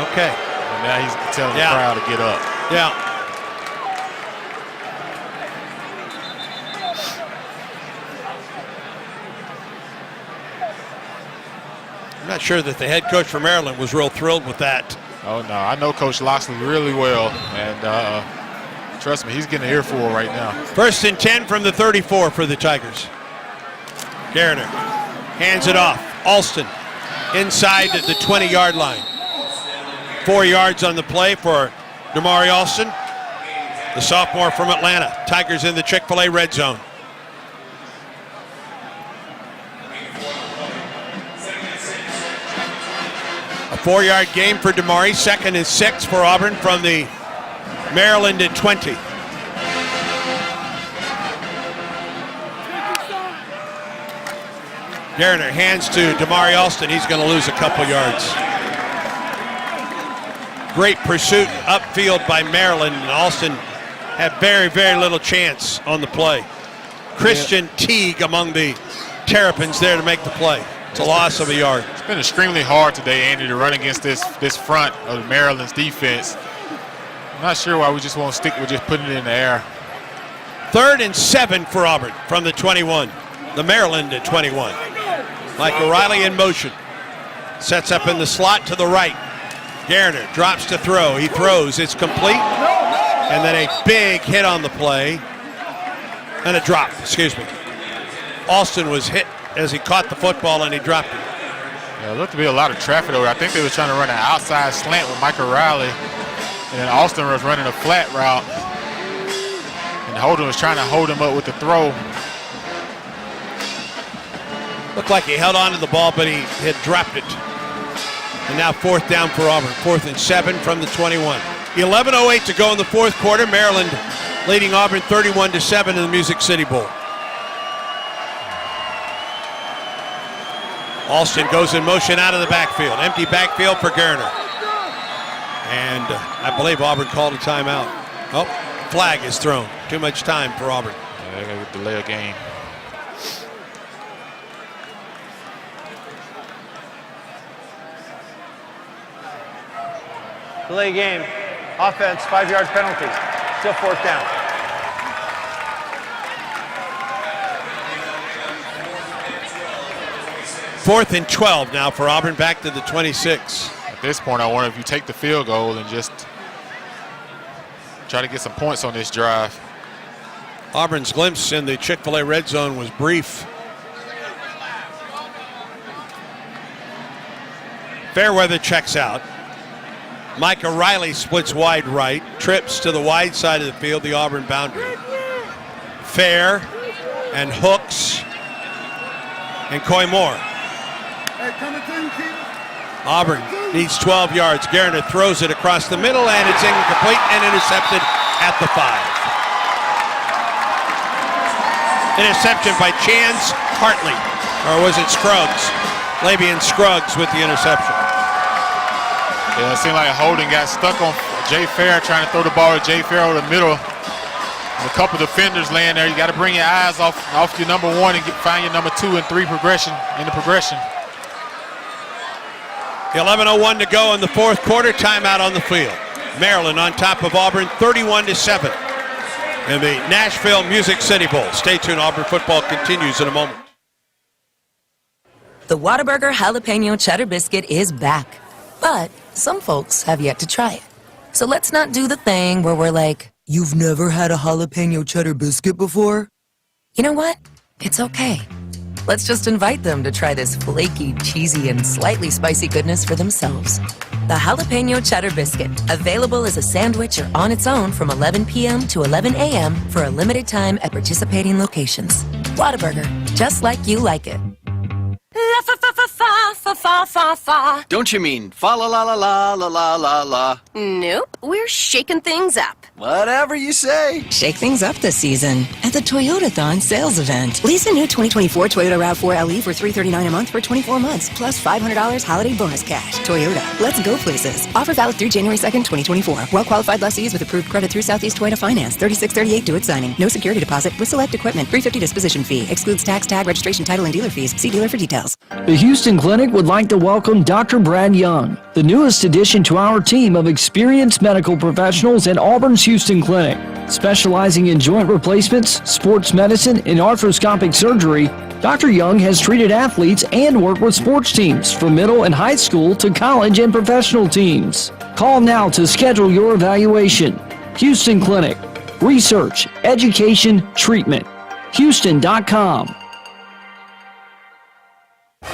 Okay. And now he's telling the crowd to get up. Yeah. I'm not sure that the head coach for Maryland was real thrilled with that. Oh, no. I know Coach Loxley really well. And trust me, he's getting an earful right now. 1st and 10 from the 34 for the Tigers. Garner hands it off. Alston inside the 20-yard line. 4 yards on the play for Damari Alston, the sophomore from Atlanta. Tigers in the Chick-fil-A red zone. A 4-yard gain for Damari. 2nd and 6 for Auburn from the Maryland at 20. Garner hands to Damari Alston. He's going to lose a couple yards. Great pursuit upfield by Maryland, and Alston had very, very little chance on the play. Christian Teague among the Terrapins there to make the play. It's a loss of a yard. It's been extremely hard today, Andy, to run against this front of Maryland's defense. I'm not sure why we just won't stick with just putting it in the air. 3rd and 7 for Auburn from the 21. The Maryland at 21. Micah Riley in motion. Sets up in the slot to the right. Garner drops to throw. He throws. It's complete. And then a big hit on the play. And a drop, excuse me. Alston was hit as he caught the football and he dropped it. Yeah, it looked to be a lot of traffic over. I think they were trying to run an outside slant with Micah Riley. And then Alston was running a flat route. And Holden was trying to hold him up with the throw. Looked like he held on to the ball, but he had dropped it. And now 4th down for Auburn. 4th and 7 from the 21. 11:08 to go in the 4th quarter. Maryland leading Auburn 31-7 in the Music City Bowl. Alston goes in motion out of the backfield. Empty backfield for Garner. And I believe Auburn called a timeout. Oh, flag is thrown. Too much time for Auburn. Yeah, they're going to delay a game. Delay game. Offense, 5-yard penalty. Still 4th down. Fourth and 12 now for Auburn, back to the 26. At this point, I wonder if you take the field goal and just try to get some points on this drive. Auburn's glimpse in the Chick-fil-A red zone was brief. Fairweather checks out. Micah Riley splits wide right, trips to the wide side of the field, the Auburn boundary. Fair and Hooks and Coy Moore. Auburn needs 12 yards. Garner throws it across the middle, and it's incomplete and intercepted at the 5. Interception by Chance Hartley, or was it Scruggs? Labian Scruggs with the interception. Yeah, it seemed like Holden got stuck on Jay Fair trying to throw the ball to Jay Fair over the middle. A couple defenders laying there. You got to bring your eyes off your number 1 and find your number 2 and 3 progression in the progression. 11:01 to go in the fourth quarter. Timeout on the field. Maryland on top of Auburn, 31-7 in the Nashville Music City Bowl. Stay tuned. Auburn football continues in a moment. The Whataburger Jalapeno Cheddar Biscuit is back, but some folks have yet to try it. So let's not do the thing where we're like, "You've never had a jalapeno cheddar biscuit before?" You know what? It's okay. Let's just invite them to try this flaky, cheesy, and slightly spicy goodness for themselves. The Jalapeno Cheddar Biscuit, available as a sandwich or on its own from 11 p.m. to 11 a.m. for a limited time at participating locations. Whataburger, just like you like it. La fa fa fa fa fa fa fa fa. Don't you mean fa la la la la la la la la? Nope, we're shaking things up. Whatever you say. Shake things up this season at the Toyotathon sales event. Lease a new 2024 Toyota RAV4 LE for $339 a month for 24 months, plus $500 holiday bonus cash. Toyota, let's go places. Offer valid through January 2nd, 2024. Well-qualified lessees with approved credit through Southeast Toyota Finance. 3638 due at signing. No security deposit with select equipment. $350 disposition fee. Excludes tax, tag, registration, title, and dealer fees. See dealer for details. The Houston Clinic would like to welcome Dr. Brad Young, the newest addition to our team of experienced medical professionals at Auburn's Houston Clinic. Specializing in joint replacements, sports medicine, and arthroscopic surgery, Dr. Young has treated athletes and worked with sports teams from middle and high school to college and professional teams. Call now to schedule your evaluation. Houston Clinic. Research, education, treatment. Houston.com.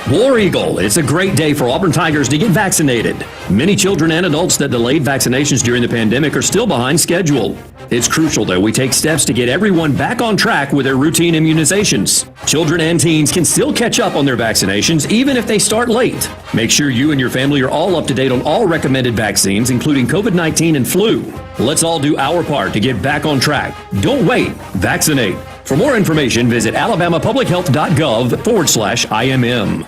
War Eagle, it's a great day for Auburn Tigers to get vaccinated. Many children and adults that delayed vaccinations during the pandemic are still behind schedule. It's crucial that we take steps to get everyone back on track with their routine immunizations. Children and teens can still catch up on their vaccinations even if they start late. Make sure you and your family are all up to date on all recommended vaccines, including COVID-19 and flu. Let's all do our part to get back on track. Don't wait. Vaccinate. For more information, visit alabamapublichealth.gov/IMM.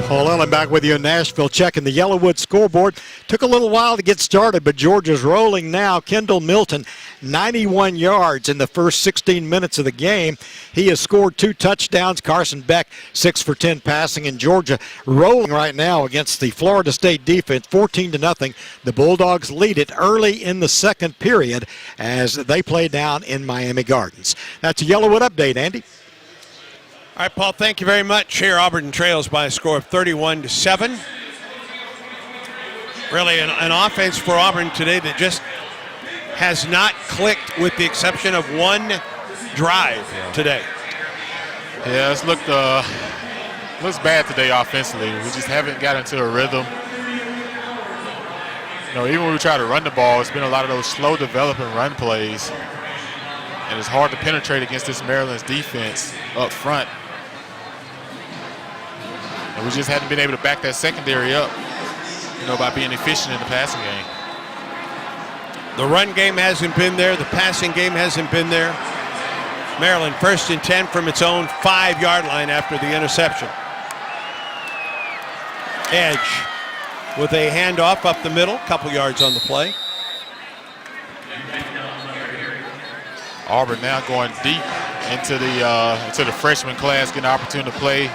Paul Ellen back with you in Nashville, checking the Yellowwood scoreboard. Took a little while to get started, but Georgia's rolling now. Kendall Milton, 91 yards in the first 16 minutes of the game. He has scored 2 touchdowns. Carson Beck, 6 for 10 passing, and Georgia rolling right now against the Florida State defense, 14-0. The Bulldogs lead it early in the second period as they play down in Miami Gardens. That's a Yellowwood update, Andy. All right, Paul, thank you very much. Here, Auburn trails by a score of 31-7. Really an offense for Auburn today that just has not clicked with the exception of one drive today. Yeah, it's looks bad today offensively. We just haven't got into a rhythm. You know, even when we try to run the ball, it's been a lot of those slow developing run plays. And it's hard to penetrate against this Maryland's defense up front. And we just haven't been able to back that secondary up, you know, by being efficient in the passing game. The run game hasn't been there. The passing game hasn't been there. Maryland 1st and 10 from its own 5-yard line after the interception. Edge with a handoff up the middle, couple yards on the play. Auburn now going deep into the freshman class, getting an opportunity to play.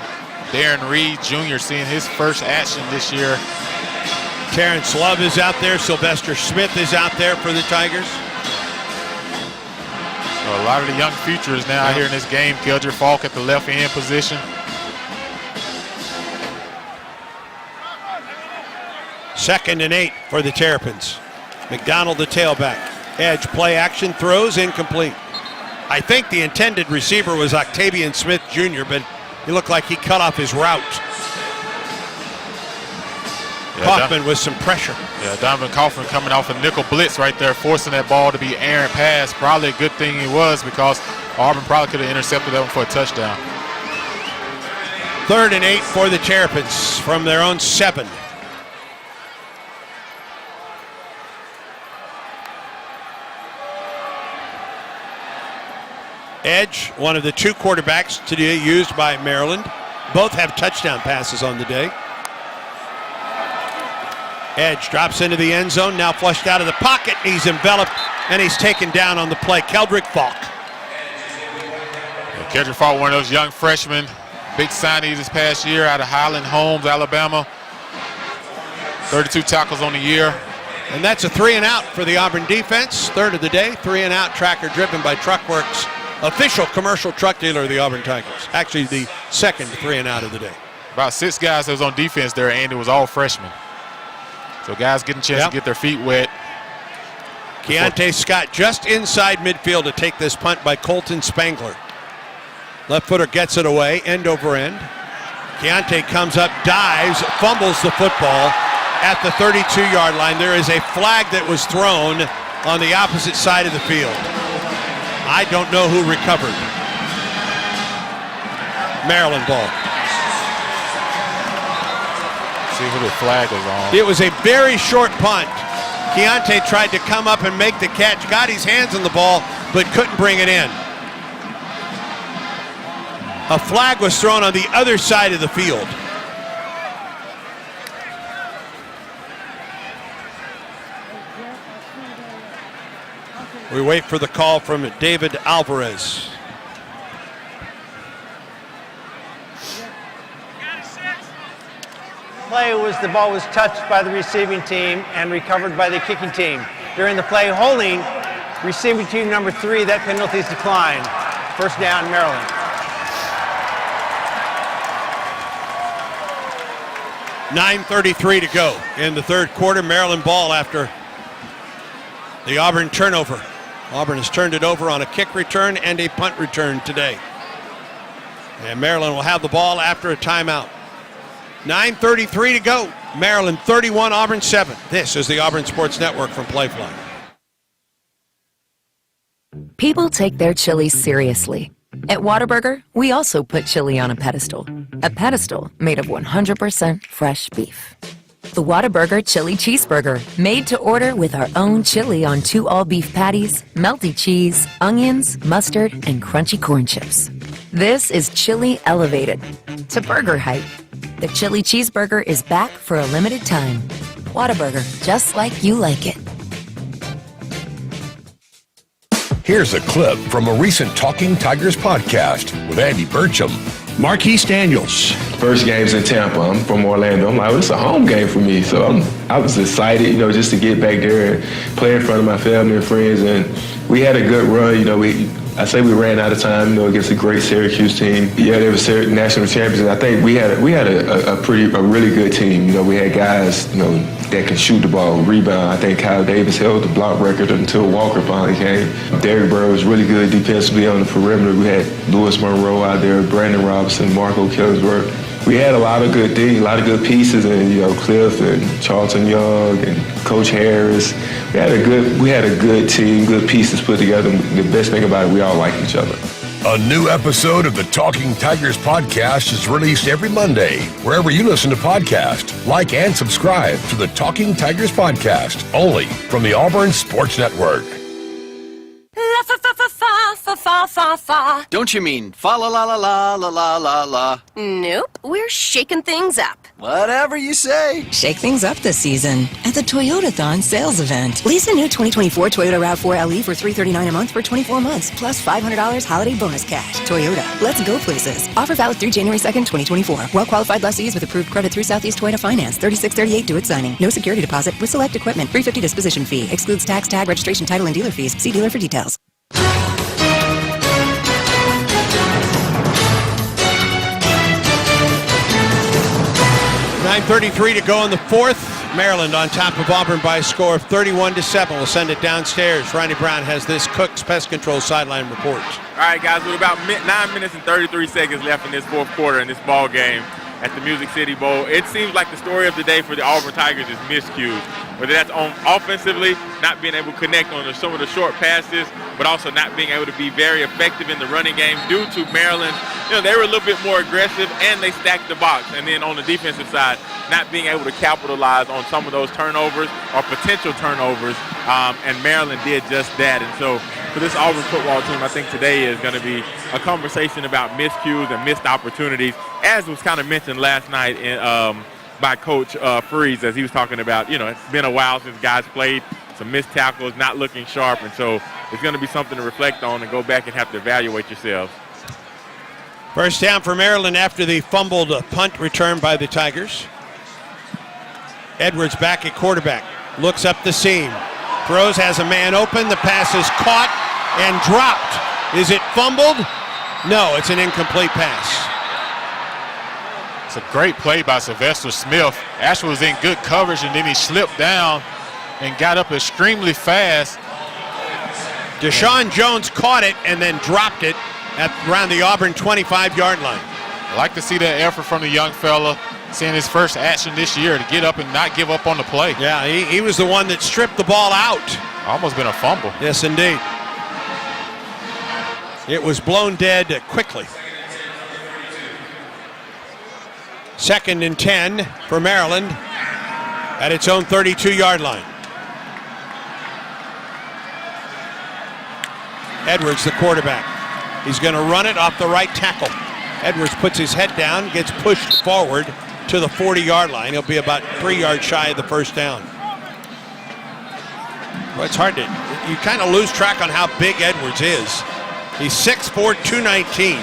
Darren Reed Jr. seeing his first action this year. Terrence Love is out there. Sylvester Smith is out there for the Tigers. So a lot of the young futures now out here in this game. Keldrick Falk at the left end position. Second and 8 for the Terrapins. McDonald the tailback. Edge play action, throws incomplete. I think the intended receiver was Octavian Smith Jr., but he looked like he cut off his route. Kaufman with some pressure. Yeah, Donovan Kaufman coming off a nickel blitz right there, forcing that ball to be errant pass. Probably a good thing he was, because Auburn probably could have intercepted that one for a touchdown. 3rd and 8 for the Terrapins from their own 7. Edge, one of the 2 quarterbacks today used by Maryland. Both have touchdown passes on the day. Edge drops into the end zone, now flushed out of the pocket. He's enveloped, and he's taken down on the play. Keldrick Falk. Yeah, Keldrick Falk, one of those young freshmen, big signees this past year out of Highland Homes, Alabama. 32 tackles on the year. And that's a 3 and out for the Auburn defense. 3rd of the day, 3 and out tracker driven by Truckworks, official commercial truck dealer of the Auburn Tigers. Actually, the 2nd 3 and out of the day. About 6 guys that was on defense there, and it was all freshmen. So guys getting a chance to get their feet wet. Keontae Scott just inside midfield to take this punt by Colton Spangler. Left footer gets it away, end over end. Keontae comes up, dives, fumbles the football at the 32-yard line. There is a flag that was thrown on the opposite side of the field. I don't know who recovered. Maryland ball. See who the flag was on. It was a very short punt. Keontae tried to come up and make the catch, got his hands on the ball, but couldn't bring it in. A flag was thrown on the other side of the field. We wait for the call from David Alvarez. Play was the ball was touched by the receiving team and recovered by the kicking team. During the play holding, receiving team number 3, that penalty is declined. 1st down, Maryland. 9:33 to go in the 3rd quarter. Maryland ball after the Auburn turnover. Auburn has turned it over on a kick return and a punt return today. And Maryland will have the ball after a timeout. 9:33 to go. Maryland 31, Auburn 7. This is the Auburn Sports Network from Playfly. People take their chili seriously. At Whataburger, we also put chili on a pedestal made of 100% fresh beef. The Whataburger Chili Cheeseburger, made to order with our own chili on 2 all-beef patties, melty cheese, onions, mustard, and crunchy corn chips. This is chili elevated to burger height. The Chili Cheeseburger is back for a limited time. Whataburger, just like you like it. Here's a clip from a recent Talking Tigers podcast with Andy Burcham. Marquise Daniels. First game's in Tampa. I'm from Orlando. I'm like, well, it's a home game for me. So I was excited, just to get back there and play in front of my family and friends. And we had a good run. I say we ran out of time, against a great Syracuse team. Yeah, they were national champions. And I think we had a really good team. We had guys, that can shoot the ball, rebound. I think Kyle Davis held the block record until Walker finally came. Derrick Burr was really good defensively on the perimeter. We had Lewis Monroe out there, Brandon Robinson, Marco Killingsworth. We had a lot of good things, a lot of good pieces, and Cliff and Charlton Young and Coach Harris. We had a good team, good pieces put together. The best thing about it, we all like each other. A new episode of the Talking Tigers podcast is released every Monday, wherever you listen to podcasts. Like and subscribe to the Talking Tigers podcast, only from the Auburn Sports Network. La fa fa fa fa fa fa fa. Don't you mean fa la la la la la la la la? Nope, we're shaking things up. Whatever you say. Shake things up this season at the Toyotathon sales event. Lease a new 2024 Toyota RAV4 LE for $339 a month for 24 months, plus $500 holiday bonus cash. Toyota, let's go places. Offer valid through January 2nd, 2024. Well-qualified lessees with approved credit through Southeast Toyota Finance. 3638 due at signing. No security deposit with select equipment. $350 disposition fee. Excludes tax, tag, registration, title, and dealer fees. See dealer for details. 9:33 to go in the 4th. Maryland on top of Auburn by a score of 31-7. We'll send it downstairs. Ronnie Brown has this Cook's Pest Control sideline report. All right, guys, with about 9 minutes and 33 seconds left in this 4th quarter in this ball game, at the Music City Bowl. It seems like the story of the day for the Auburn Tigers is miscues, whether that's on offensively, not being able to connect on some of the short passes, but also not being able to be very effective in the running game due to Maryland. They were a little bit more aggressive and they stacked the box. And then on the defensive side, not being able to capitalize on some of those turnovers or potential turnovers, and Maryland did just that. And so for this Auburn football team, I think today is going to be a conversation about miscues and missed opportunities, as was kind of mentioned last night by Coach Freeze, as he was talking about, it's been a while since guys played, some missed tackles, not looking sharp, and so it's going to be something to reflect on and go back and have to evaluate yourselves. First down for Maryland after the fumbled punt return by the Tigers. Edwards back at quarterback, looks up the seam, throws, has a man open, the pass is caught and dropped. Is it fumbled? No, it's an incomplete pass. It's a great play by Sylvester Smith. Ashford was in good coverage, and then he slipped down and got up extremely fast. Deshaun Jones caught it and then dropped it around the Auburn 25-yard line. I like to see that effort from the young fella, seeing his first action this year to get up and not give up on the play. Yeah, he was the one that stripped the ball out. Almost been a fumble. Yes, indeed. It was blown dead quickly. 2nd and 10 for Maryland at its own 32-yard line. Edwards, the quarterback. He's going to run it off the right tackle. Edwards puts his head down, gets pushed forward to the 40-yard line. He'll be about 3 yards shy of the first down. Well, it's hard to, you kind of lose track on how big Edwards is. He's 6'4", 219,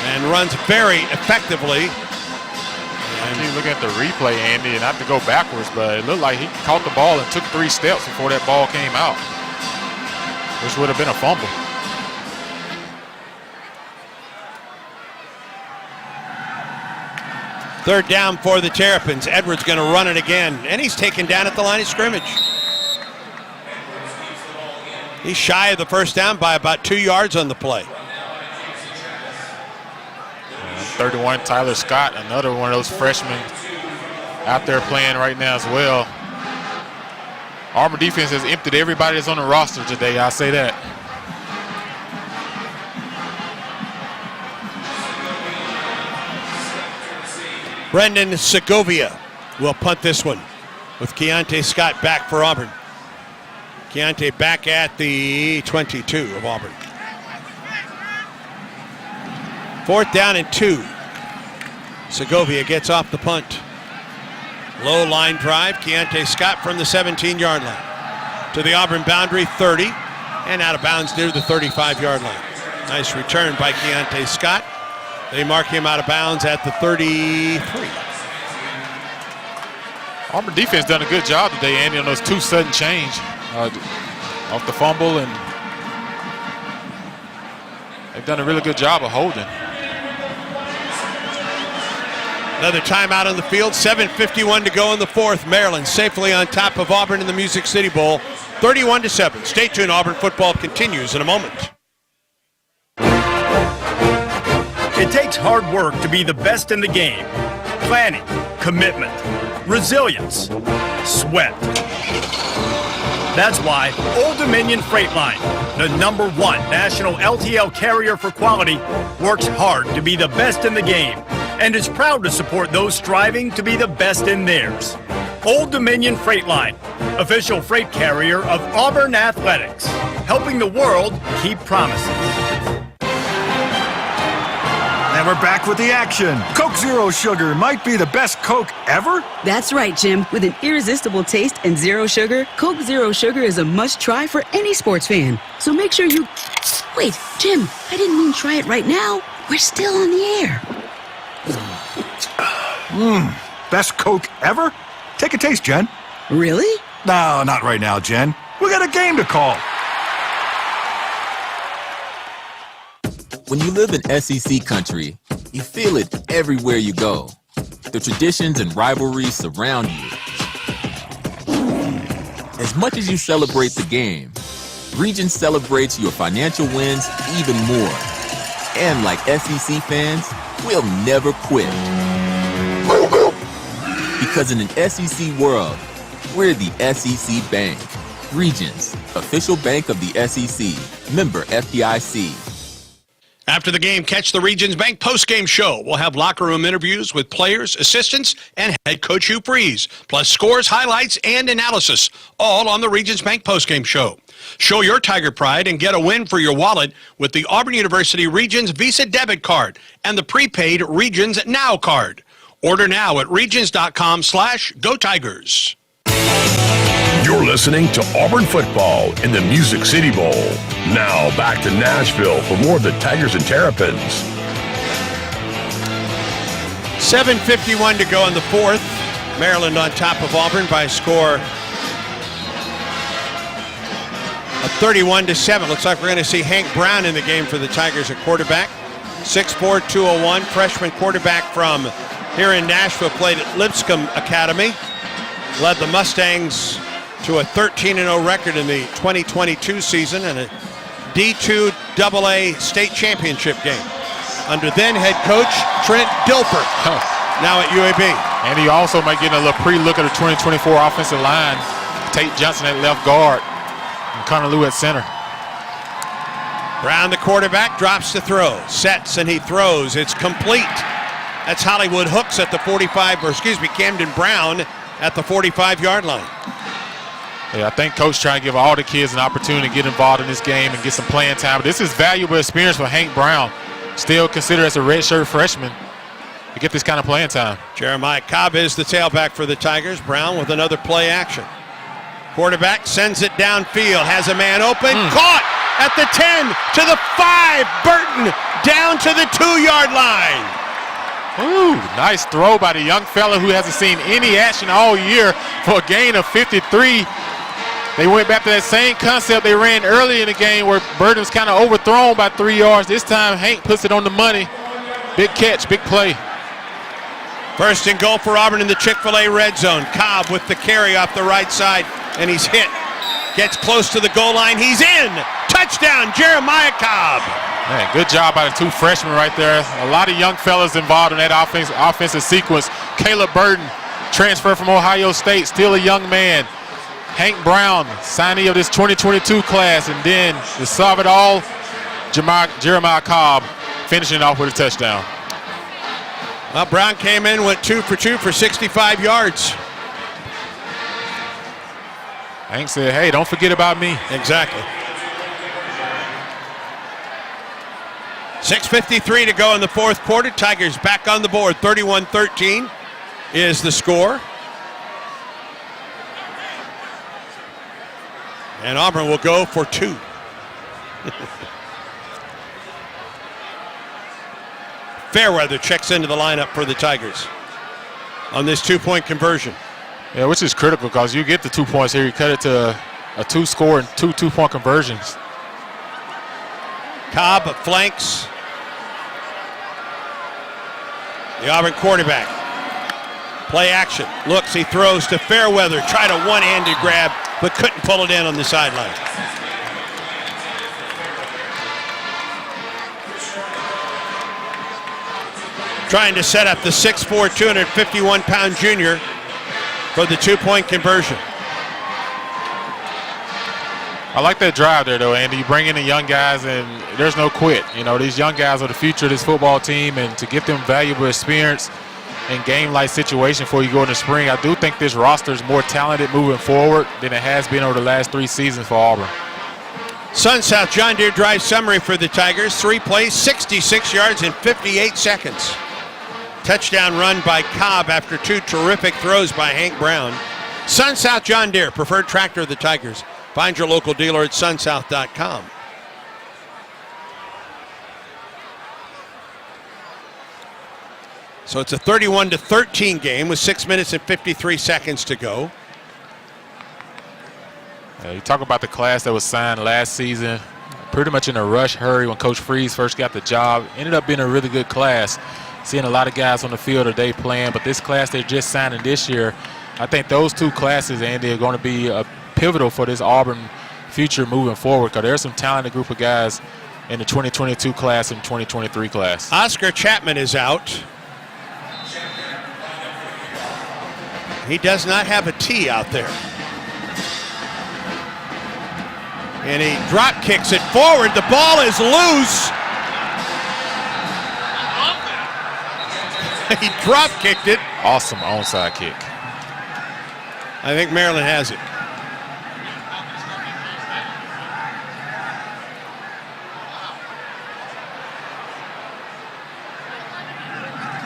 and runs very effectively. And you look at the replay, Andy, and not to go backwards, but it looked like he caught the ball and took 3 steps before that ball came out, which would have been a fumble. Third down for the Terrapins. Edwards going to run it again, and he's taken down at the line of scrimmage. He's shy of the first down by about 2 yards on the play. 31, Tyler Scott, another one of those freshmen out there playing right now as well. Auburn defense has emptied everybody that's on the roster today, I'll say that. Brendan Segovia will punt this one with Keontae Scott back for Auburn. Keontae back at the 22 of Auburn. 4th down and 2. Segovia gets off the punt. Low line drive. Keontae Scott from the 17-yard line to the Auburn boundary, 30, and out of bounds near the 35-yard line. Nice return by Keontae Scott. They mark him out of bounds at the 33. Auburn defense done a good job today, Andy, on those 2 sudden change off the fumble, and they've done a really good job of holding. Another timeout on the field. 7:51 to go in the 4th. Maryland safely on top of Auburn in the Music City Bowl, 31-7. Stay tuned. Auburn football continues in a moment. It takes hard work to be the best in the game. Planning, commitment, resilience, sweat. That's why Old Dominion Freight Line, the #1 national LTL carrier for quality, works hard to be the best in the game and is proud to support those striving to be the best in theirs. Old Dominion Freight Line, official freight carrier of Auburn Athletics, helping the world keep promises. And we're back with the action. Coke Zero Sugar might be the best Coke ever. That's right, Jim. With an irresistible taste and zero sugar, Coke Zero Sugar is a must-try for any sports fan. So make sure you... Wait, Jim, I didn't mean try it right now. We're still on the air. Best Coke ever? Take a taste, Jen. Really? No, not right now, Jen. We got a game to call. When you live in SEC country, you feel it everywhere you go. The traditions and rivalries surround you. As much as you celebrate the game, Regions celebrates your financial wins even more. And like SEC fans, we'll never quit. Because in an SEC world, we're the SEC Bank. Regions, official bank of the SEC. Member FDIC. After the game, catch the Regions Bank postgame show. We'll have locker room interviews with players, assistants, and head coach Hugh Freeze, plus scores, highlights, and analysis, all on the Regions Bank postgame show. Show your Tiger pride and get a win for your wallet with the Auburn University Regions Visa debit card and the prepaid Regions Now card. Order now at regions.com/Go Tigers. You're listening to Auburn football in the Music City Bowl. Now back to Nashville for more of the Tigers and Terrapins. 7:51 to go in the fourth. Maryland on top of Auburn by a score of 31-7. Looks like we're going to see Hank Brown in the game for the Tigers at quarterback. 6'4", 201, freshman quarterback from here in Nashville, played at Lipscomb Academy. Led the Mustangs to a 13-0 record in the 2022 season and a D2 AA state championship game under then head coach Trent Dilfer, now at UAB. And he also might get a little pre-look at the 2024 offensive line. Tate Johnson at left guard and Connor Lew at center. Brown, the quarterback, drops to throw, sets, and he throws. It's complete. That's Hollywood Hooks at the Camden Brown at the 45-yard line. Yeah, I think Coach trying to give all the kids an opportunity to get involved in this game and get some playing time. But this is valuable experience for Hank Brown, still considered as a redshirt freshman, to get this kind of playing time. Jeremiah Cobb is the tailback for the Tigers. Brown with another play action. Quarterback sends it downfield, has a man open, caught at the 10, to the 5, Burton down to the 2-yard line. Ooh, nice throw by the young fella who hasn't seen any action all year for a gain of 53. They went back to that same concept they ran early in the game where Burton was kind of overthrown by 3 yards. This time Hank puts it on the money. Big catch, big play. First and goal for Auburn in the Chick-fil-A red zone. Cobb with the carry off the right side, and he's hit. Gets close to the goal line. He's in. Touchdown, Jeremiah Cobb. Man, good job by the two freshmen right there. A lot of young fellas involved in that offensive sequence. Caleb Burton, transfer from Ohio State, still a young man. Hank Brown, signee of this 2022 class, and then to solve it all, Jeremiah Cobb finishing off with a touchdown. Well, Brown came in, went 2 for 2 for 65 yards. Hank said, hey, don't forget about me. Exactly. 6:53 to go in the fourth quarter. Tigers back on the board. 31-13 is the score. And Auburn will go for 2. Fairweather checks into the lineup for the Tigers on this 2-point conversion. Yeah, which is critical because you get the 2 points here. You cut it to a 2-score and 2 2-point conversions. Cobb flanks the Auburn quarterback. Play action. Looks, he throws to Fairweather. Tried a one-handed grab, but couldn't pull it in on the sideline. Trying to set up the 6'4", 251-pound junior for the 2-point conversion. I like that drive there, though, Andy. You bring in the young guys, and there's no quit. You know, these young guys are the future of this football team, and to get them valuable experience in game-like situation before you go in the spring, I do think this roster is more talented moving forward than it has been over the last 3 seasons for Auburn. Sun South John Deere drive summary for the Tigers. 3 plays, 66 yards in 58 seconds. Touchdown run by Cobb after 2 terrific throws by Hank Brown. Sun South John Deere, preferred tractor of the Tigers. Find your local dealer at sunsouth.com. So it's a 31-13 game with 6 minutes and 53 seconds to go. You talk about the class that was signed last season, pretty much in a rush hurry when Coach Freeze first got the job. Ended up being a really good class. Seeing a lot of guys on the field today playing, but this class they're just signing this year, I think those 2 classes, Andy, are going to be pivotal for this Auburn future moving forward because there's some talented group of guys in the 2022 class and 2023 class. Oscar Chapman is out. He does not have a T out there. And he drop kicks it forward. The ball is loose. He drop kicked it. Awesome onside kick. I think Maryland has it.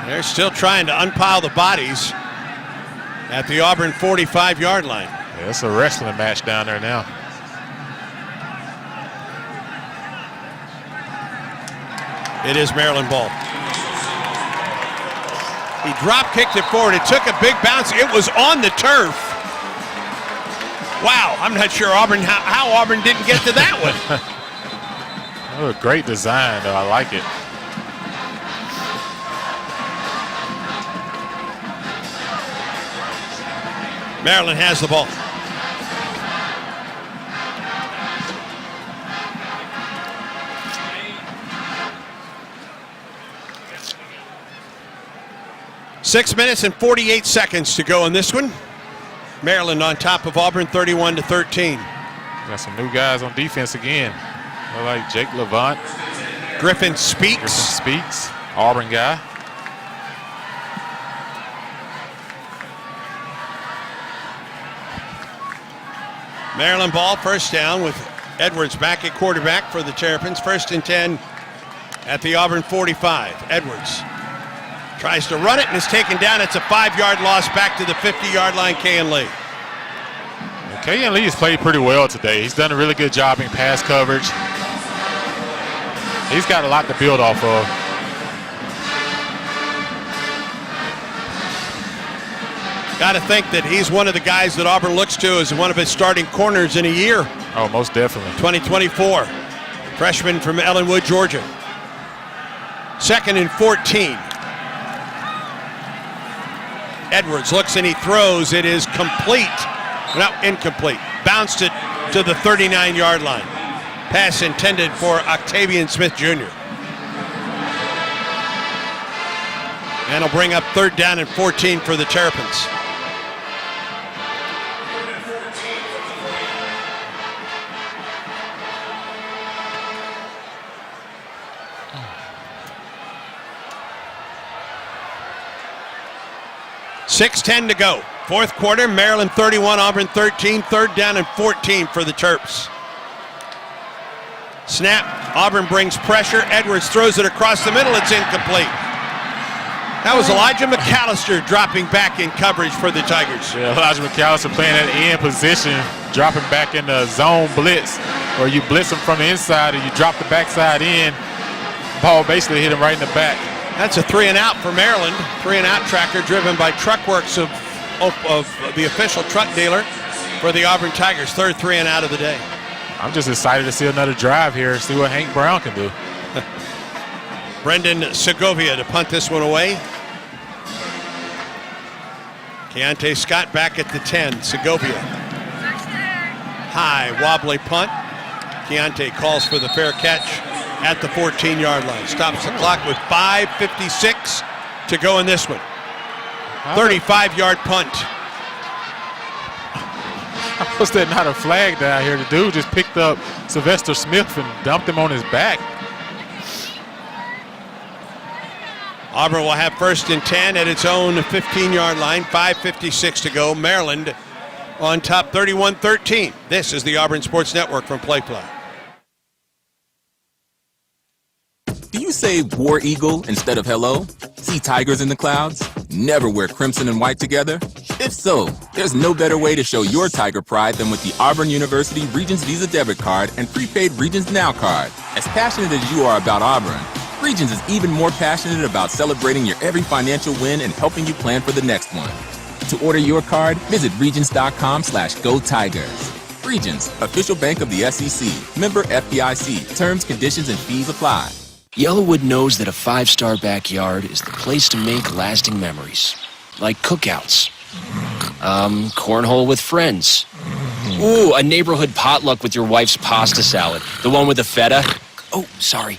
They're still trying to unpile the bodies at the Auburn 45-yard line. Yeah, it's a wrestling match down there now. It is Maryland ball. He drop kicked it forward. It took a big bounce. It was on the turf. Wow, I'm not sure how Auburn didn't get to that one. Oh, great design, though. I like it. Maryland has the ball. Six minutes and 48 seconds to go in this one. Maryland on top of Auburn 31-13. Got some new guys on defense again. They're like Jake Levant. Griffin Speaks. Auburn guy. Maryland ball, first down with Edwards back at quarterback for the Terrapins. 1st and 10 at the Auburn 45. Edwards tries to run it and is taken down. It's a 5-yard loss back to the 50-yard line. Kayan Lee. Kayan Lee has played pretty well today. He's done a really good job in pass coverage. He's got a lot to build off of. Got to think that he's one of the guys that Auburn looks to as one of its starting corners in a year. Oh, most definitely. 2024. Freshman from Ellenwood, Georgia. 2nd and 14. Edwards looks and he throws. It is complete. No, incomplete. Bounced it to the 39-yard line. Pass intended for Octavian Smith Jr. And it'll bring up 3rd down and 14 for the Terrapins. .6:10 to go. 4th quarter, Maryland 31, Auburn 13. 3rd down and 14 for the Terps. Snap, Auburn brings pressure. Edwards throws it across the middle. It's incomplete. That was Elijah McAllister dropping back in coverage for the Tigers. Yeah, Elijah McAllister playing at end position, dropping back in the zone blitz, where you blitz him from the inside and you drop the backside in. Ball basically hit him right in the back. That's a 3-and-out for Maryland. 3-and-out tracker driven by Truckworks of the official truck dealer for the Auburn Tigers. 3rd 3-and-out of the day. I'm just excited to see another drive here, see what Hank Brown can do. Brendan Segovia to punt this one away. Keontae Scott back at the 10. Segovia. High, wobbly punt. Keontae calls for the fair catch at the 14-yard line. Stops the clock with 5:56 to go in this one. 35-yard punt. How was that not a flag down here? The dude just picked up Sylvester Smith and dumped him on his back. Auburn will have 1st and 10 at its own 15-yard line. 5:56 to go. Maryland on top 31-13. This is the Auburn Sports Network from PlayPlay. Do you say War Eagle instead of hello? See tigers in the clouds? Never wear crimson and white together? If so, there's no better way to show your Tiger pride than with the Auburn University Regents Visa Debit Card and prepaid Regents Now Card. As passionate as you are about Auburn, Regents is even more passionate about celebrating your every financial win and helping you plan for the next one. To order your card, visit regents.com/Go Tigers. Regents, official bank of the SEC. Member FDIC. Terms, conditions, and fees apply. Yellowwood knows that a 5-star backyard is the place to make lasting memories. Like cookouts. Cornhole with friends. Ooh, a neighborhood potluck with your wife's pasta salad. The one with the feta. Oh, sorry.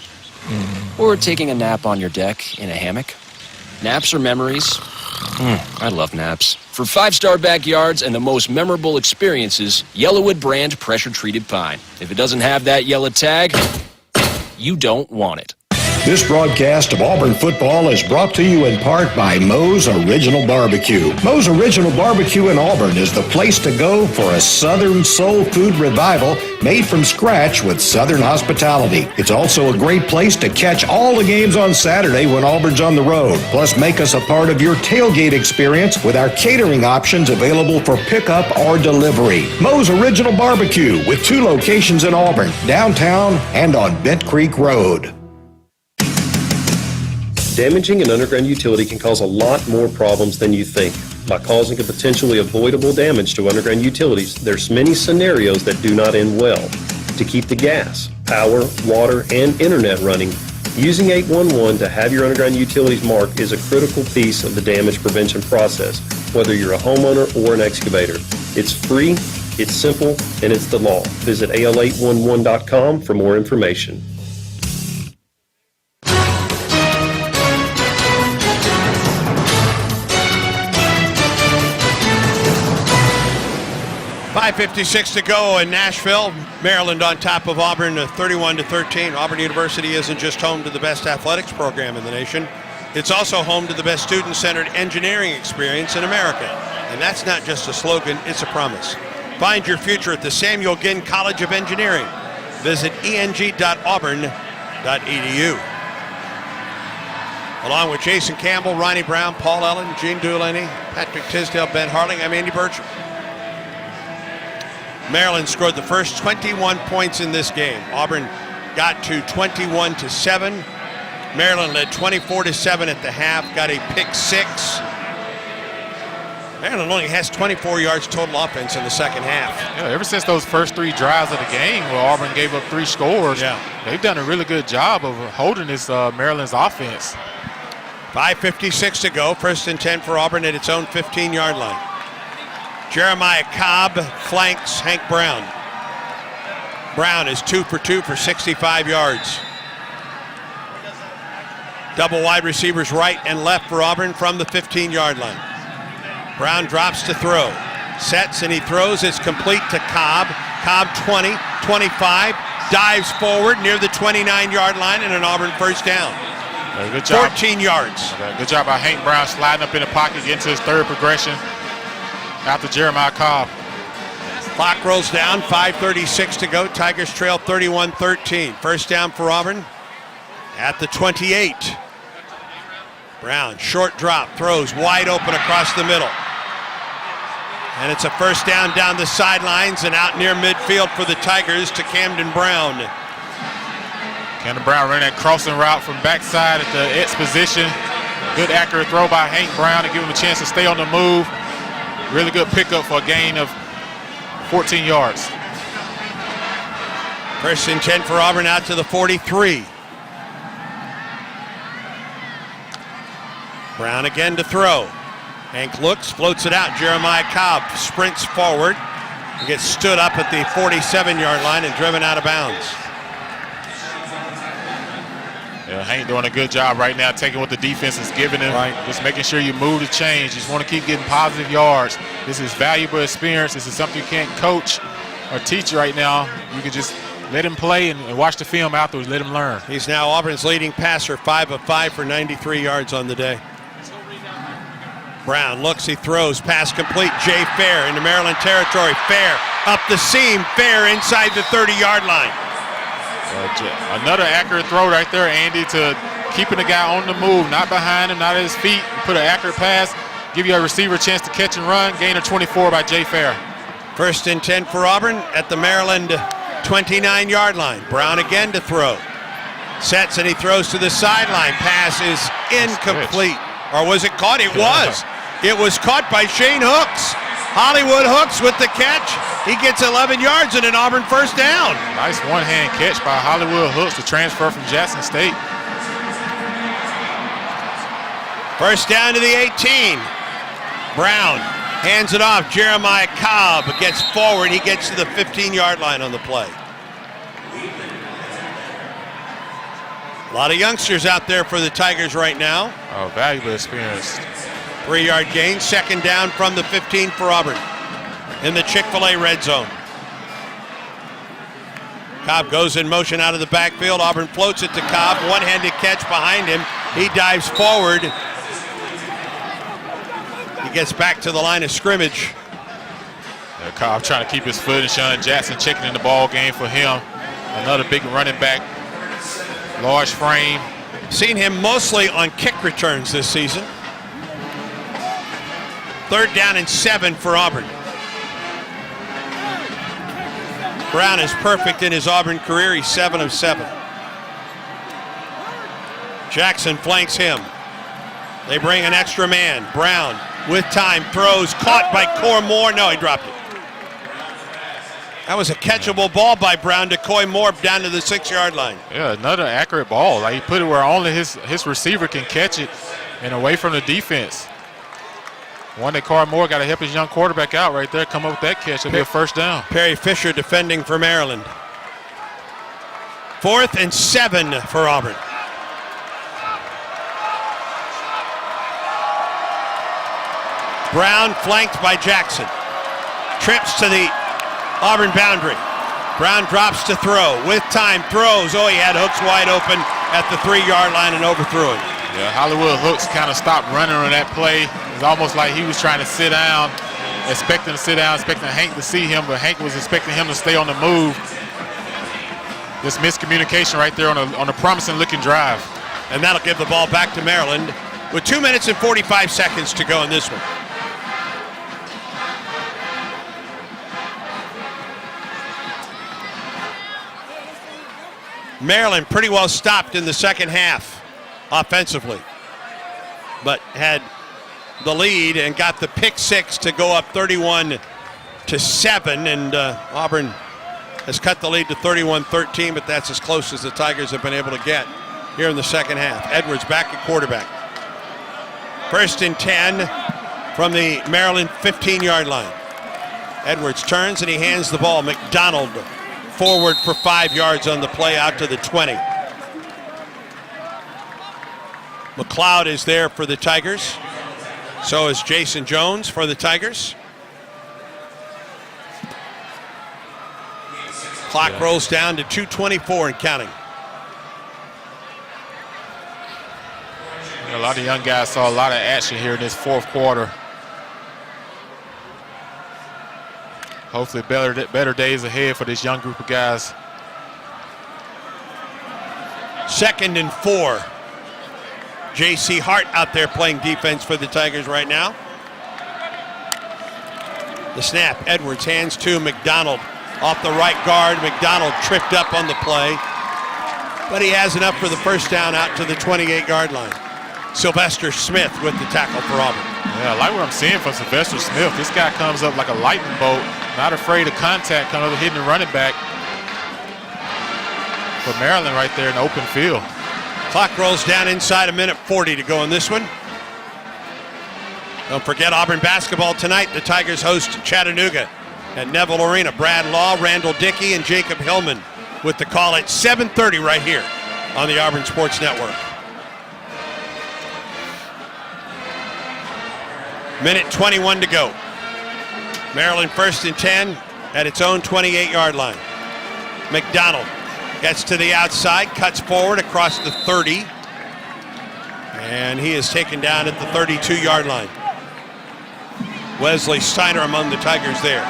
Or taking a nap on your deck in a hammock. Naps are memories. I love naps. For 5-star backyards and the most memorable experiences, Yellowwood brand pressure-treated pine. If it doesn't have that yellow tag, you don't want it. This broadcast of Auburn football is brought to you in part by Moe's Original Barbecue. Moe's Original Barbecue in Auburn is the place to go for a Southern soul food revival made from scratch with Southern hospitality. It's also a great place to catch all the games on Saturday when Auburn's on the road. Plus, make us a part of your tailgate experience with our catering options available for pickup or delivery. Moe's Original Barbecue with 2 locations in Auburn, downtown and on Bent Creek Road. Damaging an underground utility can cause a lot more problems than you think. By causing a potentially avoidable damage to underground utilities, there's many scenarios that do not end well. To keep the gas, power, water, and internet running, using 811 to have your underground utilities marked is a critical piece of the damage prevention process, whether you're a homeowner or an excavator. It's free, it's simple, and it's the law. Visit al811.com for more information. 5:56 to go in Nashville. Maryland on top of Auburn, 31-13. Auburn University isn't just home to the best athletics program in the nation. It's also home to the best student-centered engineering experience in America. And that's not just a slogan, it's a promise. Find your future at the Samuel Ginn College of Engineering. Visit eng.auburn.edu. Along with Jason Campbell, Ronnie Brown, Paul Ellen, Gene Dulaney, Patrick Tisdale, Ben Harling, I'm Andy Bertram. Maryland scored the first 21 points in this game. Auburn got to 21-7. Maryland led 24-7 at the half, got a pick 6. Maryland only has 24 yards total offense in the second half. Yeah, ever since those first 3 drives of the game where Auburn gave up 3 scores, they've done a really good job of holding this Maryland's offense. 5:56 to go, 1st and 10 for Auburn at its own 15-yard line. Jeremiah Cobb flanks Hank Brown. Brown is 2 for 2 for 65 yards. Double wide receivers right and left for Auburn from the 15-yard line. Brown drops to throw. Sets and he throws. It's complete to Cobb. Cobb 20, 25, dives forward near the 29-yard line and an Auburn first down. Good job. 14 yards. Good job by Hank Brown sliding up in the pocket, getting to his 3rd progression after Jeremiah Cobb. Clock rolls down, 5:36 to go. Tigers trail 31-13. First down for Auburn at the 28. Brown, short drop, throws wide open across the middle. And it's a first down down the sidelines and out near midfield for the Tigers to Camden Brown. Camden Brown ran that crossing route from backside at the X position. Good accurate throw by Hank Brown to give him a chance to stay on the move. Really good pickup for a gain of 14 yards. 1st and 10 for Auburn out to the 43. Brown again to throw. Hank looks, floats it out. Jeremiah Cobb sprints forward. He gets stood up at the 47-yard line and driven out of bounds. Yeah, Hank doing a good job right now, taking what the defense is giving him. Just making sure you move the chains. Just want to keep getting positive yards. This is valuable experience. This is something you can't coach or teach right now. You can just let him play and watch the film afterwards. Let him learn. He's now Auburn's leading passer, 5 of 5 for 93 yards on the day. Brown looks, he throws, pass complete. Jay Fair into Maryland territory. Fair up the seam. Fair inside the 30-yard line. Another accurate throw right there, Andy, to keeping the guy on the move, not behind him, not at his feet. Put an accurate pass, give you a receiver a chance to catch and run. Gain of 24 by Jay Fair. 1st and 10 for Auburn at the Maryland 29-yard line. Brown again to throw. Sets and he throws to the sideline. Pass is incomplete. Or was it caught? It was. It was caught by Shane Hooks. Hollywood Hooks with the catch. He gets 11 yards and an Auburn first down. Nice one-hand catch by Hollywood Hooks to transfer from Jackson State. First down to the 18. Brown hands it off. Jeremiah Cobb gets forward. He gets to the 15-yard line on the play. A lot of youngsters out there for the Tigers right now. Oh, valuable experience. 3-yard gain, second down from the 15 for Auburn in the Chick-fil-A red zone. Cobb goes in motion out of the backfield. Auburn floats it to Cobb. One-handed catch behind him. He dives forward. He gets back to the line of scrimmage. Cobb trying to keep his foot, and Sean Jackson checking in the ball game for him. Another big running back, large frame. Seen him mostly on kick returns this season. 3rd down and 7 for Auburn. Brown is perfect in his Auburn career. He's 7 of 7. Jackson flanks him. They bring an extra man. Brown with time throws, caught by Coy Moore. No, he dropped it. That was a catchable ball by Brown to Coy Moore down to the 6-yard line. Yeah, another accurate ball. Like, he put it where only his receiver can catch it and away from the defense. One that Coy Moore got to help his young quarterback out right there. Come up with that catch. It'll be a first down. Perry Fisher defending for Maryland. 4th and 7 for Auburn. Brown flanked by Jackson. Trips to the Auburn boundary. Brown drops to throw. With time, throws. Oh, he had Hooks wide open at the 3-yard line and overthrew him. Yeah, Hollywood Hooks kind of stopped running on that play. It's almost like he was trying to sit down, expecting to sit down, expecting Hank to see him, but Hank was expecting him to stay on the move. This miscommunication right there on a promising looking drive. And that'll give the ball back to Maryland with 2 minutes and 45 seconds to go in this one. Maryland pretty well stopped in the second half offensively, but had the lead and got the pick 6 to go up 31-7, and Auburn has cut the lead to 31-13, but that's as close as the Tigers have been able to get here in the second half. Edwards back at quarterback. 1st and 10 from the Maryland 15-yard line. Edwards turns and he hands the ball. McDonald forward for 5 yards on the play out to the 20. McLeod is there for the Tigers. So is Jason Jones for the Tigers. Clock rolls down to 2:24 and counting. A lot of young guys saw a lot of action here in this 4th quarter. Hopefully better days ahead for this young group of guys. 2nd and 4. J.C. Hart out there playing defense for the Tigers right now. The snap, Edwards hands to McDonald off the right guard. McDonald tripped up on the play, but he has enough for the first down out to the 28-yard line. Sylvester Smith with the tackle for Auburn. Yeah, I like what I'm seeing from Sylvester Smith. This guy comes up like a lightning bolt, not afraid of contact, kind of hitting the running back for Maryland right there in the open field. Clock rolls down inside a minute 40 to go in this one. Don't forget Auburn basketball tonight. The Tigers host Chattanooga at Neville Arena. Brad Law, Randall Dickey, and Jacob Hillman with the call at 7:30 right here on the Auburn Sports Network. Minute 21 to go. Maryland 1st and 10 at its own 28-yard line. McDonald gets to the outside, cuts forward across the 30, and he is taken down at the 32-yard line. Wesley Steiner among the Tigers there.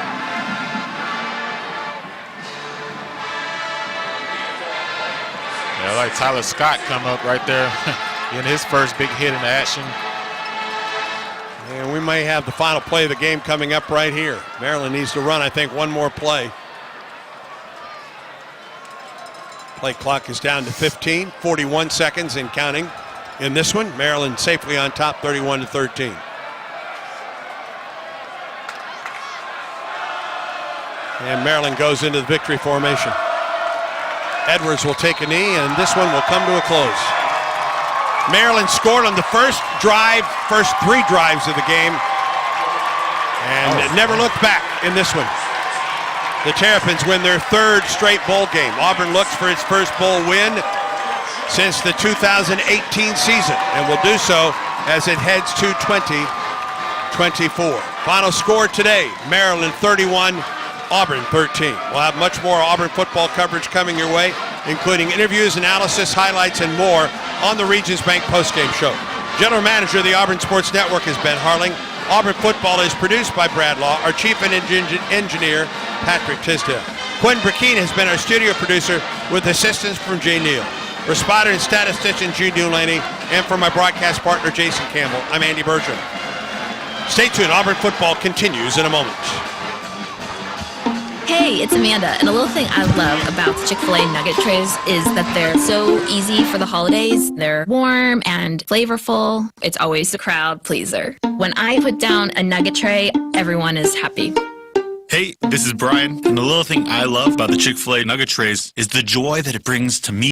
Yeah, like Tyler Scott come up right there in his first big hit in the action. And we may have the final play of the game coming up right here. Maryland needs to run, I think, one more play. Play clock is down to 15, 41 seconds and counting in this one. Maryland safely on top, 31-13. And Maryland goes into the victory formation. Edwards will take a knee, and this one will come to a close. Maryland scored on the first 3 drives of the game, and never looked back in this one. The Terrapins win their 3rd straight bowl game. Auburn looks for its first bowl win. since the 2018 season, and will do so as it heads to 2024. Final score today, Maryland 31, Auburn 13. We'll have much more Auburn football coverage coming your way, including interviews, analysis, highlights, and more on the Regions Bank postgame show. General Manager of the Auburn Sports Network is Ben Harling. Auburn football is produced by Brad Law. Our Chief Engineer, Patrick Tisdale. Quinn Burkeen has been our studio producer with assistance from Jay Neal. For spotter and statistician Jude Newlaney, and for my broadcast partner Jason Campbell, I'm Andy Bergeron. Stay tuned. Auburn football continues in a moment. Hey, it's Amanda, and a little thing I love about the Chick-fil-A nugget trays is that they're so easy for the holidays. They're warm and flavorful. It's always a crowd pleaser. When I put down a nugget tray, everyone is happy. Hey, this is Brian, and the little thing I love about the Chick-fil-A nugget trays is the joy that it brings to me